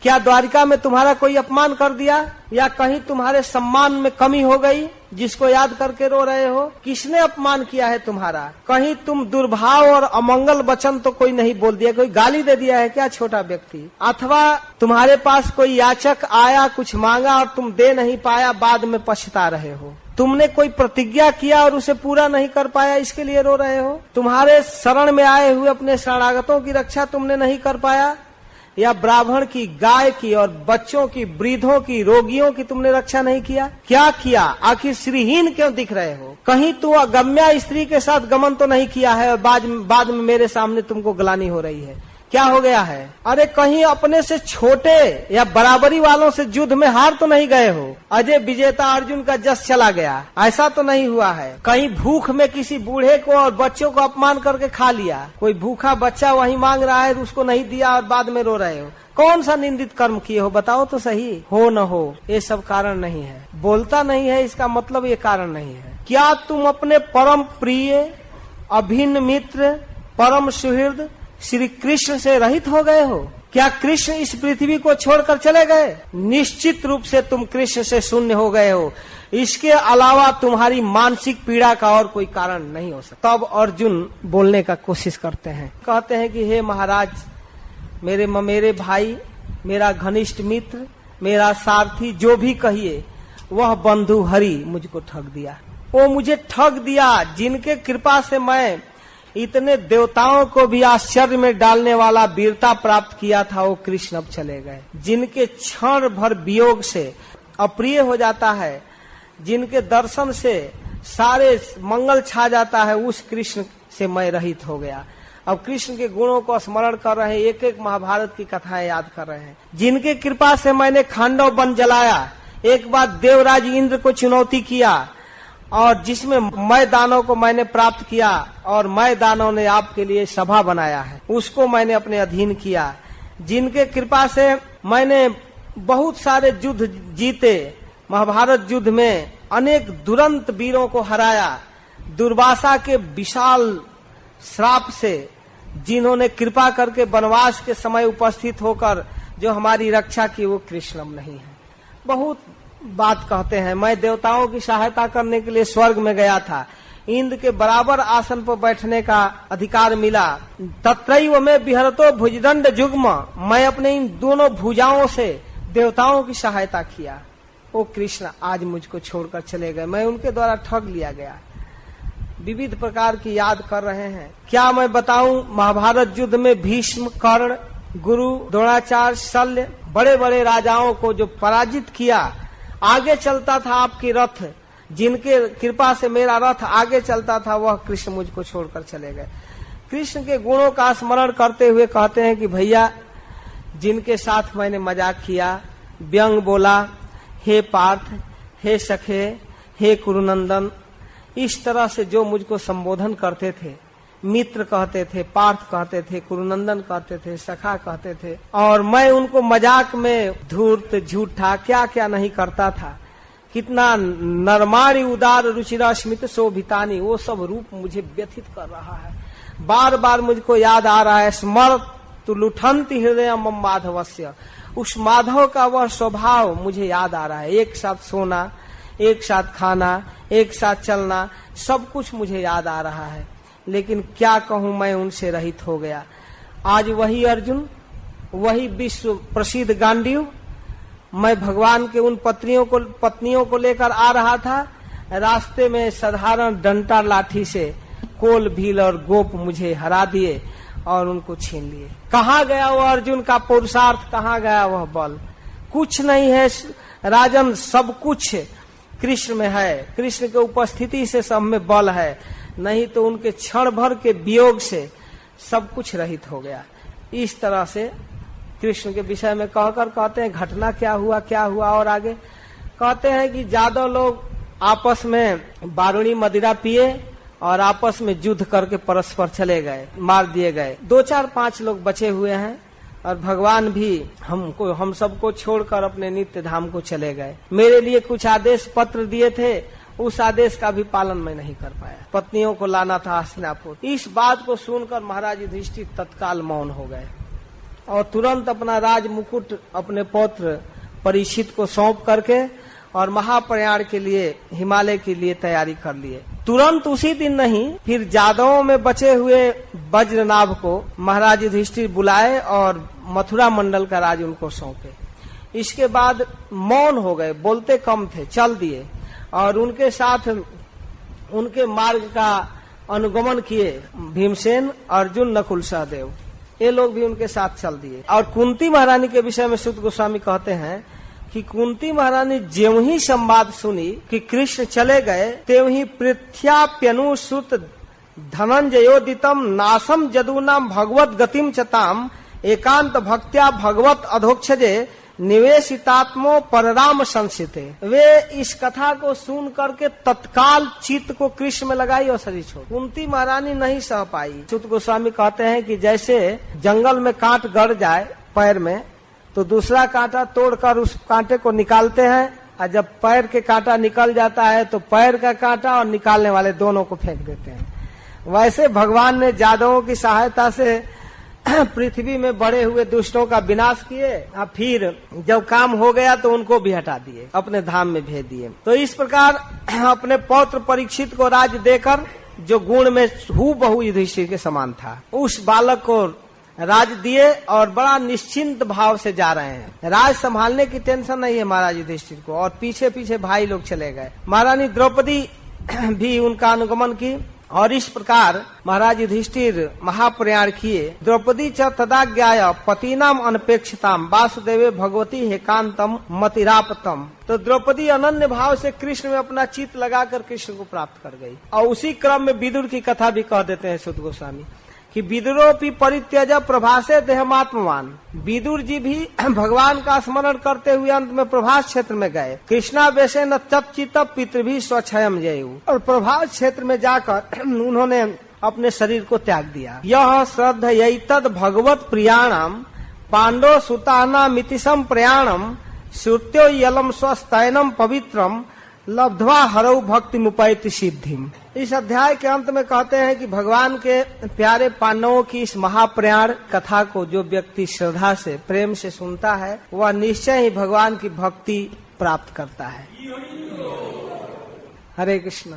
क्या द्वारिका में तुम्हारा कोई अपमान कर दिया, या कहीं तुम्हारे सम्मान में कमी हो गई जिसको याद करके रो रहे हो? किसने अपमान किया है तुम्हारा? कहीं तुम दुर्भाव और अमंगल वचन तो कोई नहीं बोल दिया, कोई गाली दे दिया है क्या छोटा व्यक्ति? अथवा तुम्हारे पास कोई याचक आया, कुछ मांगा और तुम दे नहीं पाया, बाद में पछता रहे हो? तुमने कोई प्रतिज्ञा किया और उसे पूरा नहीं कर पाया, इसके लिए रो रहे हो? तुम्हारे शरण में आए हुए अपने शरणागतों की रक्षा तुमने नहीं कर पाया, या ब्राह्मण की, गाय की और बच्चों की, वृद्धों की, रोगियों की तुमने रक्षा नहीं किया? क्या किया? आखिर श्रीहीन क्यों दिख रहे हो? कहीं तू अगम्या स्त्री के साथ गमन तो नहीं किया है और बाद में मेरे सामने तुमको ग्लानि हो रही है? क्या हो गया है? अरे कहीं अपने से छोटे या बराबरी वालों से युद्ध में हार तो नहीं गए हो? अजय विजेता अर्जुन का जस चला गया, ऐसा तो नहीं हुआ है? कहीं भूख में किसी बूढ़े को और बच्चों को अपमान करके खा लिया? कोई भूखा बच्चा वहीं मांग रहा है, उसको नहीं दिया और बाद में रो रहे हो? कौन सा निंदित कर्म किए हो? बताओ तो सही। हो न हो, ये सब कारण नहीं है। बोलता नहीं है इसका मतलब ये कारण नहीं है। क्या तुम अपने परम प्रिय, अभिन्न मित्र, परम सुहृद श्री कृष्ण से रहित हो गए हो? क्या कृष्ण इस पृथ्वी को छोड़कर चले गए? निश्चित रूप से तुम कृष्ण से शून्य हो गए हो। इसके अलावा तुम्हारी मानसिक पीड़ा का और कोई कारण नहीं हो सकता। तब अर्जुन बोलने का कोशिश करते हैं, कहते हैं कि हे महाराज, मेरे भाई, मेरा घनिष्ठ मित्र, मेरा सारथी, जो भी कहिए, वह बंधु हरि मुझको ठग दिया। वो मुझे ठग दिया। जिनके कृपा से मैं इतने देवताओं को भी आश्चर्य में डालने वाला वीरता प्राप्त किया था, वो कृष्ण अब चले गए। जिनके क्षण भर वियोग से अप्रिय हो जाता है, जिनके दर्शन से सारे मंगल छा जाता है, उस कृष्ण से मैं रहित हो गया। अब कृष्ण के गुणों को स्मरण कर रहे हैं, एक एक महाभारत की कथाएं याद कर रहे हैं। जिनके कृपा से मैंने खांडव वन जलाया, एक बार देवराज इंद्र को चुनौती किया, और जिसमें मैं दानव को मैंने प्राप्त किया, और मैं दानव ने आपके लिए सभा बनाया है, उसको मैंने अपने अधीन किया। जिनके कृपा से मैंने बहुत सारे युद्ध जीते, महाभारत युद्ध में अनेक दुरंत वीरों को हराया, दुर्वासा के विशाल श्राप से जिन्होंने कृपा करके वनवास के समय उपस्थित होकर जो हमारी रक्षा की, वो कृष्णम नहीं है। बहुत बात कहते हैं। मैं देवताओं की सहायता करने के लिए स्वर्ग में गया था, इंद्र के बराबर आसन पर बैठने का अधिकार मिला। तत्रैव में विहरतो भुजदंड जुग्म, मैं अपने इन दोनों भुजाओं से देवताओं की सहायता किया। वो कृष्ण आज मुझको छोड़कर चले गए, मैं उनके द्वारा ठग लिया गया। विविध प्रकार की याद कर रहे हैं। क्या मैं बताऊं, महाभारत युद्ध में भीष्म, कर्ण, गुरु द्रोणाचार्य, शल्य, बड़े बड़े राजाओं को जो पराजित किया, आगे चलता था आपकी रथ, जिनके कृपा से मेरा रथ आगे चलता था, वह कृष्ण मुझको छोड़कर चले गए। कृष्ण के गुणों का स्मरण करते हुए कहते हैं कि भैया, जिनके साथ मैंने मजाक किया, व्यंग बोला, हे पार्थ, हे सखे, हे कुरुनंदन, इस तरह से जो मुझको संबोधन करते थे, मित्र कहते थे, पार्थ कहते थे, कुरुनंदन कहते थे, सखा कहते थे, और मैं उनको मजाक में धूर्त, झूठा, क्या क्या नहीं करता था। कितना नरमाणी उदार रुचिरा स्मित शोभितानी, वो सब रूप मुझे व्यथित कर रहा है। बार बार मुझको याद आ रहा है, स्मर तु लुठंती हृदय मम माधवस्य, उस माधव का वह स्वभाव मुझे याद आ रहा है। एक साथ सोना, एक साथ खाना, एक साथ चलना, सब कुछ मुझे याद आ रहा है। लेकिन क्या कहूं, मैं उनसे रहित हो गया। आज वही अर्जुन, वही विश्व प्रसिद्ध गांडीव, मैं भगवान के उन पत्नियों को लेकर आ रहा था। रास्ते में साधारण डंटा लाठी से कोल, भील और गोप मुझे हरा दिए और उनको छीन लिए। कहाँ गया वह अर्जुन का पुरुषार्थ, कहाँ गया वह बल? कुछ नहीं है राजन, सब कुछ कृष्ण में है। कृष्ण के उपस्थिति से सब में बल है, नहीं तो उनके क्षण भर के वियोग से सब कुछ रहित हो गया। इस तरह से कृष्ण के विषय में कहकर कहते हैं घटना क्या हुआ। और आगे कहते हैं कि जादव लोग आपस में बारूणी मदिरा पिए और आपस में युद्ध करके परस्पर चले गए, मार दिए गए। 2, 4, 5 लोग बचे हुए हैं और भगवान भी हम सबको छोड़कर अपने नित्य धाम को चले गए। मेरे लिए कुछ आदेश पत्र दिए थे, उस आदेश का भी पालन मैं नहीं कर पाया। पत्नियों को लाना था हस्तिनापुर। इस बात को सुनकर महाराज युधिष्ठिर तत्काल मौन हो गए और तुरंत अपना राज मुकुट अपने पौत्र परीक्षित को सौंप करके और महाप्रयाण के लिए, हिमालय के लिए तैयारी कर लिए। तुरंत उसी दिन नहीं, फिर जादवों में बचे हुए वज्रनाभ को महाराज युधिष्ठिर बुलाए और मथुरा मंडल का राज उनको सौंपे। इसके बाद मौन हो गए, बोलते कम थे, चल दिए और उनके साथ उनके मार्ग का अनुगमन किए भीमसेन, अर्जुन, नकुल, सहदेव, ये लोग भी उनके साथ चल दिए। और कुंती महारानी के विषय में सुत गोस्वामी कहते हैं कि कुंती महारानी ज्यों ही संवाद सुनी कि कृष्ण चले गए, त्यों ही पृथ्याप्यनुसुत धनंजयोदितम नासम जदूनाम भगवत गतिम चताम एकांत भक्त्या भगवत अधोक्षजे निवेशितात्मो परराम संसिते। वे इस कथा को सुन करके तत्काल चित्त को कृष्ण में लगाई और शरीर छोड़। कुंती महारानी नहीं सह पाई। सुत गोस्वामी कहते हैं कि जैसे जंगल में कांट गड़ जाए पैर में, तो दूसरा कांटा तोड़कर उस कांटे को निकालते हैं, और जब पैर के कांटा निकल जाता है तो पैर का कांटा और निकालने वाले दोनों को फेंक देते हैं। वैसे भगवान ने जादवों की सहायता से पृथ्वी में बढ़े हुए दुष्टों का विनाश किए, और फिर जब काम हो गया तो उनको भी हटा दिए, अपने धाम में भेज दिए। तो इस प्रकार अपने पौत्र परीक्षित को राज्य देकर, जो गुण में हूबहू युधिष्ठिर के समान था, उस बालक को राज दिए और बड़ा निश्चिंत भाव से जा रहे हैं। राज संभालने की टेंशन नहीं है महाराज युधिष्ठिर को, और पीछे पीछे भाई लोग चले गए। महारानी द्रौपदी भी उनका अनुगमन की और इस प्रकार महाराज युधिष्ठिर महाप्रयाण किए। द्रौपदी च तदाज्ञाय पतिनाम अनपेक्षताम वासुदेवे भगवती हेकांतम मतिरापतम। तो द्रौपदी अनन्य भाव से कृष्ण में अपना चित्त लगाकर कृष्ण को प्राप्त कर गई। और उसी क्रम में विदुर की कथा भी कह देते हैं सुत गोस्वामी कि विदुरोपि परित्यज प्रभासे देहमात्मवान। विदुर जी भी भगवान का स्मरण करते हुए अंत में प्रभास क्षेत्र में गए। कृष्णा वेशे न तपचित पितृभि स्वच्छयम जयु, और प्रभास क्षेत्र में जाकर उन्होंने अपने शरीर को त्याग दिया। यह श्रद्धयैतद भगवत प्रियाणाम पांडव सुताना मितिसम प्रयाणम श्रुत्यो यलम स्वस्तैनम पवित्रम लब्ध्वा हरौ भक्ति मुपैति सिद्धिम। इस अध्याय के अंत में कहते हैं कि भगवान के प्यारे पांडवों की इस महाप्रयाण कथा को जो व्यक्ति श्रद्धा से, प्रेम से सुनता है, वह निश्चय ही भगवान की भक्ति प्राप्त करता है। हरे कृष्ण।